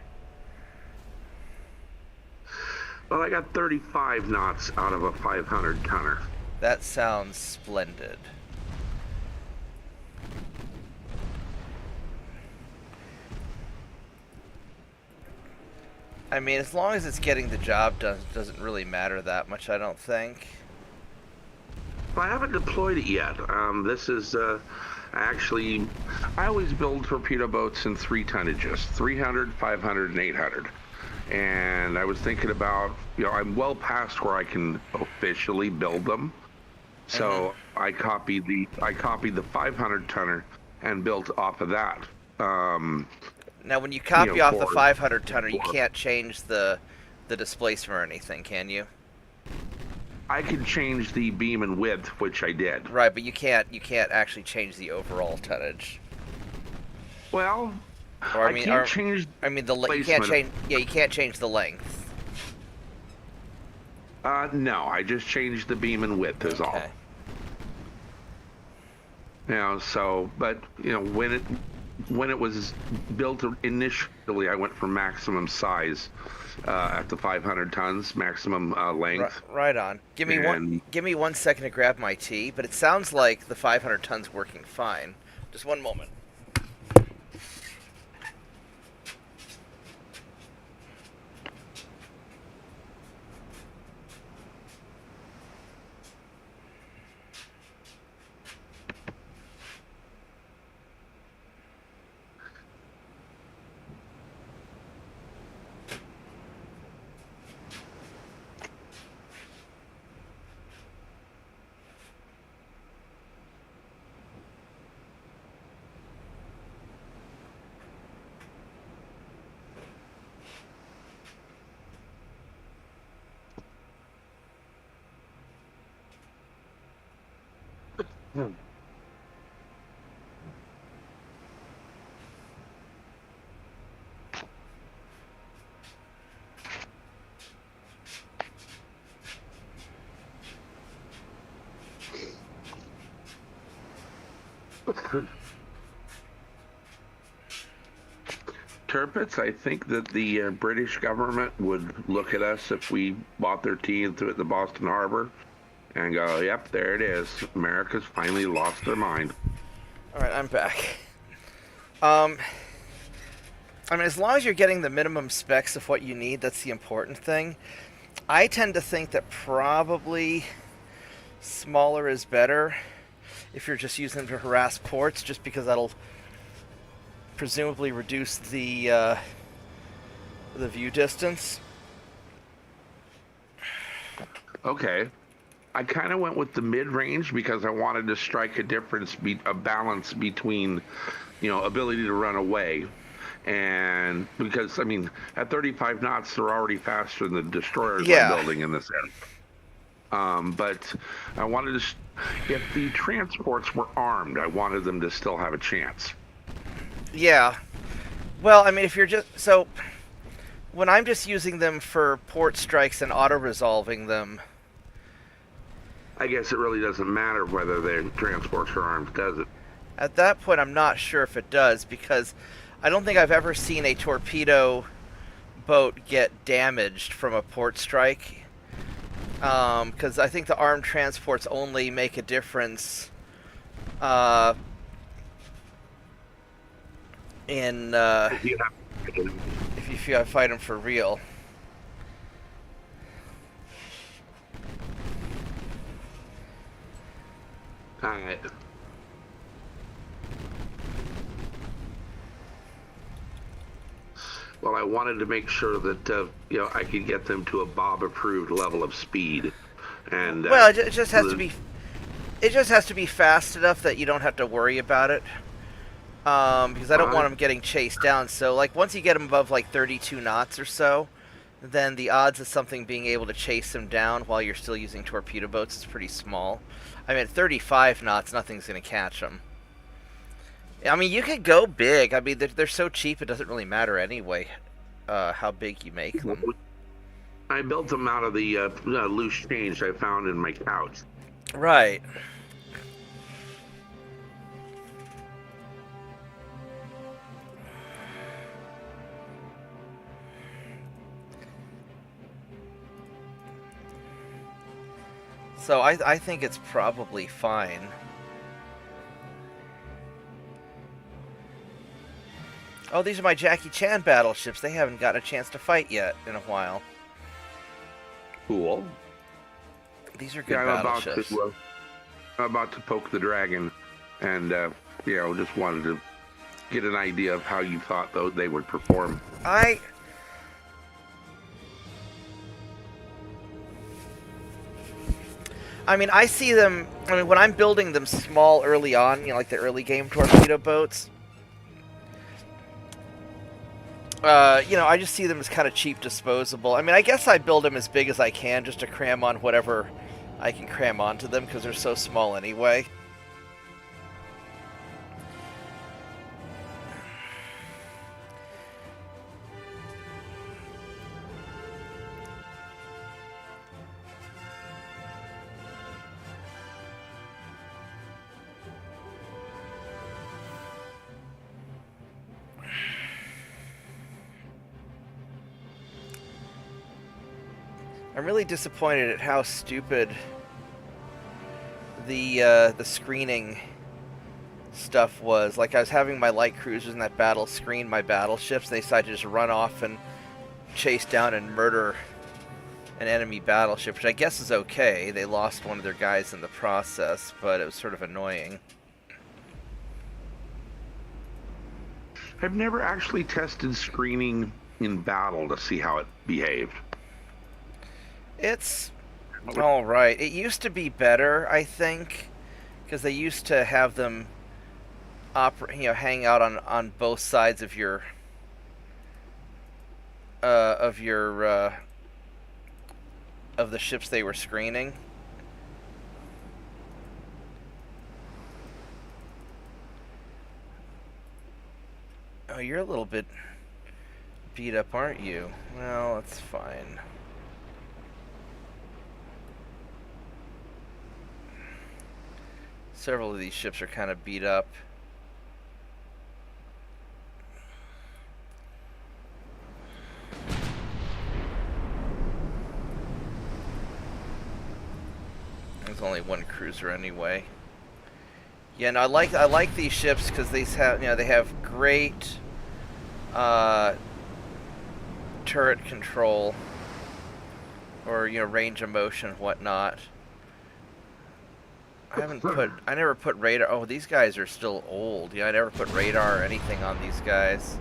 Well, I got 35 knots out of a 500 tonner. That sounds splendid. I mean, as long as it's getting the job done, it doesn't really matter that much, I don't think. Well, I haven't deployed it yet. This is actually, I always build torpedo boats in 3 tonnages: 300, 500, and 800. And I was thinking about, you know, I'm well past where I can officially build them. So I copied the 500 tonner and built off of that. Now, when you copy know, off the for- 500 tonner, you for- can't change the displacement or anything, can you? I can change the beam and width, which I did. Right, but you can't actually change the overall tonnage. Well, Or I can't change. you can't placement. change. Yeah, you can't change the length. No, I just changed the beam and width is all. Okay. You know, so, but you know, when it was built initially, I went for maximum size at the 500 tons, maximum length. Right on. Give me one second to grab my tea, but it sounds like the 500 tons working fine. Just one moment. Turpits, I think that the British government would look at us if we bought their tea and threw it in the Boston Harbor and go, yep, there it is. America's finally lost their mind. Alright, I'm back. I mean, as long as you're getting the minimum specs of what you need, that's the important thing. I tend to think that probably smaller is better if you're just using them to harass ports, just because that'll presumably reduce the view distance. Okay. I kind of went with the mid-range because I wanted to strike a difference, a balance between, ability to run away. And because, I mean, at 35 knots, they're already faster than the destroyers I'm building in this area. But I wanted to, if the transports were armed, I wanted them to still have a chance. Yeah. Well, I mean, if you're just... So, when I'm just using them for port strikes and auto-resolving them... I guess it really doesn't matter whether their transports are armed, does it? At that point, I'm not sure if it does, because I don't think I've ever seen a torpedo boat get damaged from a port strike. Because I think the armed transports only make a difference in if you fight them for real. Alright. Well, I wanted to make sure that I could get them to a Bob-approved level of speed, and well, it just has to be. It just has to be fast enough that you don't have to worry about it. Because I don't want them getting chased down. So, like, once you get them above like 32 knots or so, then the odds of something being able to chase them down while you're still using torpedo boats is pretty small. I mean, at 35 knots, nothing's going to catch them. I mean, you could go big. I mean, they're so cheap, it doesn't really matter anyway how big you make them. I built them out of the loose change I found in my couch. Right. So I think it's probably fine. Oh, these are my Jackie Chan battleships. They haven't got a chance to fight yet in a while. Cool. These are good battleships. I'm about to poke the dragon, and just wanted to get an idea of how you thought they would perform. I mean, I see them. I mean, when I'm building them small early on, like the early game torpedo boats. I just see them as kind of cheap disposable. I mean, I guess I build them as big as I can just to cram on whatever I can cram onto them because they're so small anyway. I'm really disappointed at how stupid the screening stuff was. Like, I was having my light cruisers in that battle screen my battleships, and they decided to just run off and chase down and murder an enemy battleship, which I guess is okay. They lost one of their guys in the process, but it was sort of annoying. I've never actually tested screening in battle to see how it behaved. It's alright. It used to be better, I think, because they used to have them hang out on both sides of your of the ships they were screening. Oh, you're a little bit beat up, aren't you? Well, that's fine. Several of these ships are kind of beat up. There's only one cruiser anyway. Yeah, no, I like these ships because they have they have great turret control, or range of motion and whatnot. I never put radar. Oh, these guys are still old. Yeah, I never put radar or anything on these guys.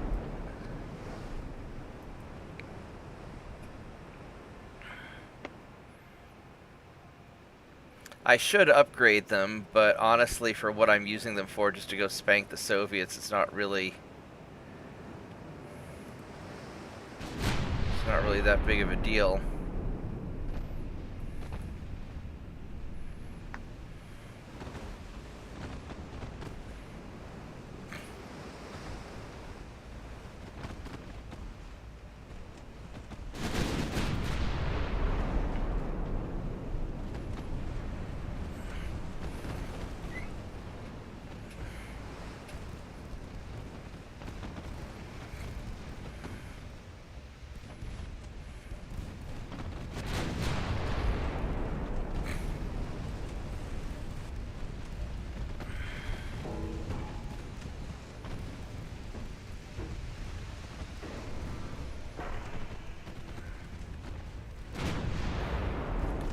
I should upgrade them, but honestly, for what I'm using them for, just to go spank the Soviets, it's not really that big of a deal.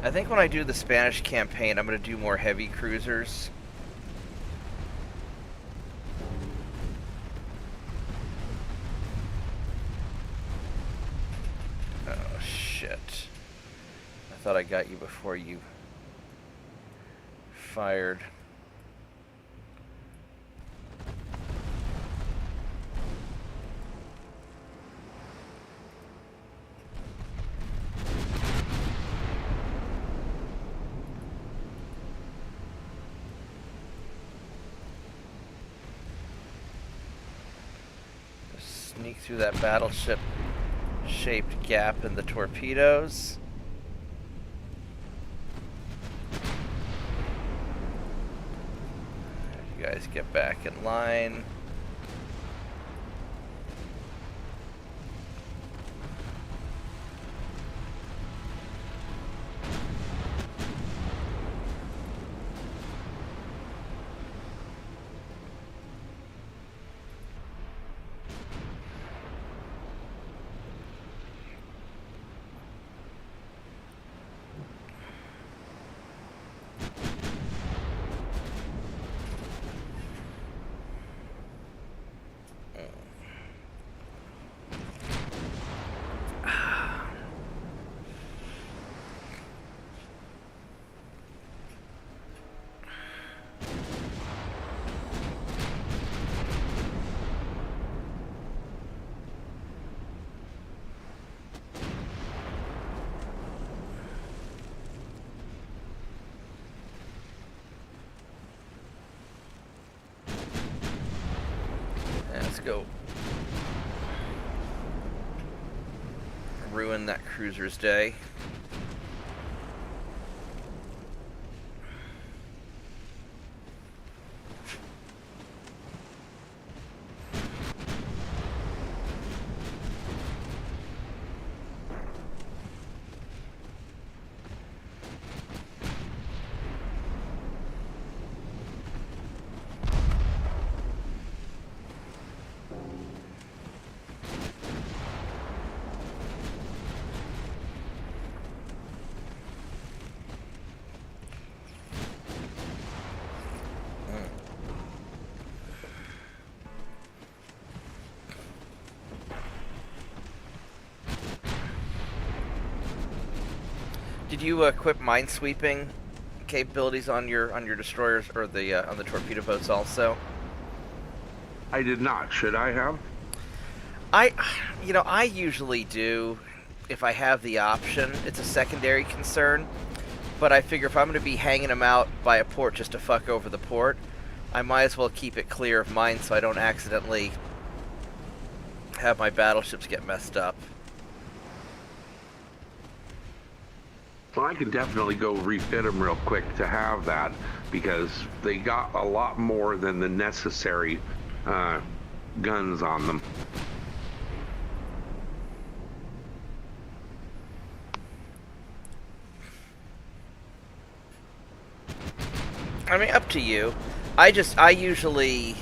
I think when I do the Spanish campaign, I'm going to do more heavy cruisers. Oh, shit. I thought I got you before you fired. Sneak through that battleship-shaped gap in the torpedoes. You guys get back in line. Let's go ruin that cruiser's day. Did you equip minesweeping capabilities on your destroyers or the on the torpedo boats also? I did not. Should I have? I usually do if I have the option. It's a secondary concern, but I figure if I'm going to be hanging them out by a port just to fuck over the port, I might as well keep it clear of mine so I don't accidentally have my battleships get messed up. Well, I can definitely go refit them real quick to have that, because they got a lot more than the necessary guns on them. I mean, up to you. I usually,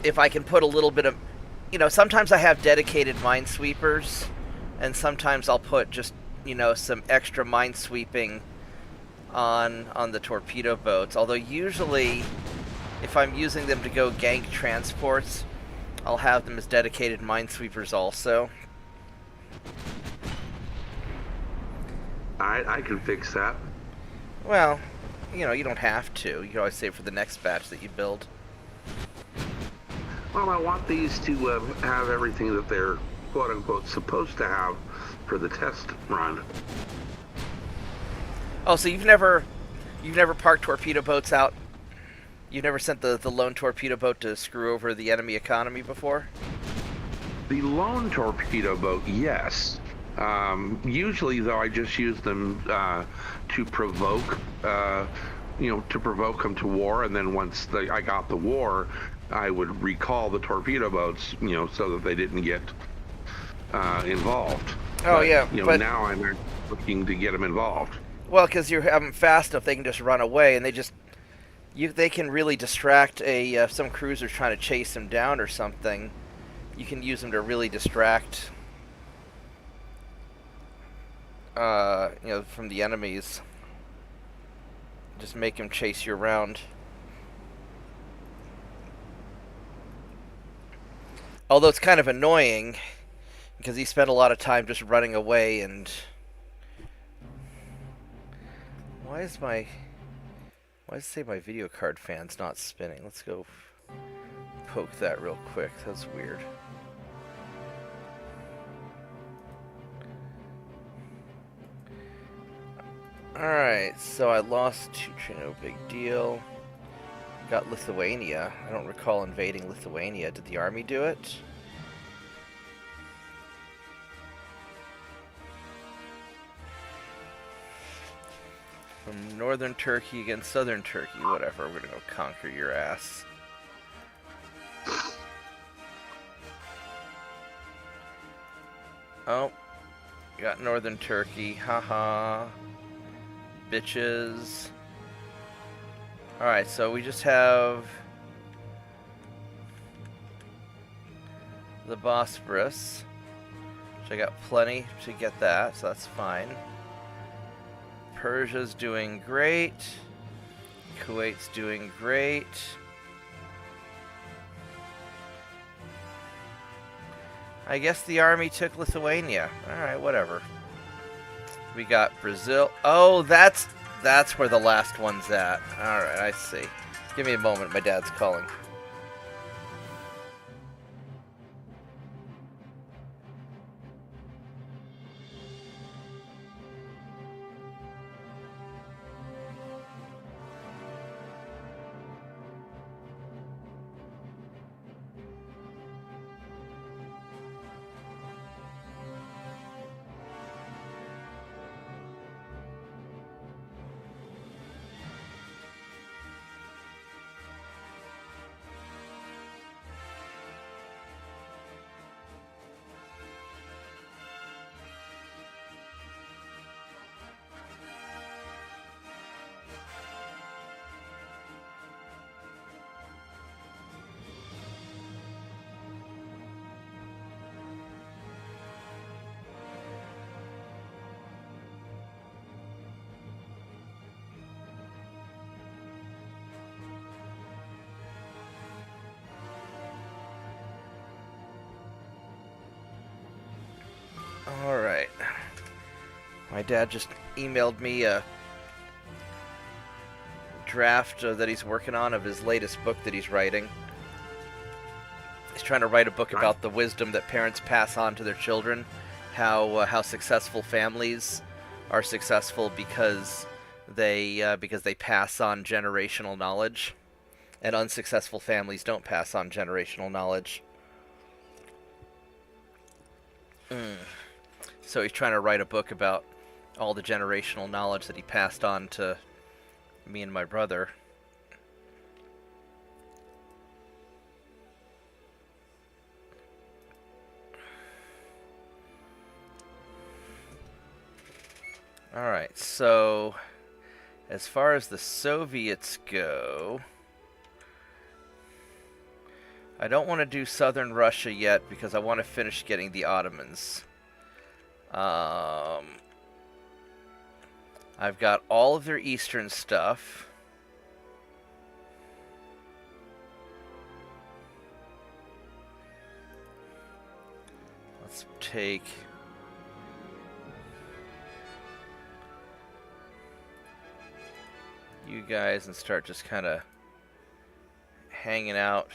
if I can put a little bit of, sometimes I have dedicated minesweepers, and sometimes I'll put just, some extra minesweeping on the torpedo boats. Although usually, if I'm using them to go gank transports, I'll have them as dedicated minesweepers also. I can fix that. Well, you don't have to. You can always save for the next batch that you build. Well, I want these to have everything that they're quote-unquote supposed to have for the test run. Oh, so you've never parked torpedo boats out? You've never sent the lone torpedo boat to screw over the enemy economy before? The lone torpedo boat, yes. Usually, though, I just use them to provoke, to provoke them to war, and then once I got the war, I would recall the torpedo boats, so that they didn't get involved. Oh, but, yeah, but now I'm looking to get them involved. Well, because you have them fast enough, they can just run away, and they can really distract some cruisers trying to chase them down or something. You can use them to really distract, from the enemies. Just make them chase you around. Although it's kind of annoying, because he spent a lot of time just running away, and why does it say my video card fan's not spinning? Let's go poke that real quick. That's weird. Alright, so I lost no big deal. Got Lithuania. I don't recall invading Lithuania. Did the army do it? From northern Turkey against southern Turkey. Whatever, we're gonna go conquer your ass. Oh, got northern Turkey. Haha. Bitches. Alright, so we just have the Bosporus, which I got plenty to get that, so that's fine. Persia's doing great. Kuwait's doing great. I guess the army took Lithuania. Alright, whatever. We got Brazil. Oh, that's where the last one's at. Alright, I see. Give me a moment, my dad's calling. Alright. My dad just emailed me a draft that he's working on of his latest book that he's writing. He's trying to write a book about the wisdom that parents pass on to their children, how successful families are successful because they pass on generational knowledge, and unsuccessful families don't pass on generational knowledge. Mm. So he's trying to write a book about all the generational knowledge that he passed on to me and my brother. Alright, so as far as the Soviets go, I don't want to do southern Russia yet because I want to finish getting the Ottomans. I've got all of their eastern stuff. Let's take... you guys and start just kind of hanging out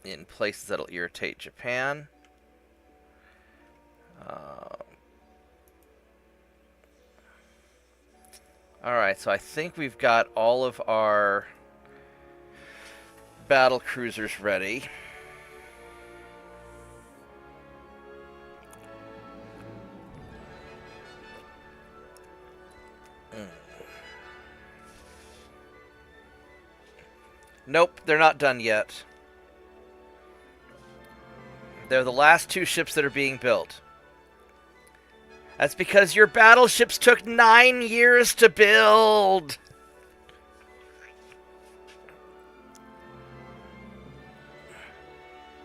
in places that'll irritate Japan. Alright, so I think we've got all of our battle cruisers ready. Nope, they're not done yet. They're the last 2 ships that are being built. That's because your battleships took 9 years to build!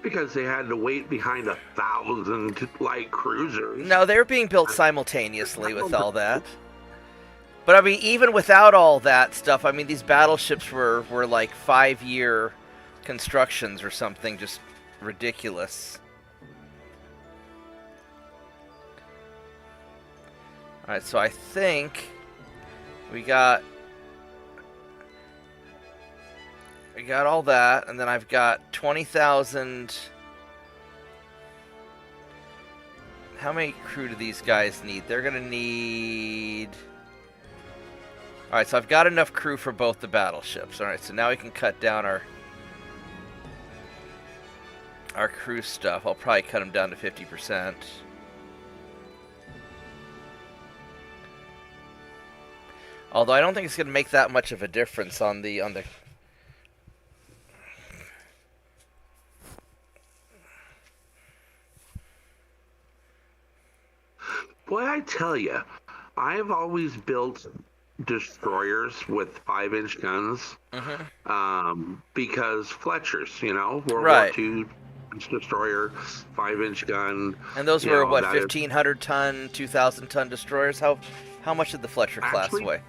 Because they had to wait behind 1,000 light cruisers. No, they were being built simultaneously with all that. But I mean, even without all that stuff, I mean, these battleships were like 5-year constructions or something, just ridiculous. Alright, so I think we got all that, and then I've got 20,000. How many crew do these guys need? They're gonna need... Alright, so I've got enough crew for both the battleships. Alright, so now we can cut down our crew stuff. I'll probably cut them down to 50%. Although I don't think it's going to make that much of a difference on the Boy, I tell you, I've always built destroyers with 5-inch guns. Because Fletchers, World Right. War II destroyer, 5-inch gun. And those were what, that is- 1,500-ton, 2,000-ton destroyers? How much did the Fletcher class Actually, weigh?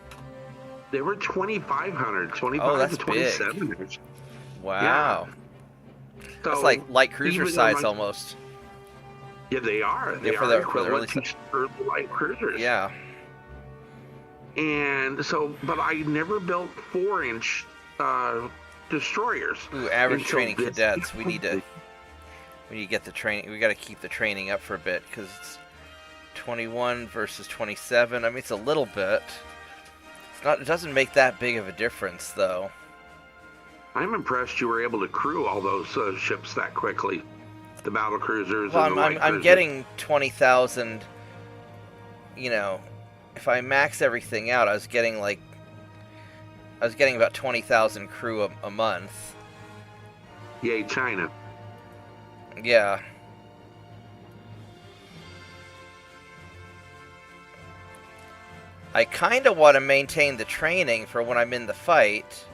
They were 2,500, 25 Oh, that's to 27 inch. Wow. So That's like light cruiser even size though almost. Yeah, they are. They for are the equivalent early to early light cruisers. Yeah. And so, but I never built 4-inch destroyers. Ooh, average until training this- cadets. We need to get the training. We got to keep the training up for a bit because it's 21 versus 27. I mean, it's a little bit. It's not. It doesn't make that big of a difference, though. I'm impressed you were able to crew all those ships that quickly. The battle cruisers. Well, and the light I'm cruisers. getting 20,000. If I max everything out, I was getting about 20,000 crew a month. Yay, China. Yeah. I kind of want to maintain the training for when I'm in the fight.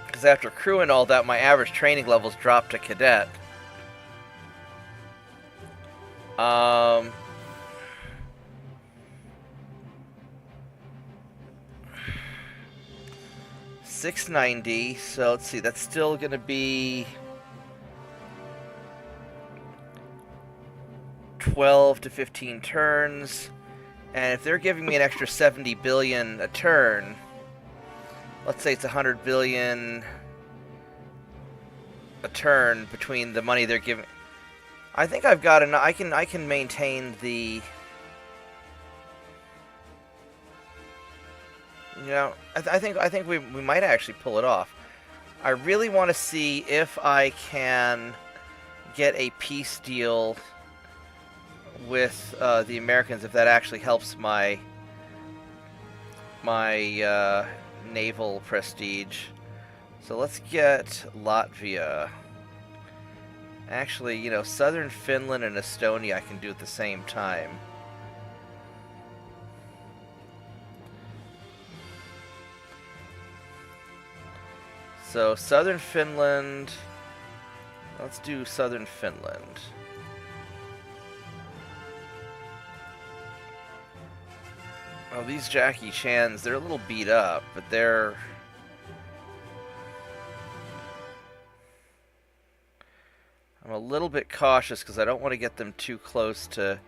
Because after crew and all that, my average training levels drop to cadet. 690, so let's see, that's still going to be 12 to 15 turns. And if they're giving me an extra 70 billion a turn, let's say it's 100 billion a turn between the money they're giving. I think I've got enough. I can maintain the. You know, I think we might actually pull it off. I really want to see if I can get a peace deal with the Americans, if that actually helps my naval prestige. So let's get Latvia. Actually, you know, southern Finland and Estonia I can do at the same time. So southern Finland, let's do southern Finland. Oh, these Jackie Chans, they're a little beat up, but they're... I'm a little bit cautious because I don't want to get them too close to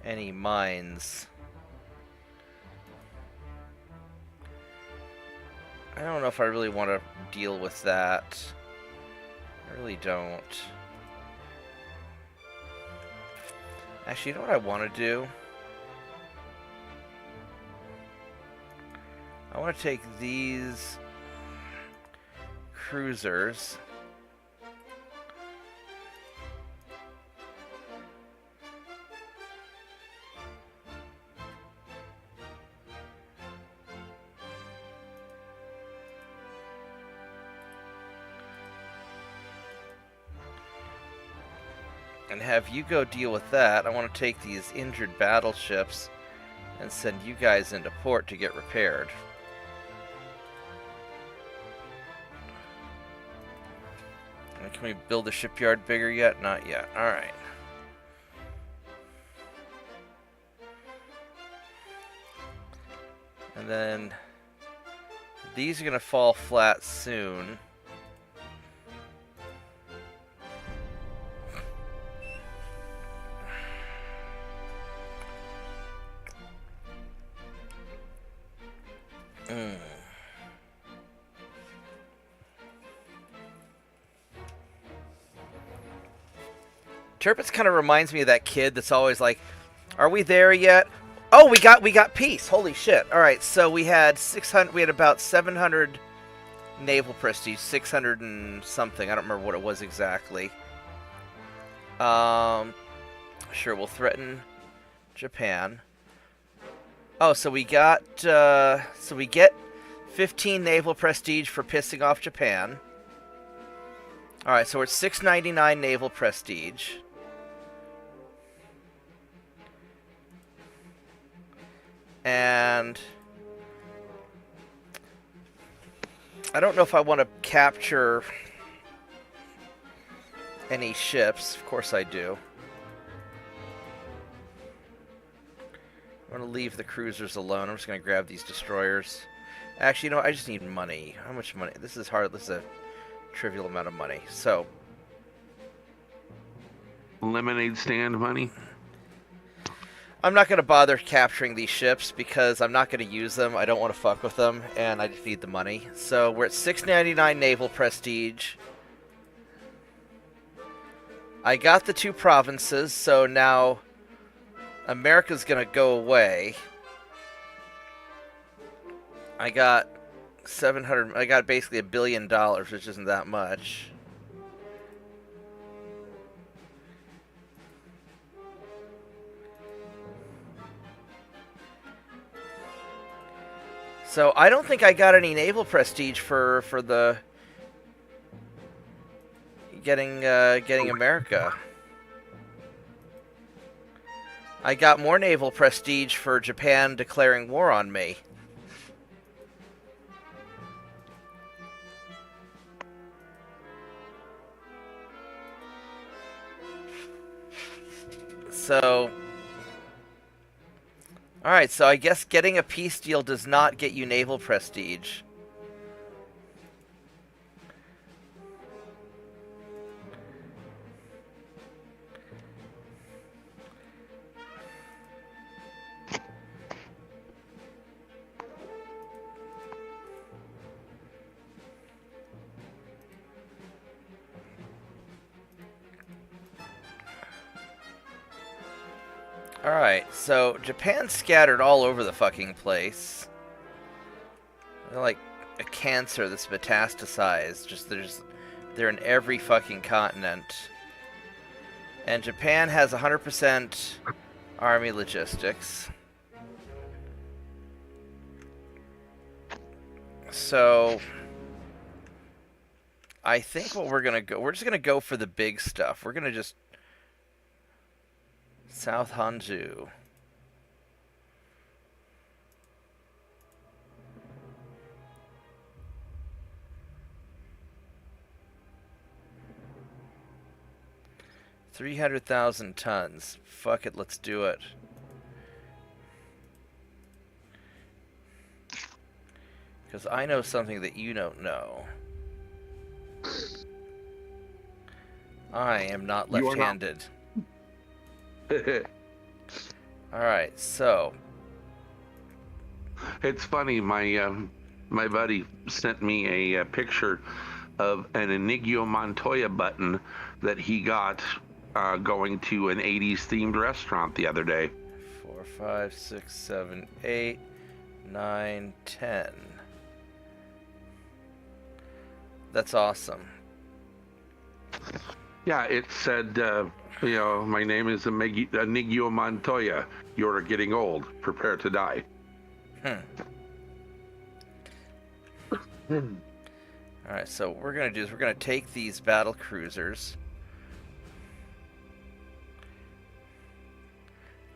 any mines. I don't know if I really want to deal with that. I really don't. Actually, you know what I want to do? I want to take these cruisers. And have you go deal with that. I want to take these injured battleships and send you guys into port to get repaired. And can we build the shipyard bigger yet? Not yet. Alright. And then these are going to fall flat soon. Tirpitz kind of reminds me of that kid that's always like, "Are we there yet? Oh, we got peace! Holy shit! All right, so we had 600. We had about 700 naval prestige, 600 and something. I don't remember what it was exactly. Sure, we'll threaten Japan. Oh, so we got so we get 15 naval prestige for pissing off Japan. All right, so we're at 699 naval prestige. And I don't know if I want to capture any ships. Of course I do. I'm going to leave the cruisers alone. I'm just going to grab these destroyers. Actually, you know what? I just need money. How much money? This is hard. This is a trivial amount of money. So, Lemonade stand money. I'm not going to bother capturing these ships because I'm not going to use them. I don't want to fuck with them, and I just need the money. So we're at 699 naval prestige. I got the 2 provinces, so now America's going to go away. I got 700. I got basically $1 billion, which isn't that much. So I don't think I got any naval prestige for the getting America. I got more naval prestige for Japan declaring war on me. So, alright, so I guess getting a peace deal does not get you naval prestige. Alright, so Japan's scattered all over the fucking place. They're like a cancer that's metastasized. They're in every fucking continent. And Japan has 100% army logistics. So I think what we're just gonna go for the big stuff. We're gonna just South Hanju. $300,000 tons. Fuck it, let's do it. Because I know something that you don't know. I am not left-handed. Alright, so. It's funny, my buddy sent me a picture of an Inigo Montoya button that he got going to an 80s themed restaurant the other day. 4, 5, 6, 7, 8, 9, 10. That's awesome. Yeah, it said, my name is Inigo Montoya. You're getting old. Prepare to die. Alright, so what we're going to do is we're going to take these battle cruisers.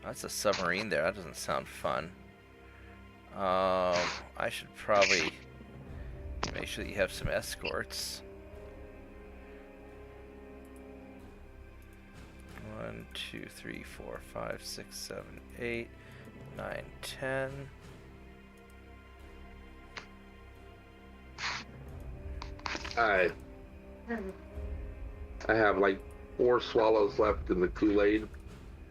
That's a submarine there. That doesn't sound fun. I should probably make sure that you have some escorts. 1, 2, 3, 4, 5, 6, 7, 8, 9, 10. I have like 4 swallows left in the Kool-Aid,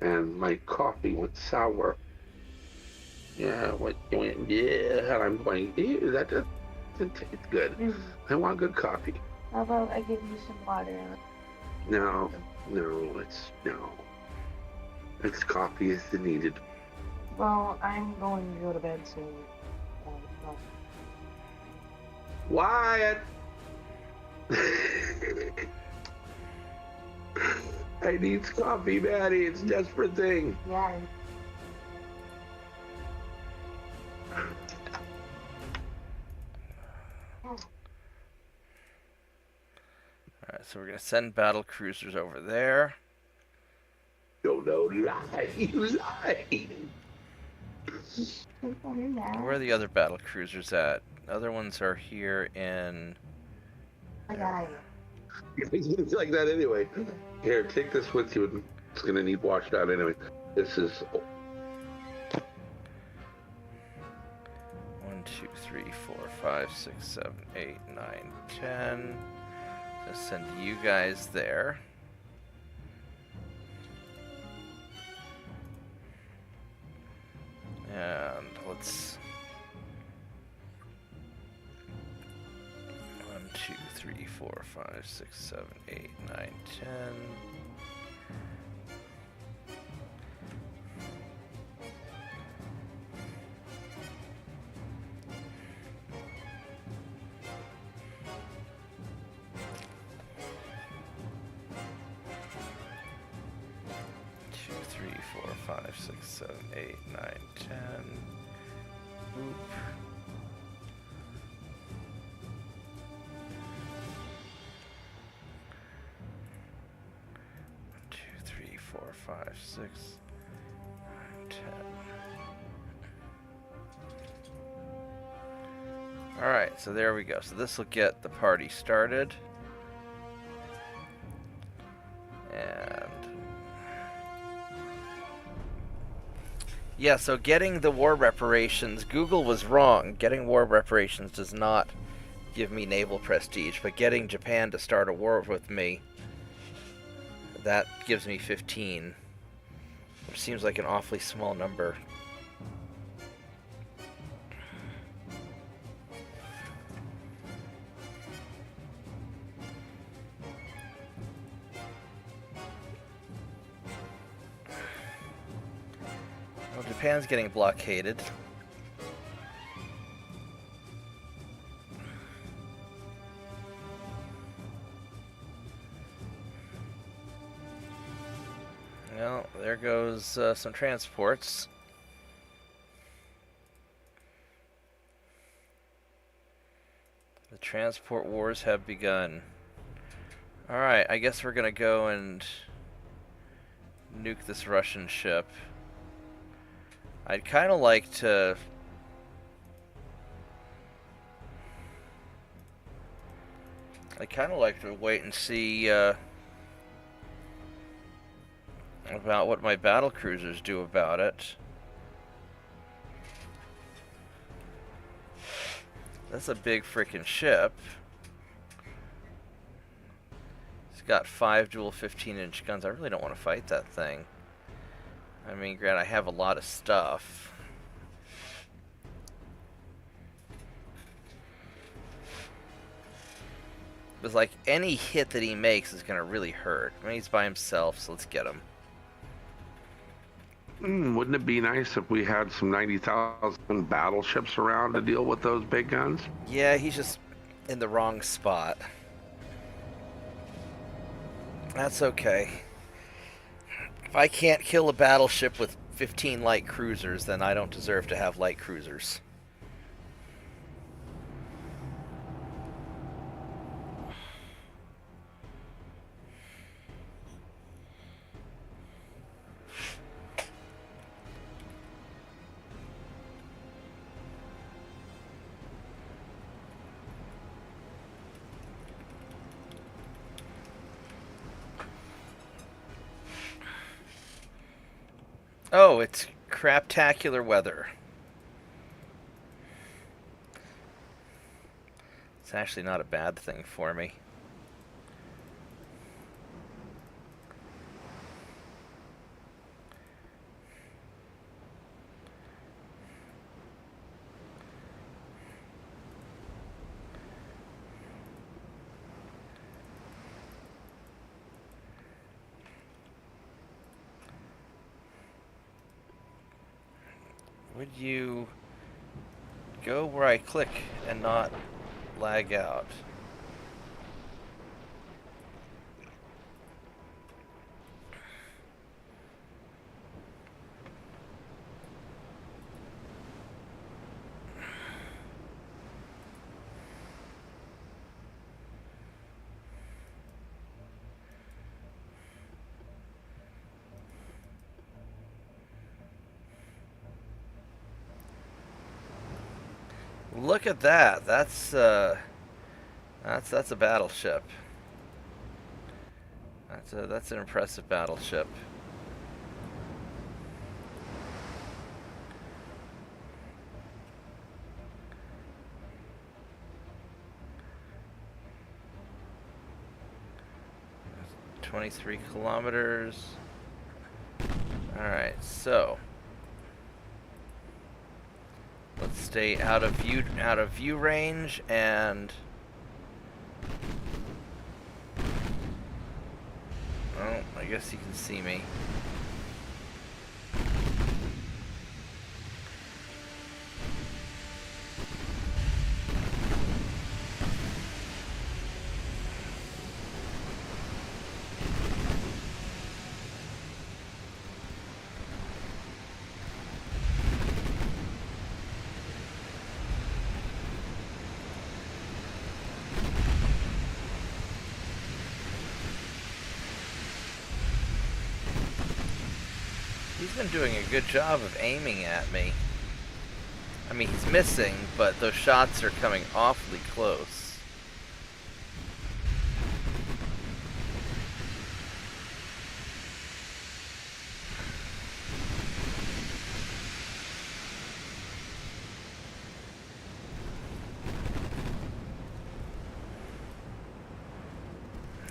and my coffee went sour. Yeah, and I'm going, ew, that doesn't taste good. I want good coffee. How about I give you some water? No, it's coffee is the needed. Well, I'm going to go to bed soon. Wyatt! I need coffee, Maddie. It's a desperate thing. Yeah. Alright, so we're going to send battle cruisers over there. No, lie. You lied. Where are the other battle cruisers at? Other ones are here in... I got it. It's like that anyway. Here, take this with you. It's going to need washed out anyway. This is... 1, 2, 3, 4, 5, 6, 7, 8, 9, 10. Just send you guys there. And let's... 1, 2, 3, 4, 5, 6, 7, 8, 9, 10. Two, 3, 4, 5, 6, 7, 8, 9, 10. Boop. 2, 3, 4, 5, 6, 9, 10. Alright, so there we go. So this will get the party started. And... yeah, so getting the war reparations, Google was wrong. Getting war reparations does not give me naval prestige, but getting Japan to start a war with me, that gives me 15, which seems like an awfully small number. Well, Japan's getting blockaded. Well, there goes some transports. The transport wars have begun. Alright, I guess we're gonna go and nuke this Russian ship. I'd kind of like to... I'd kind of like to wait and see about what my battlecruisers do about it. That's a big freaking ship. It's got 5 dual 15-inch guns. I really don't want to fight that thing. I mean, granted, I have a lot of stuff. But like, any hit that he makes is going to really hurt. I mean, he's by himself, so let's get him. Wouldn't it be nice if we had some 90,000 battleships around to deal with those big guns? Yeah, he's just in the wrong spot. That's okay. If I can't kill a battleship with 15 light cruisers, then I don't deserve to have light cruisers. Oh, it's craptacular weather. It's actually not a bad thing for me. Would you go where I click and not lag out? Look at that. That's a battleship. That's an impressive battleship. That's 23 kilometers. All right, so let's stay out of view range, and oh, I guess you can see me. He's been doing a good job of aiming at me. I mean, he's missing, but those shots are coming awfully close.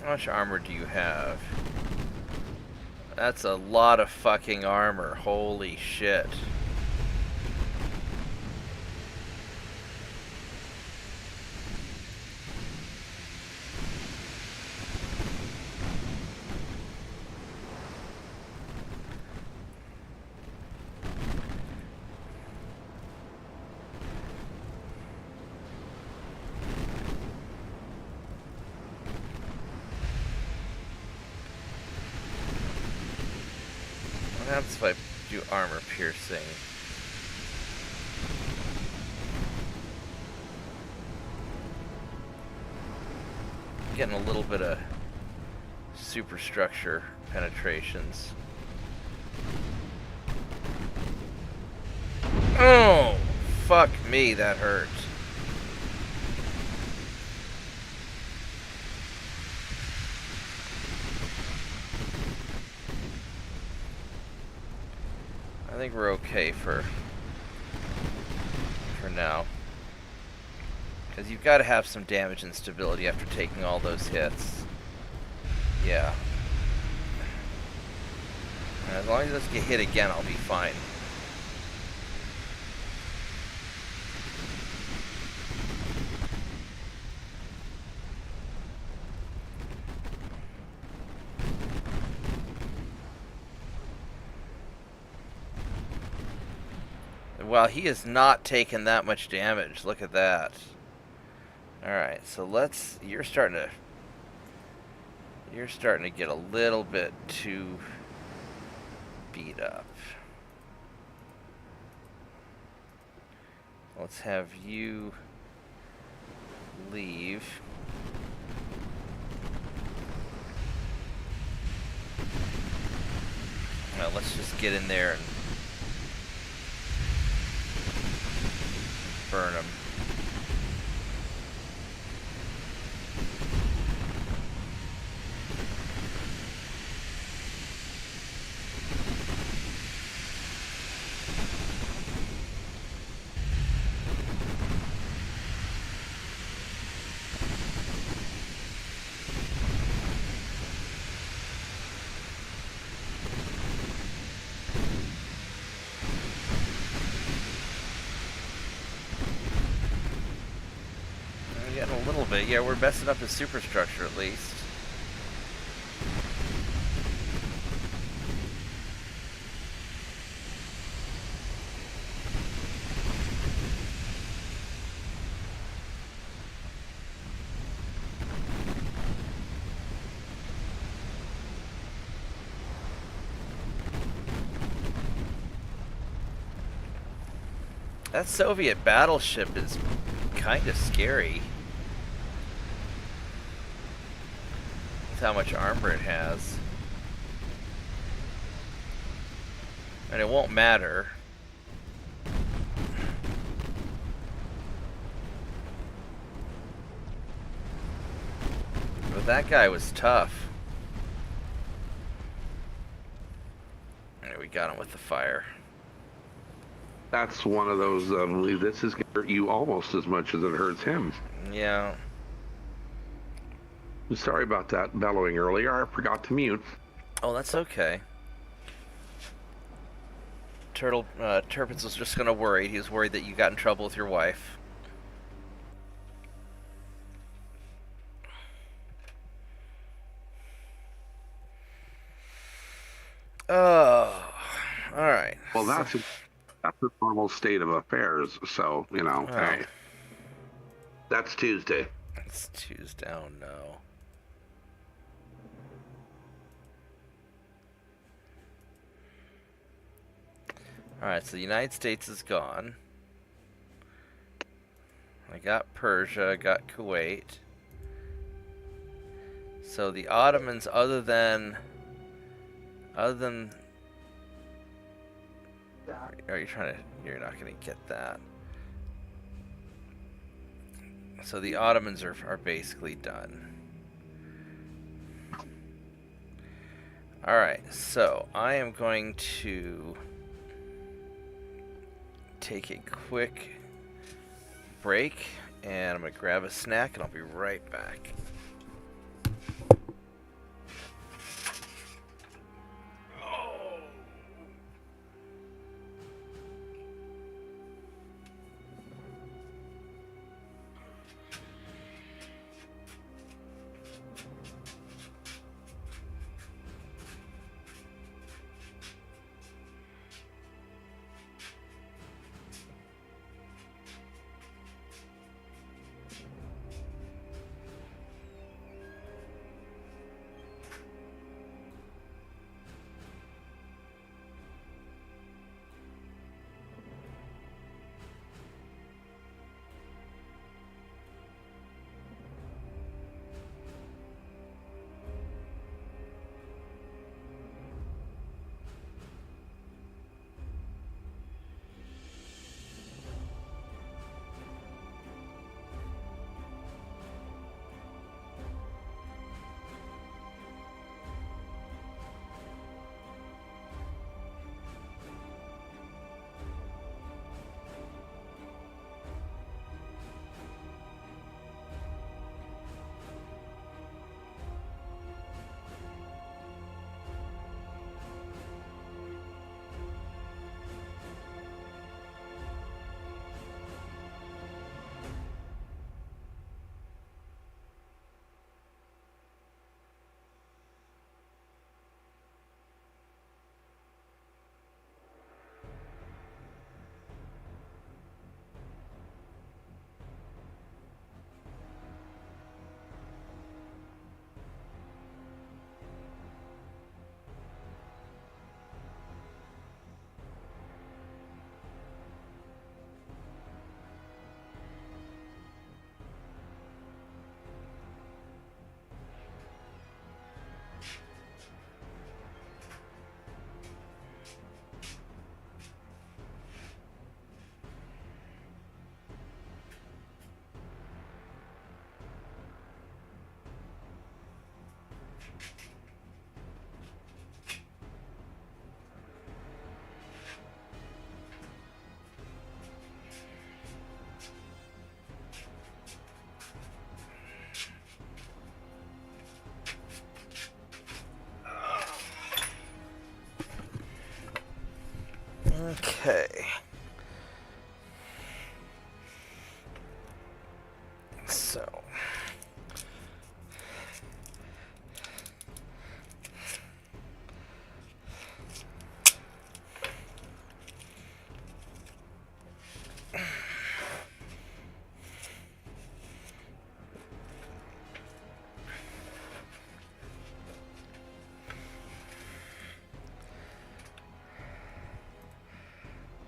How much armor do you have? That's a lot of fucking armor. Holy shit. once if I do armor piercing. Getting a little bit of superstructure penetrations. Oh, fuck me, that hurt. I think we're okay for now. Because you've got to have some damage and stability after taking all those hits. Yeah. And as long as it doesn't get hit again, I'll be fine. Well, he has not taken that much damage. Look at that. Alright, so let's... You're starting to get a little bit too beat up. Let's have you leave. Well, let's just get in there and burn them. A little bit. Yeah, we're messing up his superstructure at least. That Soviet battleship is kind of scary. With how much armor it has. And it won't matter. But that guy was tough. Alright, we got him with the fire. That's one of those, this is going to hurt you almost as much as it hurts him. Yeah. Sorry about that bellowing earlier. I forgot to mute. Oh, that's okay. Turpins was just gonna worry. He was worried that you got in trouble with your wife. Oh, alright. Well, that's a normal state of affairs, so, you know, Oh. hey. That's Tuesday. It's Tuesday. Oh, no. Alright, so the United States is gone. I got Persia, I got Kuwait. So the Ottomans, other than... Are you trying to... You're not going to get that. So the Ottomans are basically done. Alright, so I am going to take a quick break, and I'm going to grab a snack, and I'll be right back.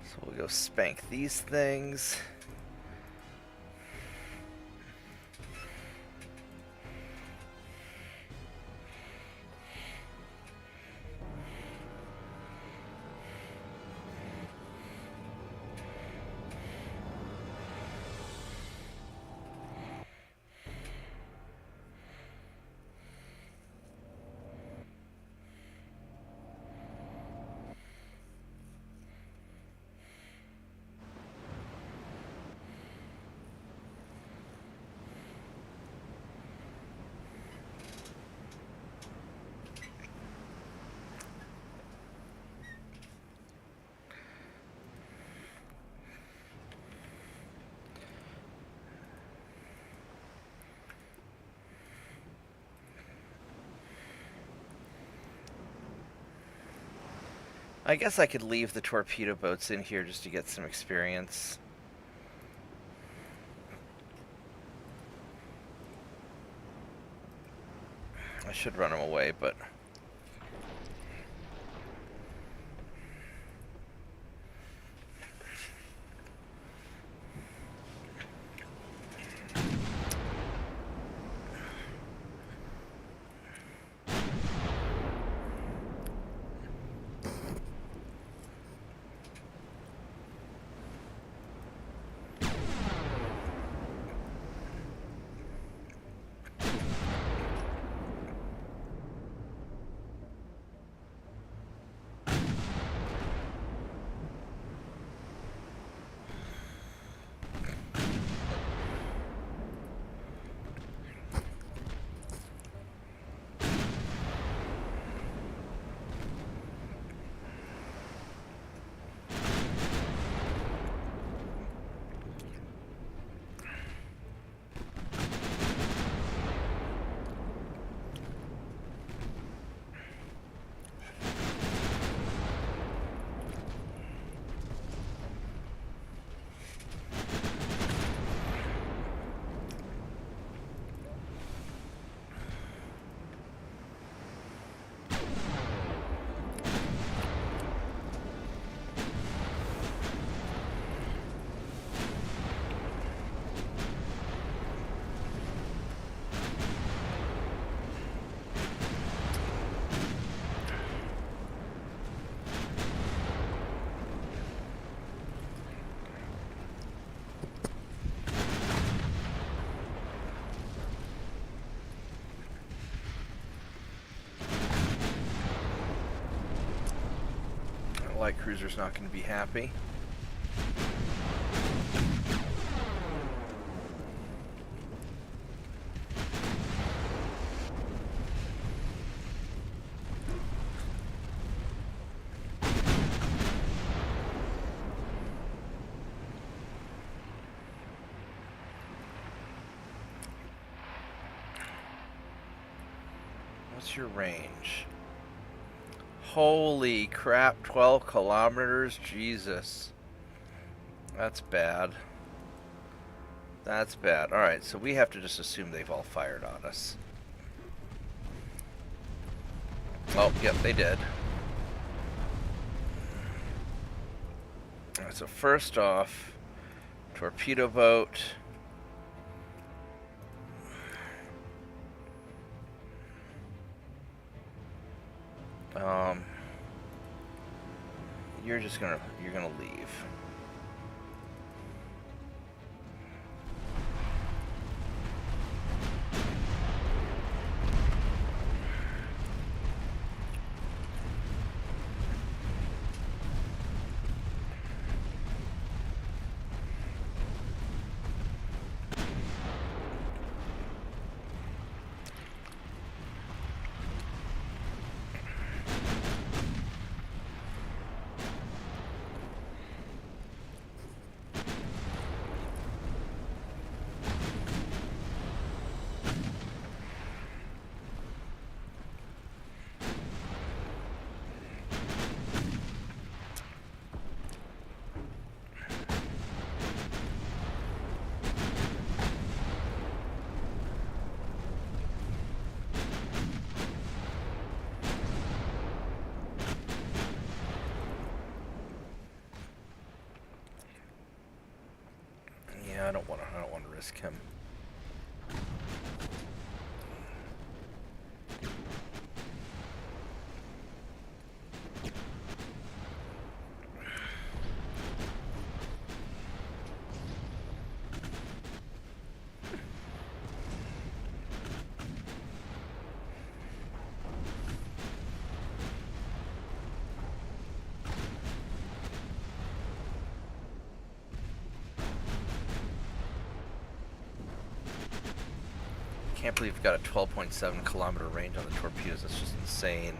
So we'll go spank these things. I guess I could leave the torpedo boats in here just to get some experience. I should run them away, but... Light cruiser's not going to be happy. What's your range? Holy crap, 12 kilometers? Jesus. That's bad. That's bad. Alright, so we have to just assume they've all fired on us. Oh, yep, they did. Alright, so first off, torpedo boat. You're gonna leave. I don't want to risk him. Can't believe we've got a 12.7 kilometer range on the torpedoes. That's just insane.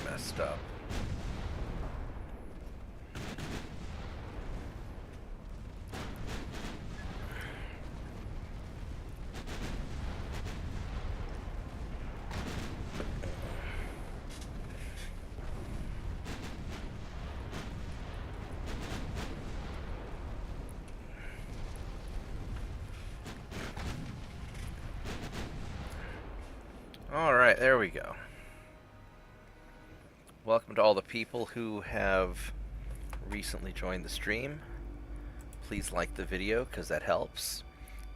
Messed up. All right, there we go. Welcome to all the people who have recently joined the stream. Please like the video because that helps.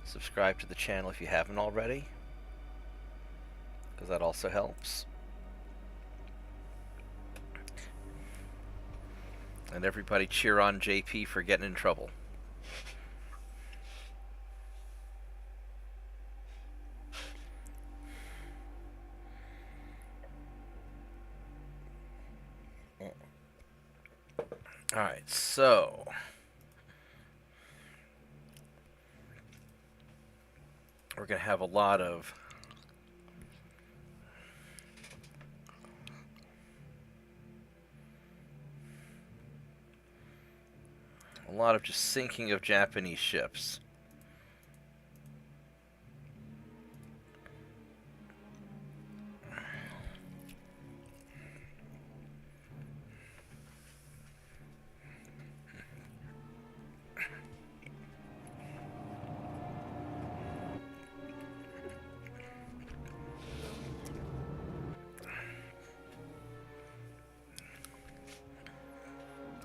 Subscribe to the channel if you haven't already, because that also helps. And everybody cheer on JP for getting in trouble. Alright, so we're going to have a lot of just sinking of Japanese ships.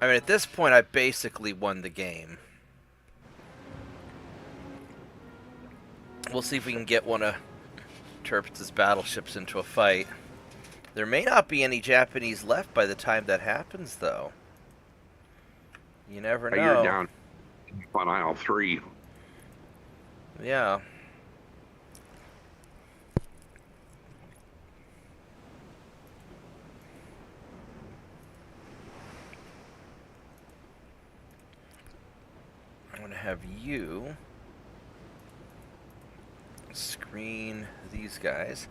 I mean, at this point, I basically won the game. We'll see if we can get one of Tirpitz's battleships into a fight. There may not be any Japanese left by the time that happens, though. You never know. You're down on aisle 3. Yeah. I'm going to have you screen these guys.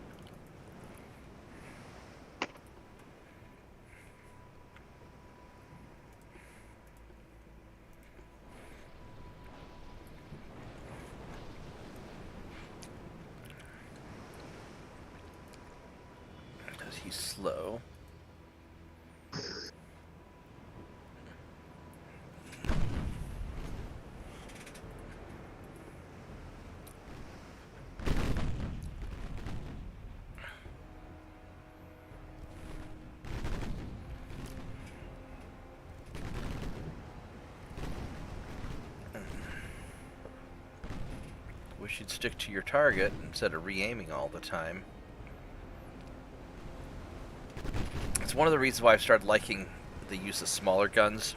Because he's slow. Wish you'd stick to your target instead of re-aiming all the time. It's one of the reasons why I've started liking the use of smaller guns.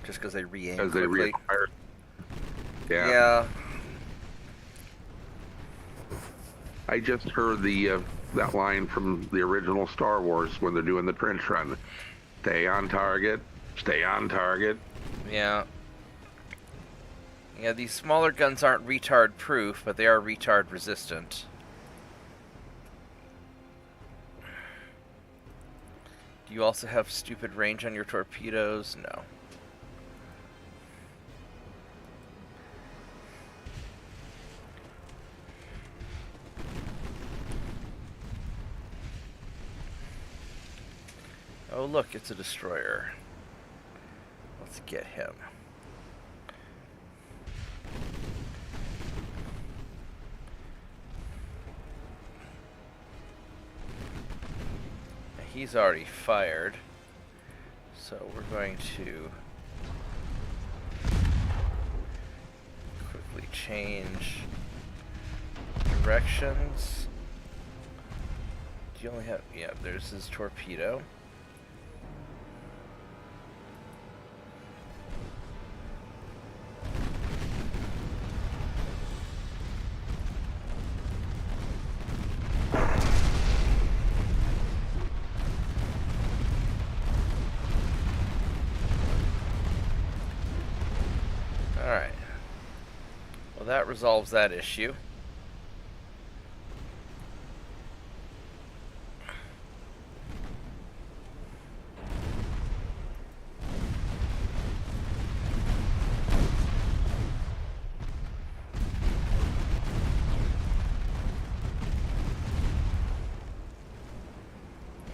Just because they re-aim quickly. They reacquire. Yeah. Yeah. I just heard that line from the original Star Wars when they're doing the trench run. Stay on target. Stay on target. Yeah. Yeah, these smaller guns aren't retard proof, but they are retard resistant. Do you also have stupid range on your torpedoes? No. Oh look, it's a destroyer. Let's get him. He's already fired, so we're going to quickly change directions. Do you only have... yeah, there's his torpedo. Alright. Well, that resolves that issue.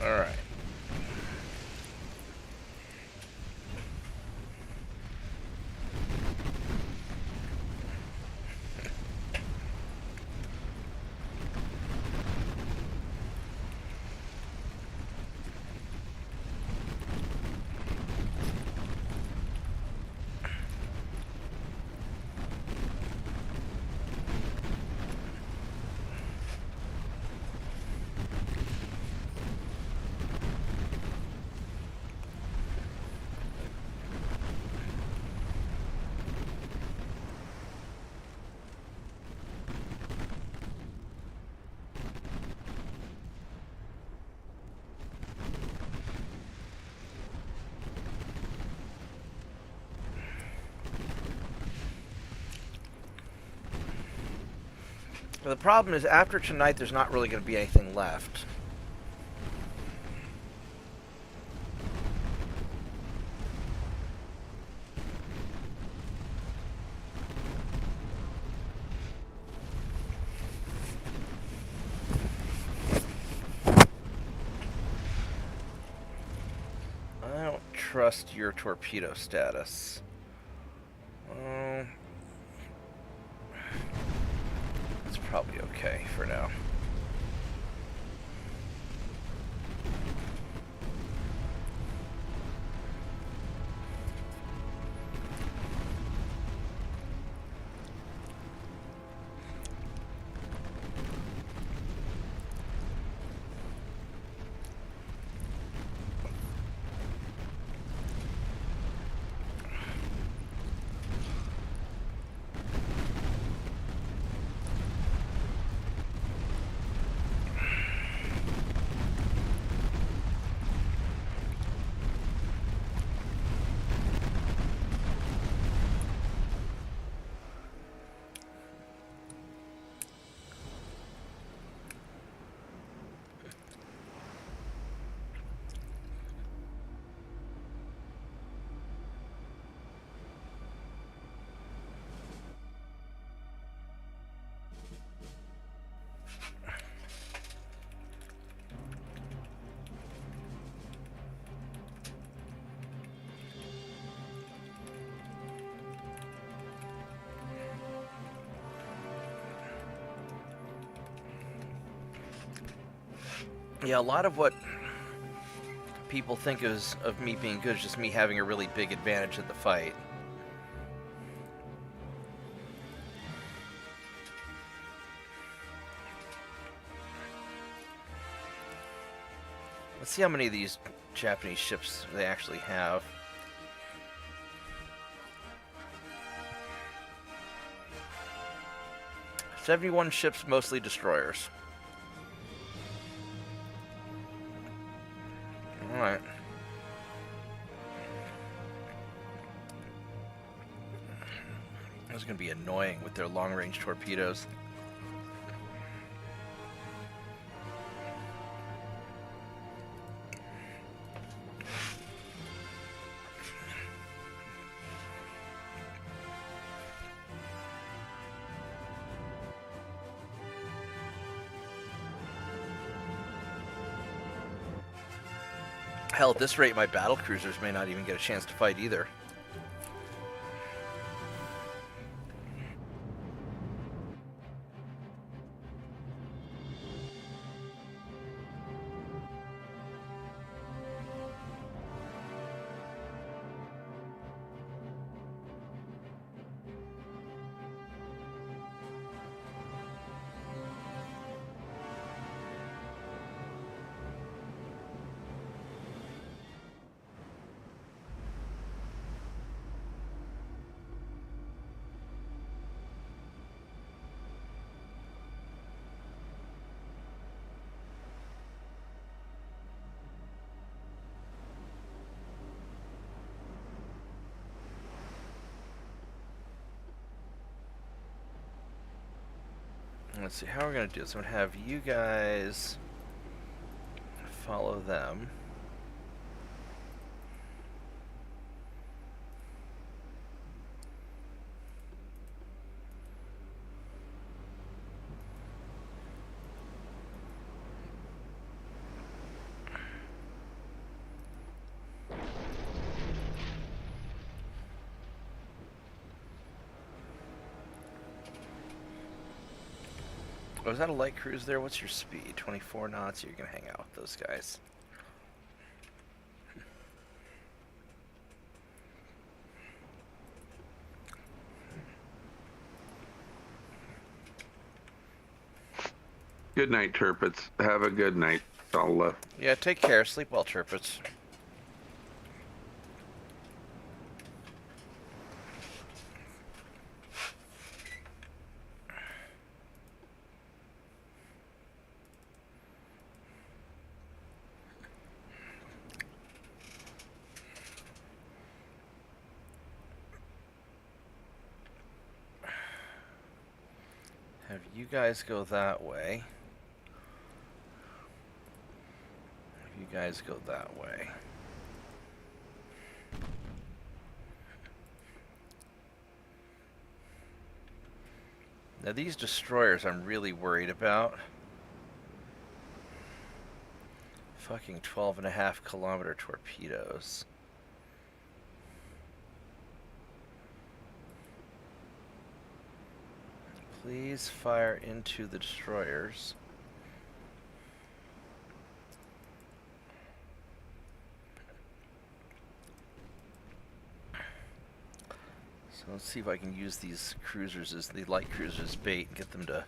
Alright. The problem is, after tonight, there's not really going to be anything left. I don't trust your torpedo status. It's probably okay for now. Yeah, a lot of what people think is of me being good is just me having a really big advantage in the fight. Let's see how many of these Japanese ships they actually have. "71 ships, mostly destroyers." Alright. This is going to be annoying with their long-range torpedoes. Hell, at this rate, my battlecruisers may not even get a chance to fight either. Let's see how we're going to do this. I'm going to have you guys follow them. Oh, is that a light cruise there? What's your speed? 24 knots? You're going to hang out with those guys. Good night, Turpits. Have a good night. I'll, Yeah, take care. Sleep well, Turpits. Have you guys go that way. Have you guys go that way. Now these destroyers I'm really worried about. Fucking 12.5-kilometer torpedoes. Please fire into the destroyers. So let's see if I can use these cruisers as the light cruisers as bait and get them to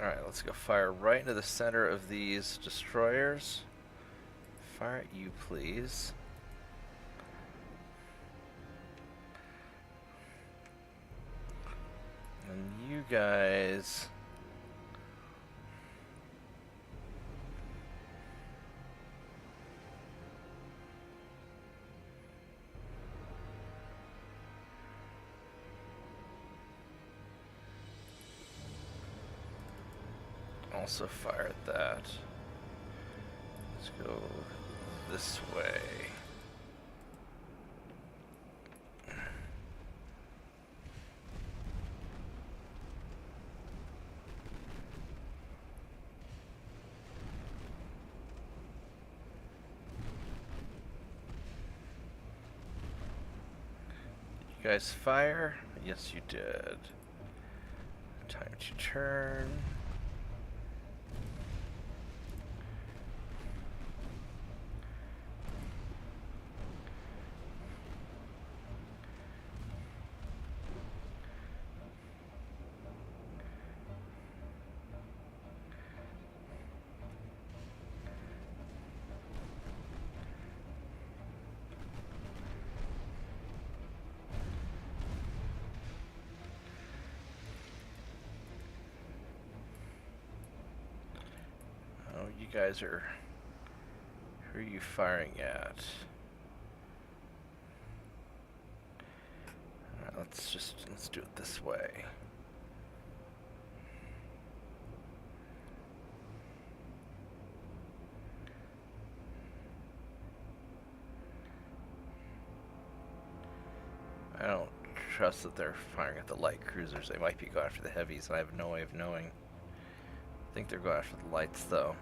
Alright, let's go fire right into the center of these destroyers. Fire at you, please. And you guys... also fire at that. Let's go this way. Did you guys fire? Yes, you did. Time to turn. you guys are... Who are you firing at? Alright, let's do it this way. I don't trust that they're firing at the light cruisers. They might be going after the heavies, and I have no way of knowing. I think they're going after the lights, though.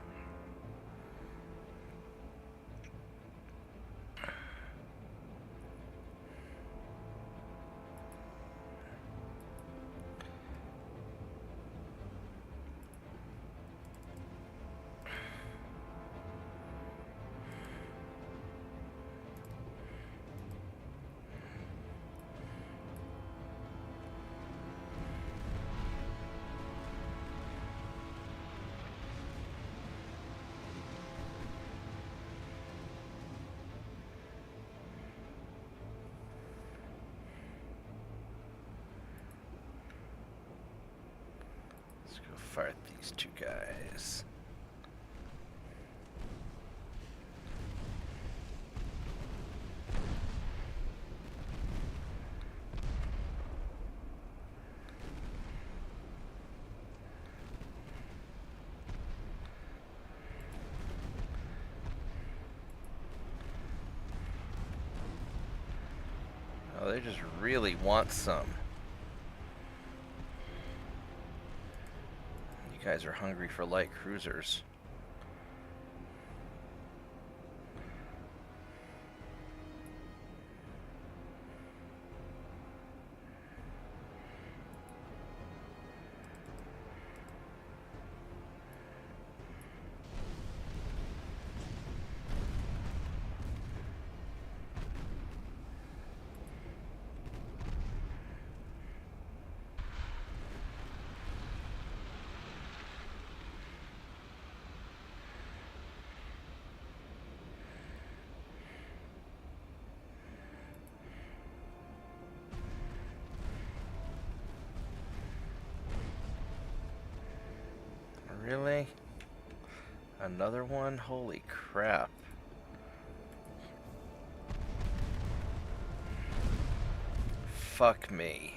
Fire at these two guys. Oh, they just really want some. You guys are hungry for light cruisers. Really? Another one? Holy crap. Fuck me.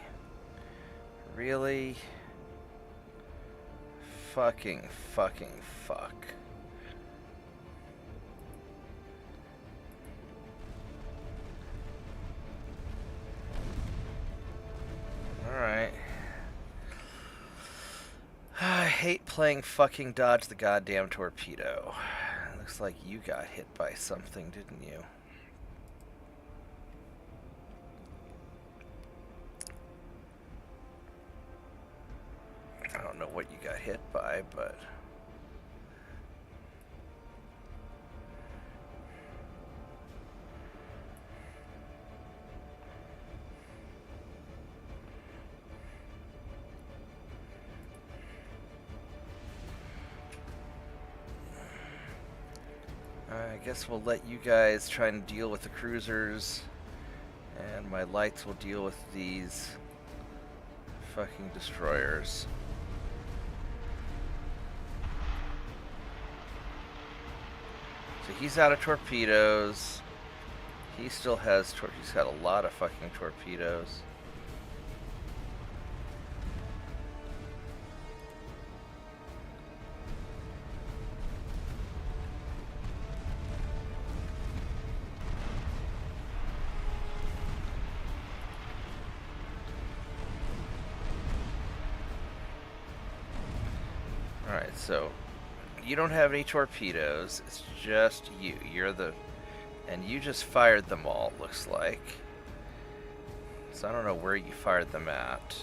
Really? Fucking fuck. Alright. I hate playing fucking dodge the goddamn torpedo. Looks like you got hit by something, didn't you? I don't know what you got hit by, but... I guess we'll let you guys try and deal with the cruisers, and my lights will deal with these fucking destroyers. So he's out of torpedoes. He still has he's got a lot of fucking torpedoes. Alright, so you don't have any torpedoes, it's just you. And you just fired them all, looks like. So I don't know where you fired them at.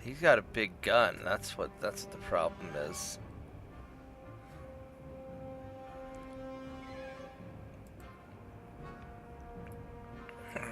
He's got a big gun. That's what the problem is. All right.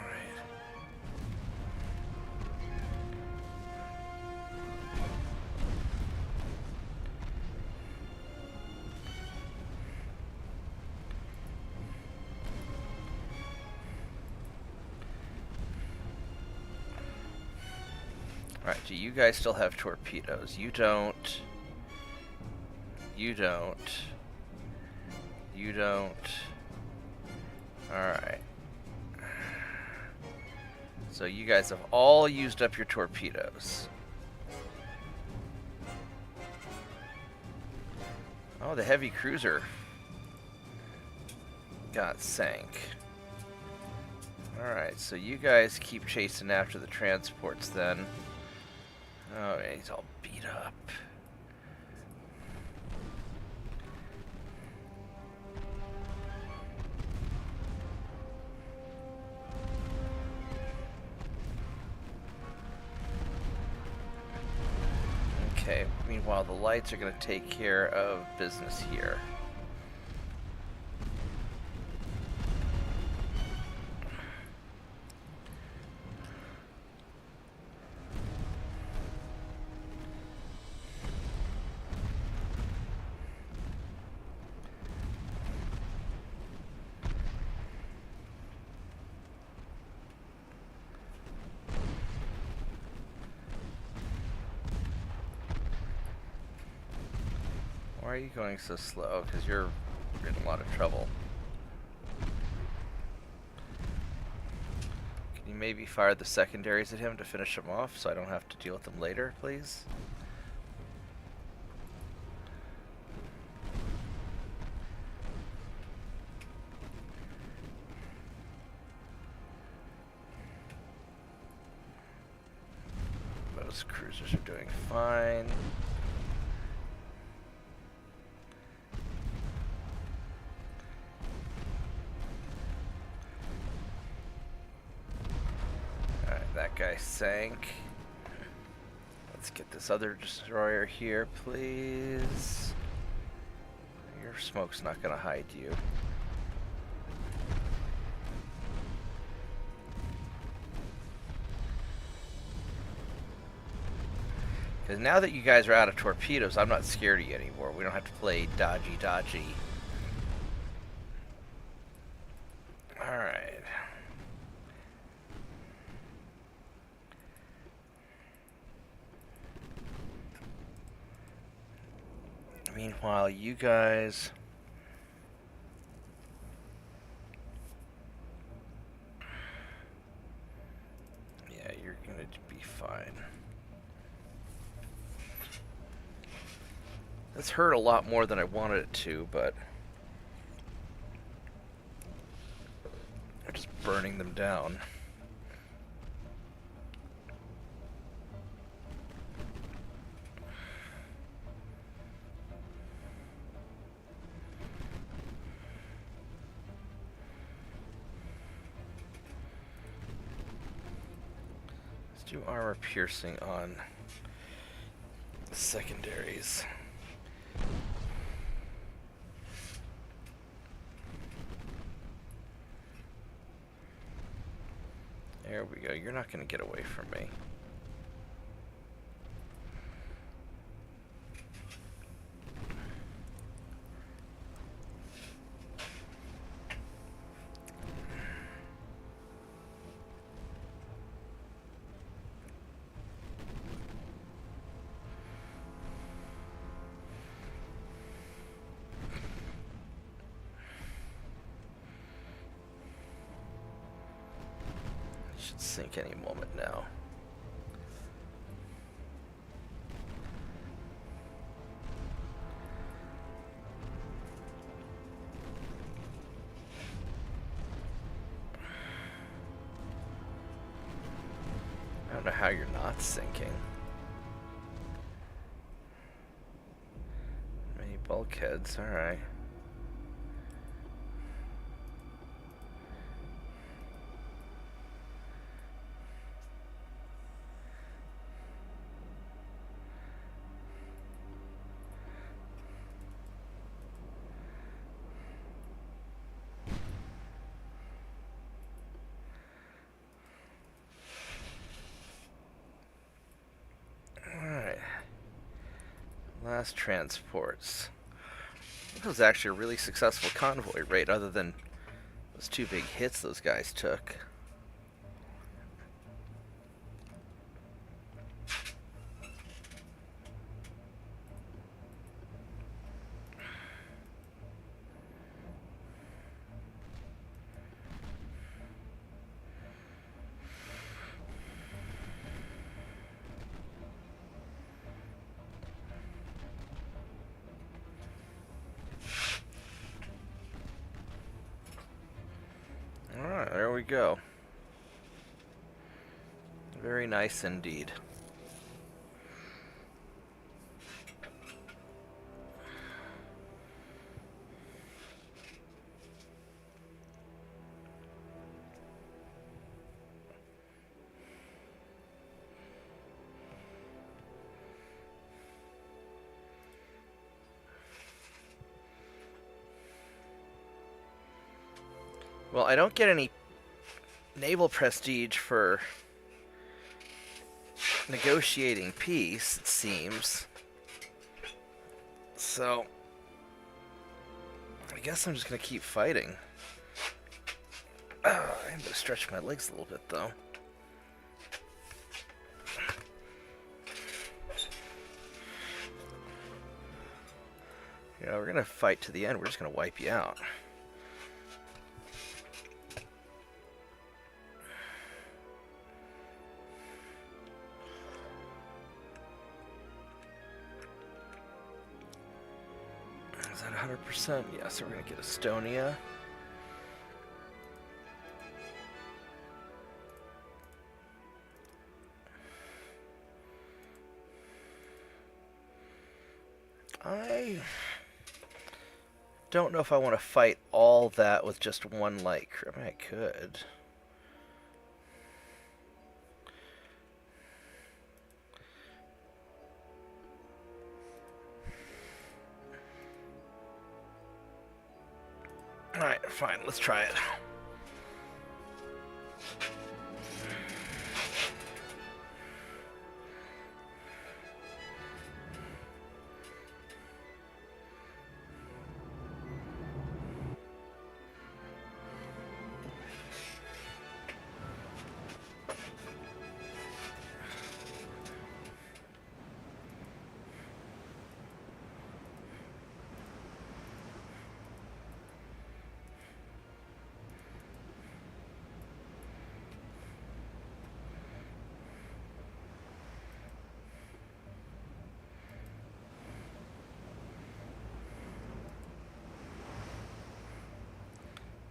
Alright, do you guys still have torpedoes? You don't. You don't. You don't. Alright. So you guys have all used up your torpedoes. Oh, the heavy cruiser got sank. Alright, so you guys keep chasing after the transports then. Oh, yeah, he's all beat up. Okay, meanwhile the lights are going to take care of business here. Why are you going so slow? Because you're in a lot of trouble. Can you maybe fire the secondaries at him to finish him off so I don't have to deal with them later, please? Those cruisers are doing fine. That guy sank. Let's get this other destroyer here, please. Your smoke's not gonna hide you. Because now that you guys are out of torpedoes, I'm not scared of you anymore. We don't have to play dodgy. Alright. Meanwhile, you guys... Yeah, you're gonna be fine. This hurt a lot more than I wanted it to, but... I'm just burning them down. Do armor piercing on the secondaries. There we go. You're not going to get away from me. Should sink any moment now. I don't know how you're not sinking. Many bulkheads, alright. Last transports. That was actually a really successful convoy raid, other than those two big hits those guys took. go. Very nice indeed. Well, I don't get any naval prestige for negotiating peace, it seems. So, I guess I'm just going to keep fighting. I'm going to stretch my legs a little bit, though. Yeah, we're going to fight to the end. We're just going to wipe you out. Is that 100%? Yeah, so we're going to get Estonia. I don't know if I want to fight all that with just one light crew. I mean, I could. Alright, fine, let's try it.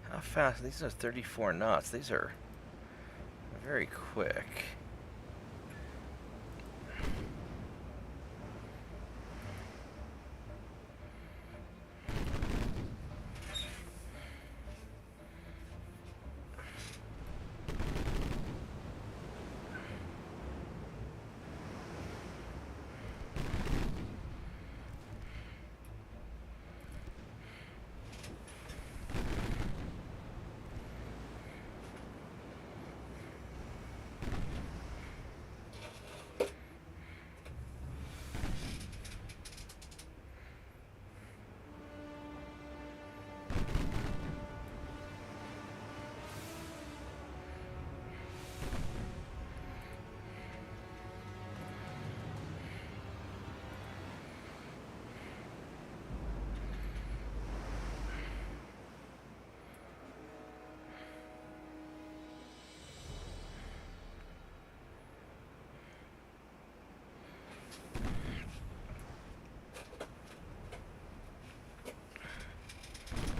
How fast? These are 34 knots. These are very quick.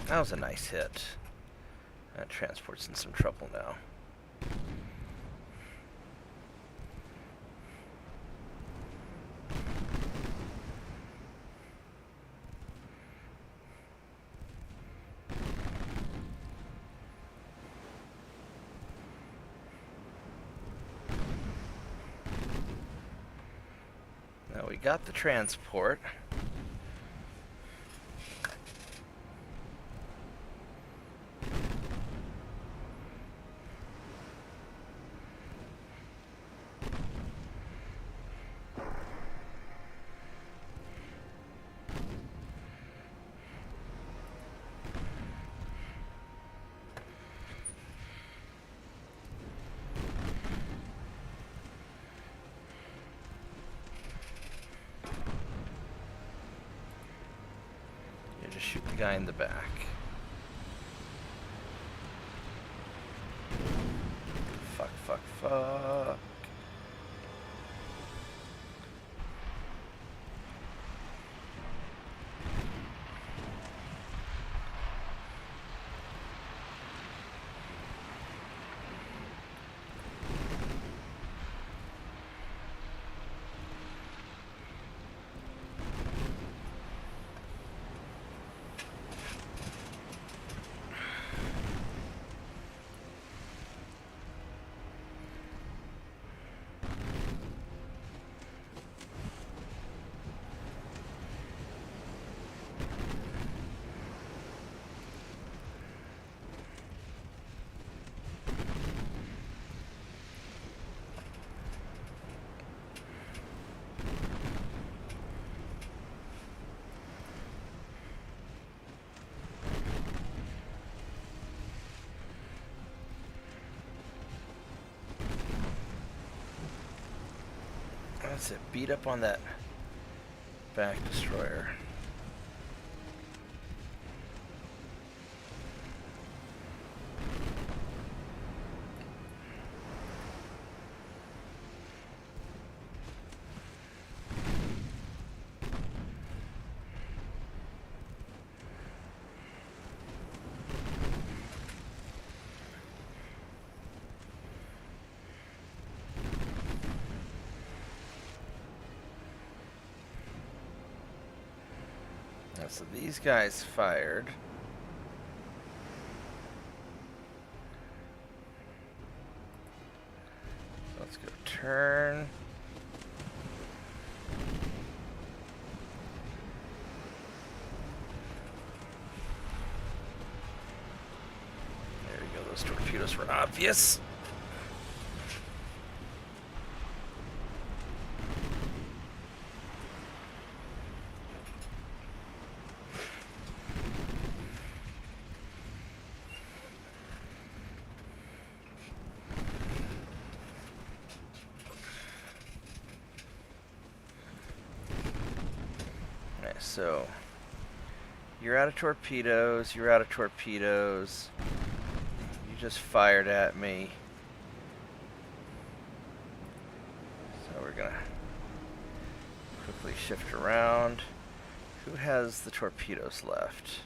That was a nice hit. That transport's in some trouble now. Now we got the transport. Just shoot the guy in the back. Fuck, fuck, fuck. That's it. Beat up on that back destroyer. So these guys fired. Let's go turn. There we go, those torpedoes were obvious. So, you're out of torpedoes, you're out of torpedoes. You just fired at me. So we're gonna quickly shift around. Who has the torpedoes left?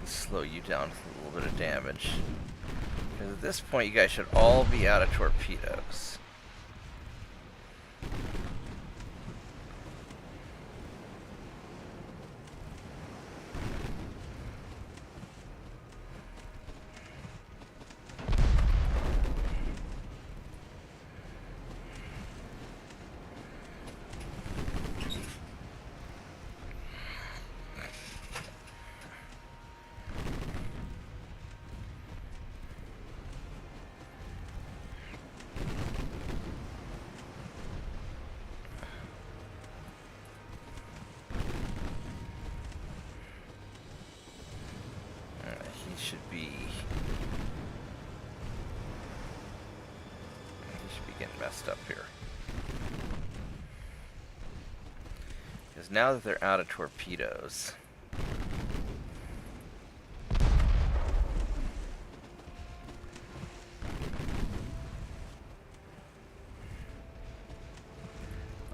Slow you down with a little bit of damage. Because at this point, you guys should all be out of torpedoes. Should be getting messed up here. Because now that they're out of torpedoes,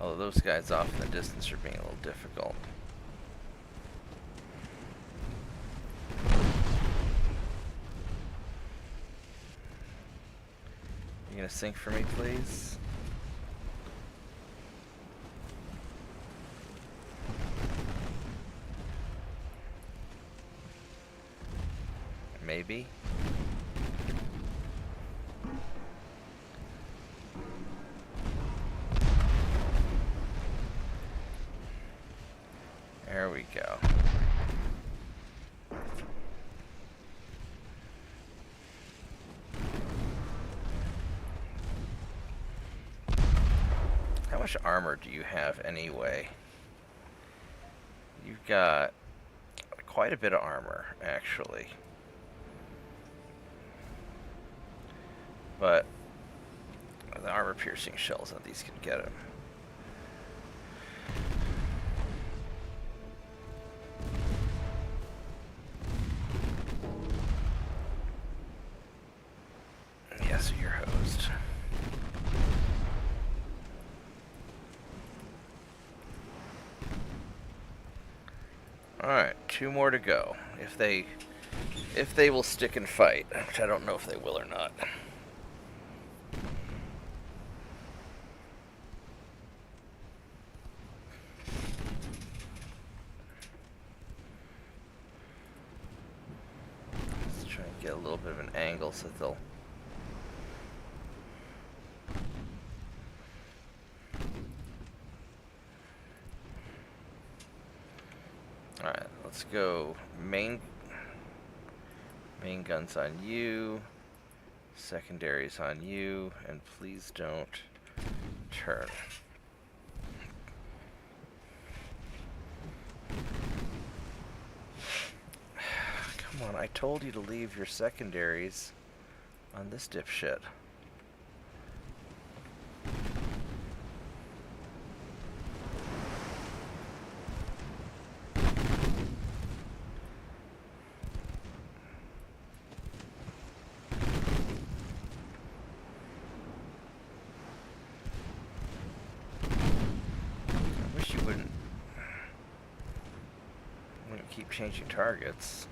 although those guys off in the distance are being a little difficult. You gonna sink for me, please? Maybe. There we go. How much armor do you have anyway? You've got quite a bit of armor, actually. But the armor-piercing shells on these can get him. Yes, you're hosed. Alright, 2 more to go. If they will stick and fight, which I don't know if they will or not. Let's try and get a little bit of an angle so that they'll... Alright, let's go main Main guns on you. Secondaries on you. And please don't turn. Come on, I told you to leave your secondaries on this dipshit. I wish you wouldn't keep changing targets.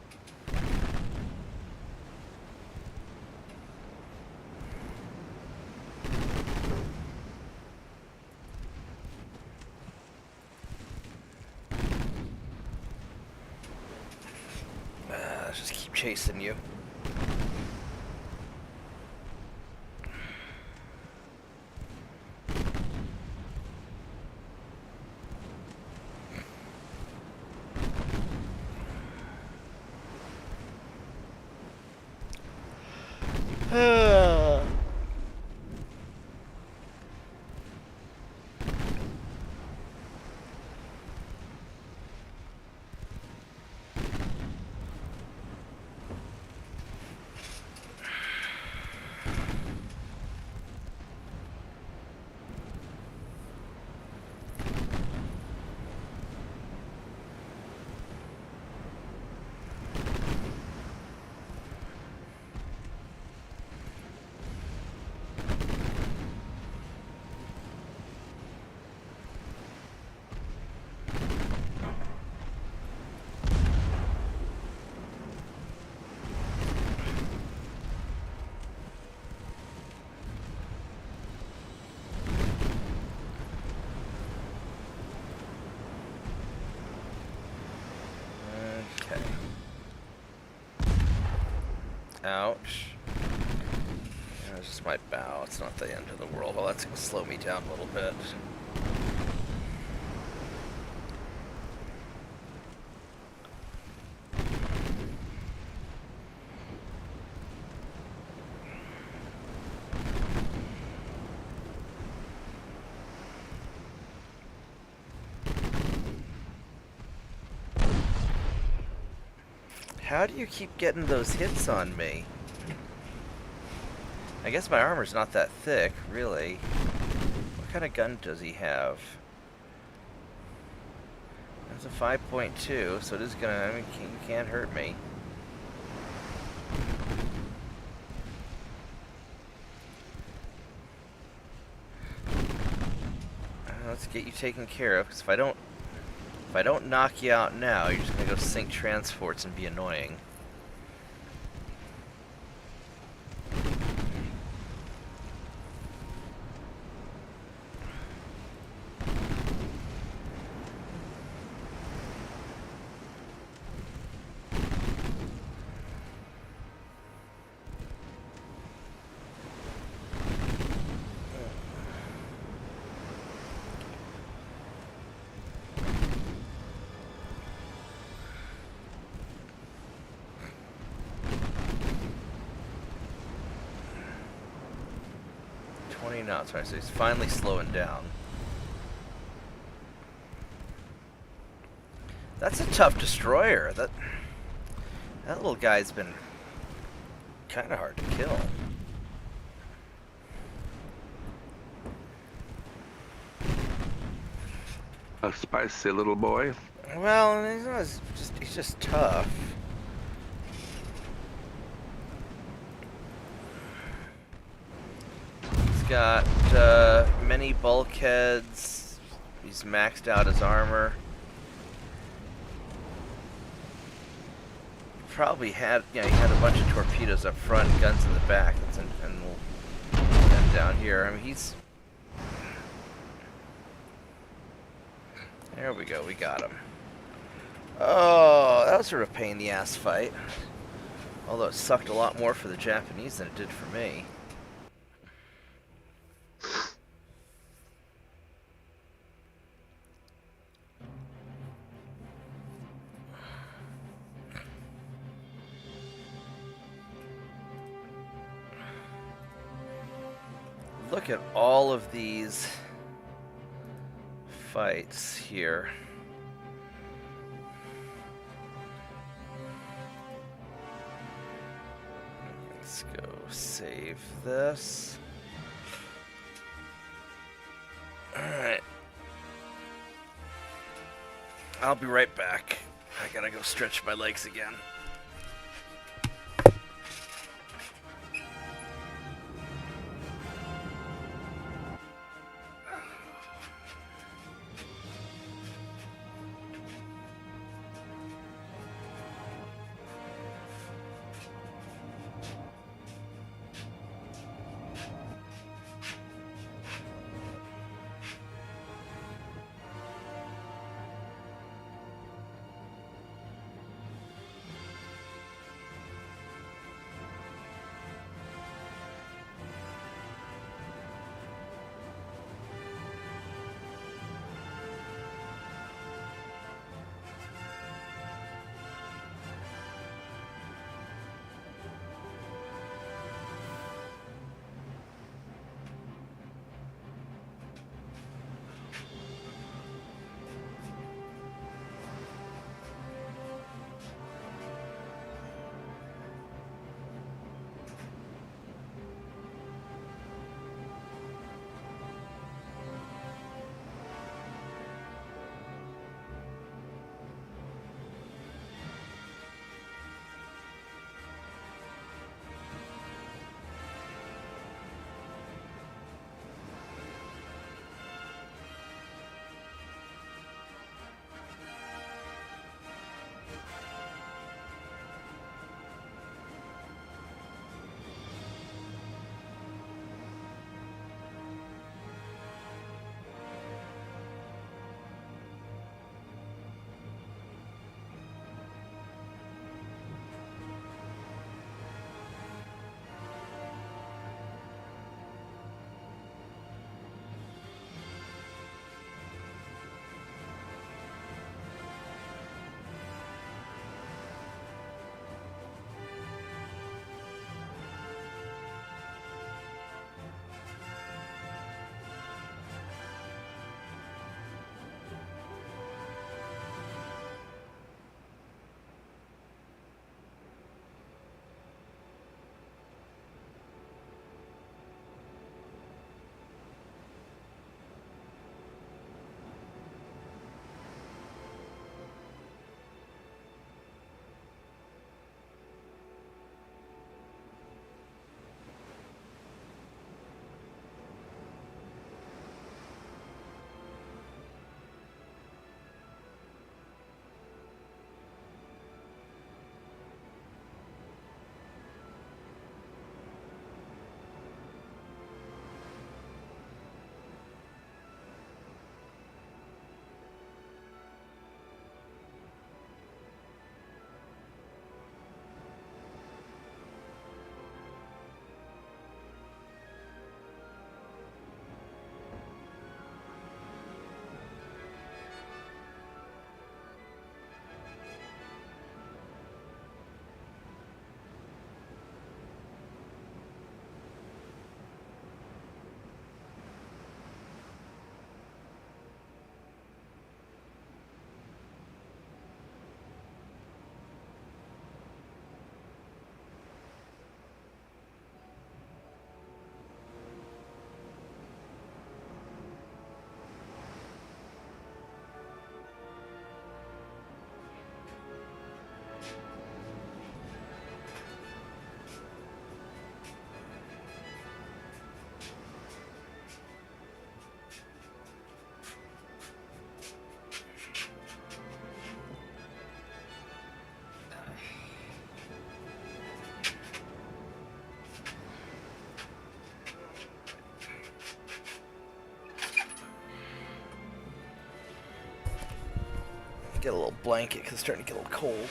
Just keep chasing you. Okay. Ouch. That's just my bow. It's not the end of the world. Well, that's going to slow me down a little bit. How do you keep getting those hits on me? I guess my armor's not that thick, really. What kind of gun does he have? That's a 5.2, so it is gonna, I mean, you can't hurt me. Let's get you taken care of, because if I don't knock you out now, you're just gonna go sink transports and be annoying. Knots, right? So he's finally slowing down. That's a tough destroyer. That little guy's been kind of hard to kill. A spicy little boy. Well, he's just tough. Got many bulkheads. He's maxed out his armor. Probably had, he had a bunch of torpedoes up front, guns in the back. And we'll end down here. I mean, he's. There we go. We got him. Oh, that was sort of a pain in the ass fight. Although it sucked a lot more for the Japanese than it did for me. look at all of these fights here. Let's go save this. Alright. I'll be right back. I gotta go stretch my legs again. Get a little blanket because it's starting to get a little cold.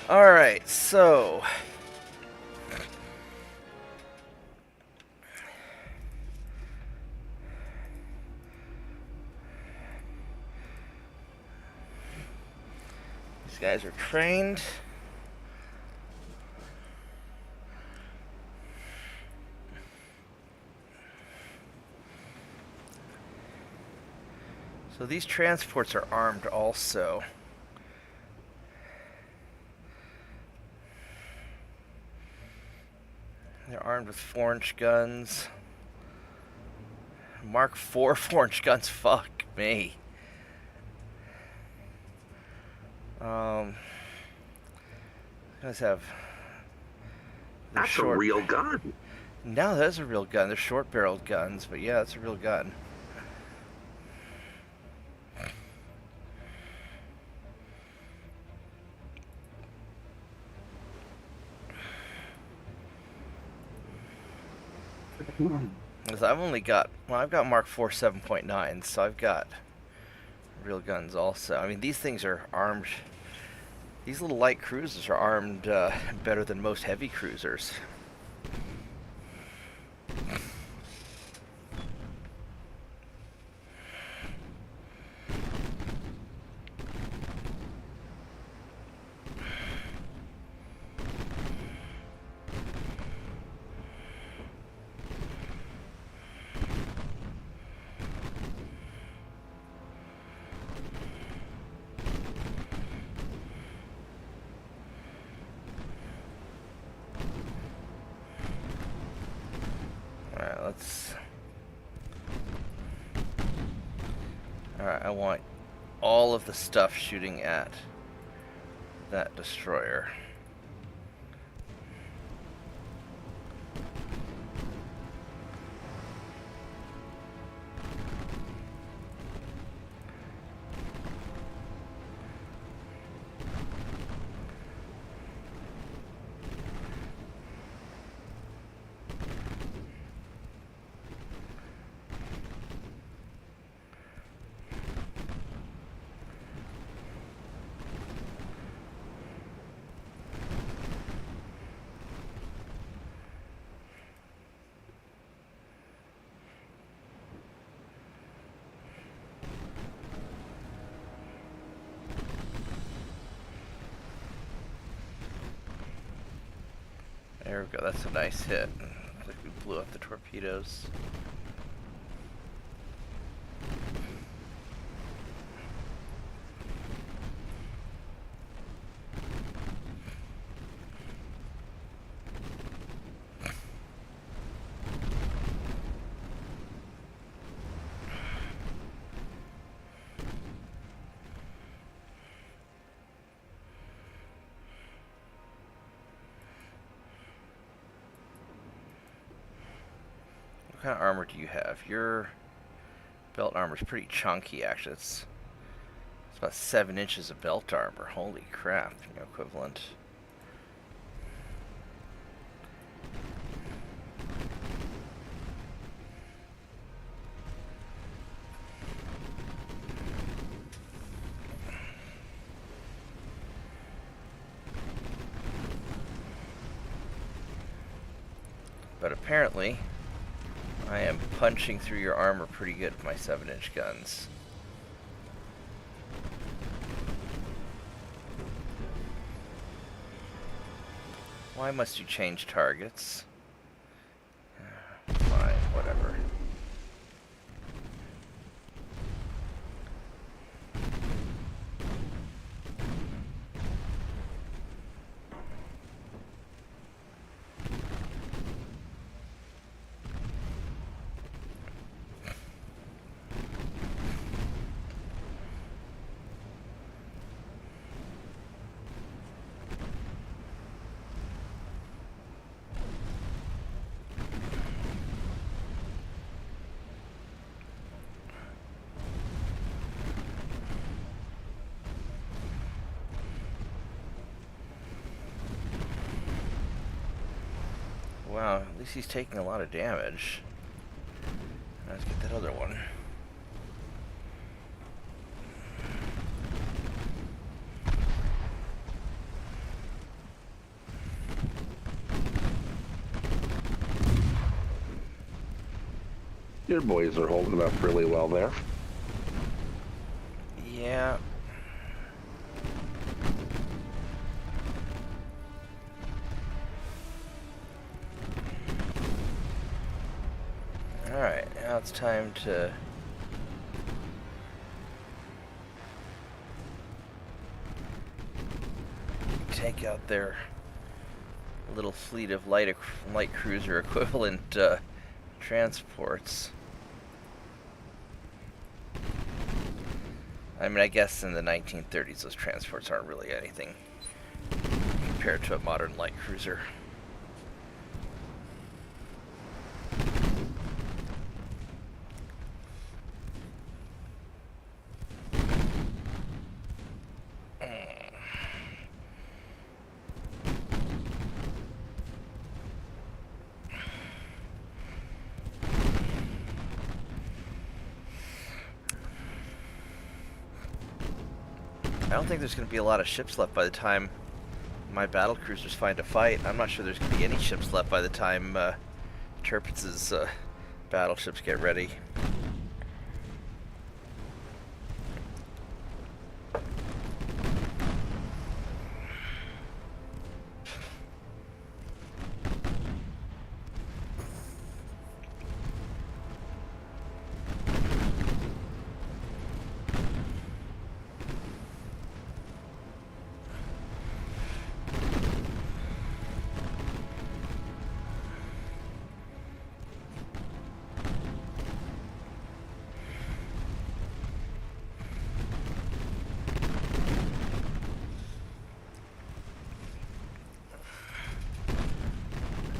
Alright, so these guys are trained. So these transports are armed also. They're armed with 4-inch guns. Mark IV 4-inch guns, fuck me. Guys have... they're That's short... a real gun. No, that is a real gun. They're short-barreled guns, but yeah, that's a real gun. Because I've only got... well, I've got Mark IV 7.9, so I've got real guns also. I mean, these things are armed... these little light cruisers are armed better than most heavy cruisers. Alright, I want all of the stuff shooting at that destroyer. There we go, that's a nice hit. Looks like we blew up the torpedoes. What kind of armor do you have? Your belt armor is pretty chunky, actually. It's about 7 inches of belt armor. Holy crap, equivalent. But apparently, I am punching through your armor pretty good with my 7-inch guns. Why must you change targets? Fine, whatever. Wow, at least he's taking a lot of damage. Let's get that other one. Your boys are holding up really well there. Yeah. Alright, now it's time to take out their little fleet of light cruiser equivalent transports. I mean, I guess in the 1930s those transports aren't really anything compared to a modern light cruiser. I don't think there's going to be a lot of ships left by the time my battlecruisers find a fight. I'm not sure there's going to be any ships left by the time Tirpitz's battleships get ready.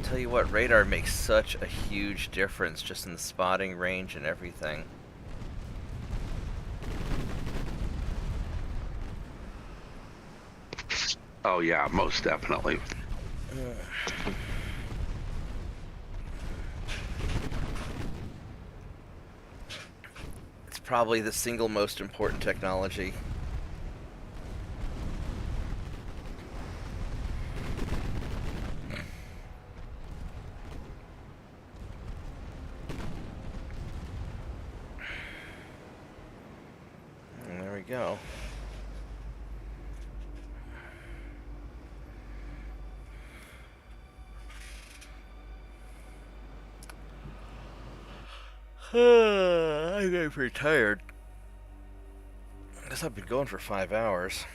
Tell you what, radar makes such a huge difference just in the spotting range and everything. Oh yeah, most definitely. It's probably the single most important technology. Go. I'm getting pretty tired. I guess I've been going for 5 hours.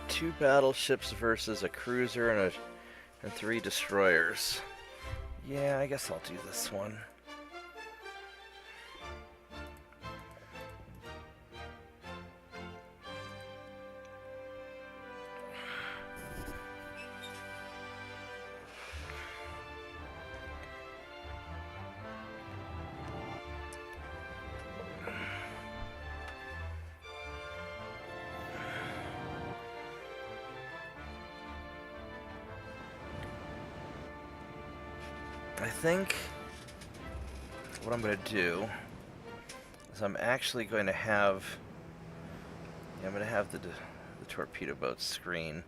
Two battleships versus a cruiser and 3 destroyers. Yeah, I guess I'll do this one. I think what I'm going to do is I'm actually going to have the torpedo boat screen.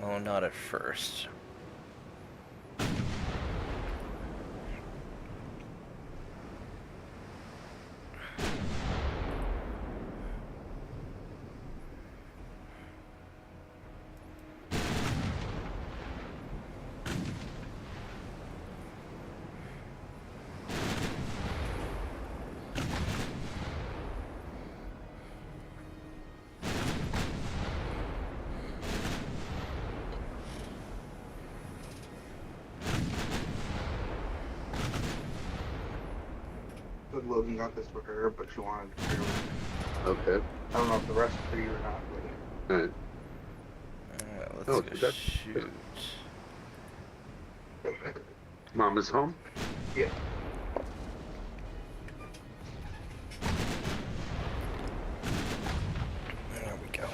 Oh, not at first. Logan got this for her, but she wanted to share with me. Okay. I don't know if the rest are for you or not, but All right. Let's go shoot. Mom is home? yeah. There we go.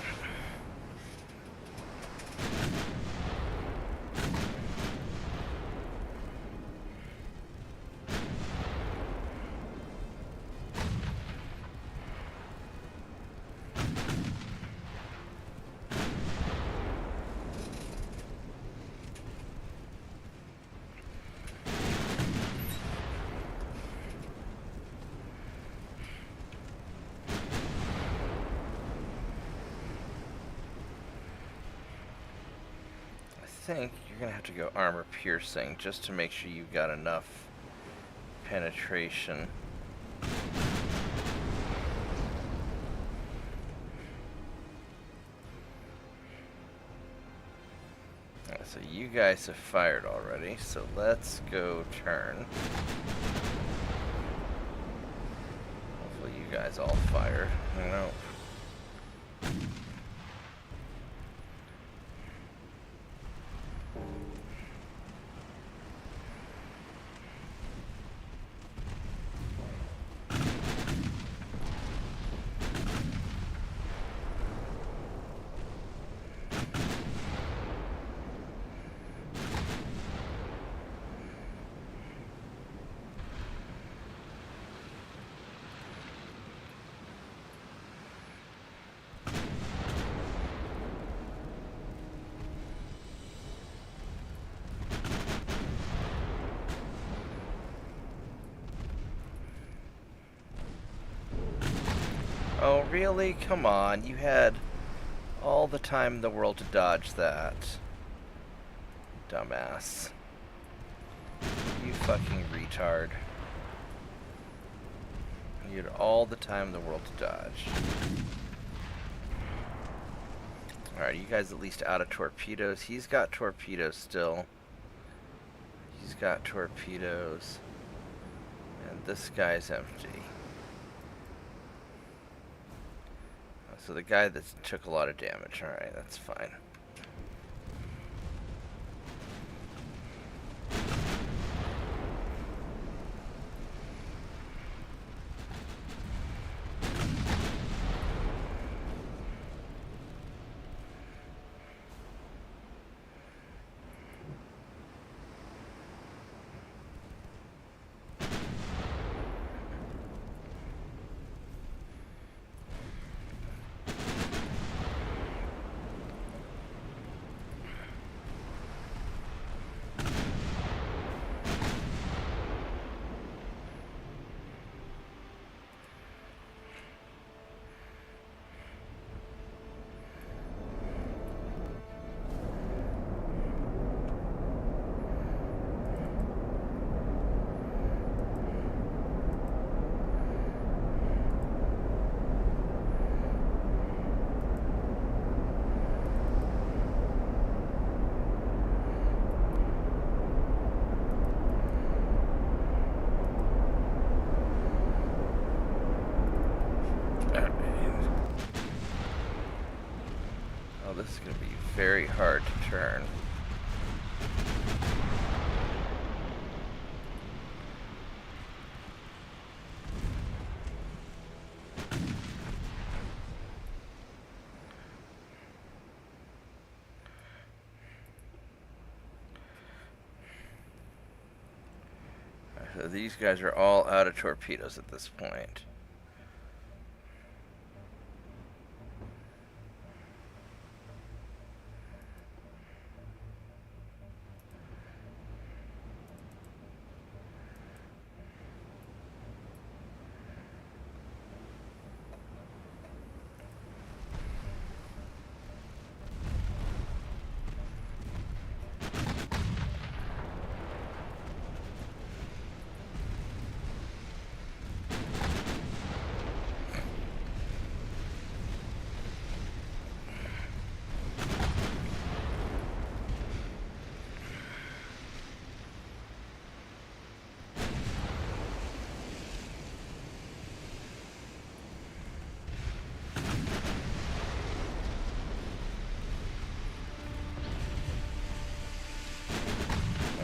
think you're gonna have to go armor piercing just to make sure you've got enough penetration. Alright, so you guys have fired already, so let's go turn. Hopefully you guys all fired. I don't know. Oh, really? Come on. You had all the time in the world to dodge that. Dumbass. You fucking retard. You had all the time in the world to dodge. Alright, you guys at least out of torpedoes. He's got torpedoes still. He's got torpedoes. And this guy's empty. So the guy that took a lot of damage. Alright, that's fine. This is going to be very hard to turn. So these guys are all out of torpedoes at this point.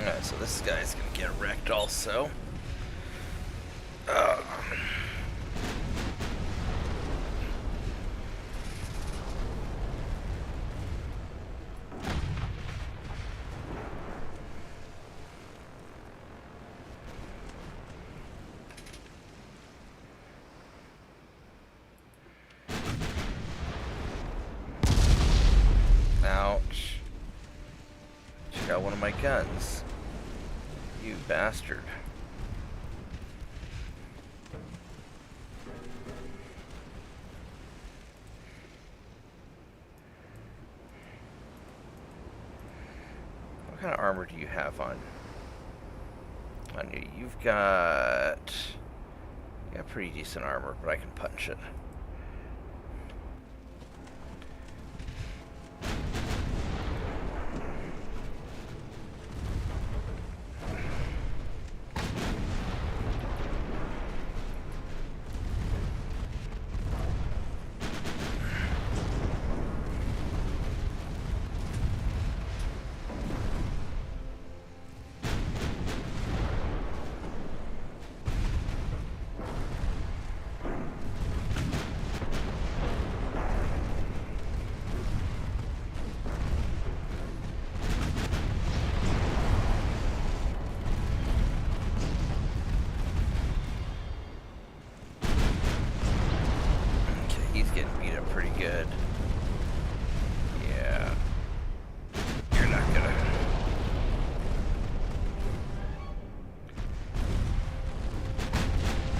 Alright, so this guy's gonna get wrecked also. Ouch. She got one of my guns. You bastard. kind of armor do you have on you? You've got pretty decent armor, but I can punch it. Getting beat up pretty good. Yeah. You're not gonna...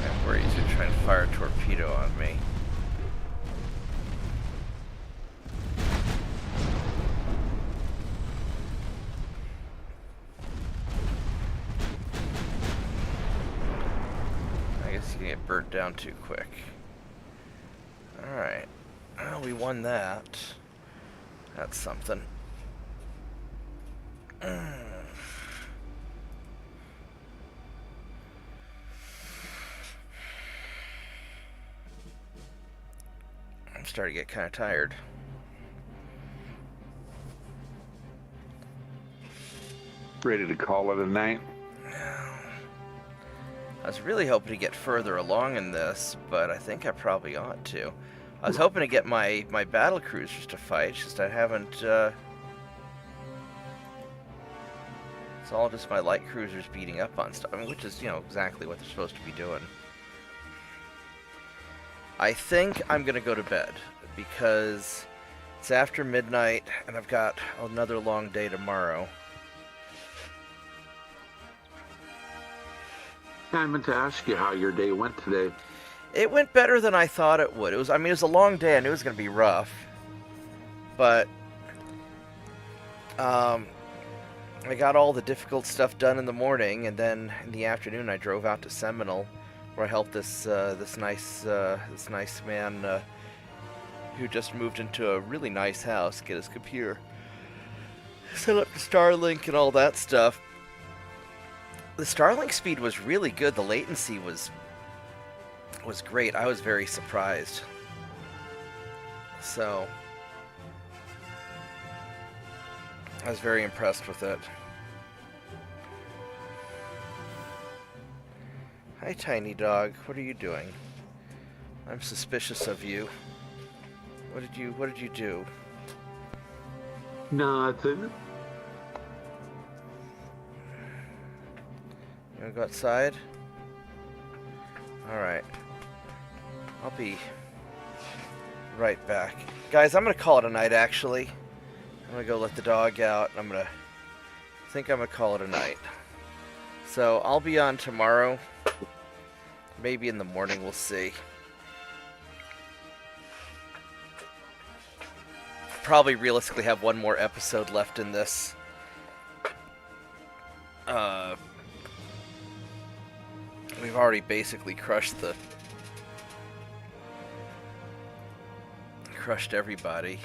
I'm worried he's gonna try and fire a torpedo on me. I guess he's gonna get burnt down too quick. Alright. Well, we won that. That's something. I'm starting to get kind of tired. Ready to call it a night? I was really hoping to get further along in this, but I think I probably ought to. I was hoping to get my Battlecruisers to fight, just I haven't, it's all just my light cruisers beating up on stuff, I mean, which is, you know, exactly what they're supposed to be doing. I think I'm gonna go to bed, because it's after midnight, and I've got another long day tomorrow. I meant to ask you how your day went today. It went better than I thought it would. I mean, it was a long day. I knew it was going to be rough. But, I got all the difficult stuff done in the morning, and then in the afternoon I drove out to Seminole, where I helped this nice man who just moved into a really nice house get his computer set up to Starlink and all that stuff. The Starlink speed was really good. The latency was great. I was very surprised. So, I was very impressed with it. Hi, tiny dog. What are you doing? I'm suspicious of you. What did you do? Nothing. You wanna go outside? Alright. I'll be right back. Guys, I'm gonna call it a night, actually. I'm gonna go let the dog out. I'm gonna call it a night. So, I'll be on tomorrow. Maybe in the morning, we'll see. Probably realistically have one more episode left in this. We've already basically crushed everybody.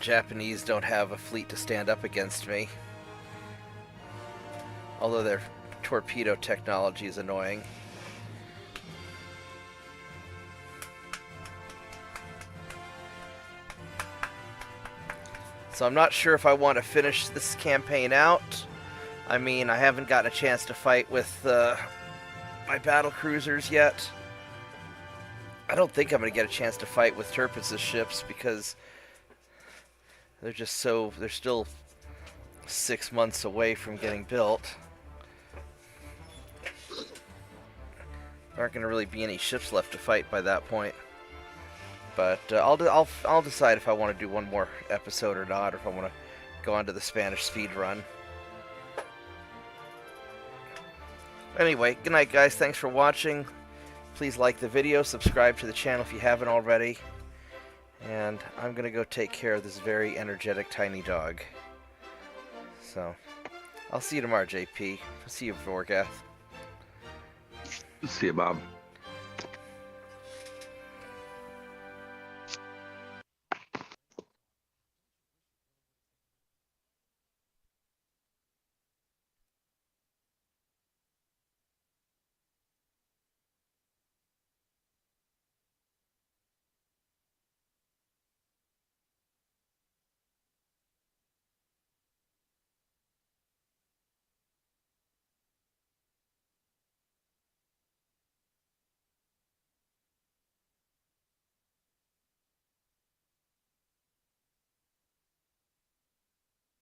Japanese don't have a fleet to stand up against me. Although their torpedo technology is annoying. So I'm not sure if I want to finish this campaign out. I mean, I haven't gotten a chance to fight with my Battlecruisers yet. I don't think I'm going to get a chance to fight with Tirpitz's ships because they're still 6 months away from getting built. There aren't going to really be any ships left to fight by that point. But I'll decide if I want to do one more episode or not, or if I want to go on to the Spanish speed run. Anyway, good night, guys. Thanks for watching. Please like the video, subscribe to the channel if you haven't already. And I'm going to go take care of this very energetic tiny dog. So, I'll see you tomorrow, JP. I'll see you, Vorgath. See you, Bob.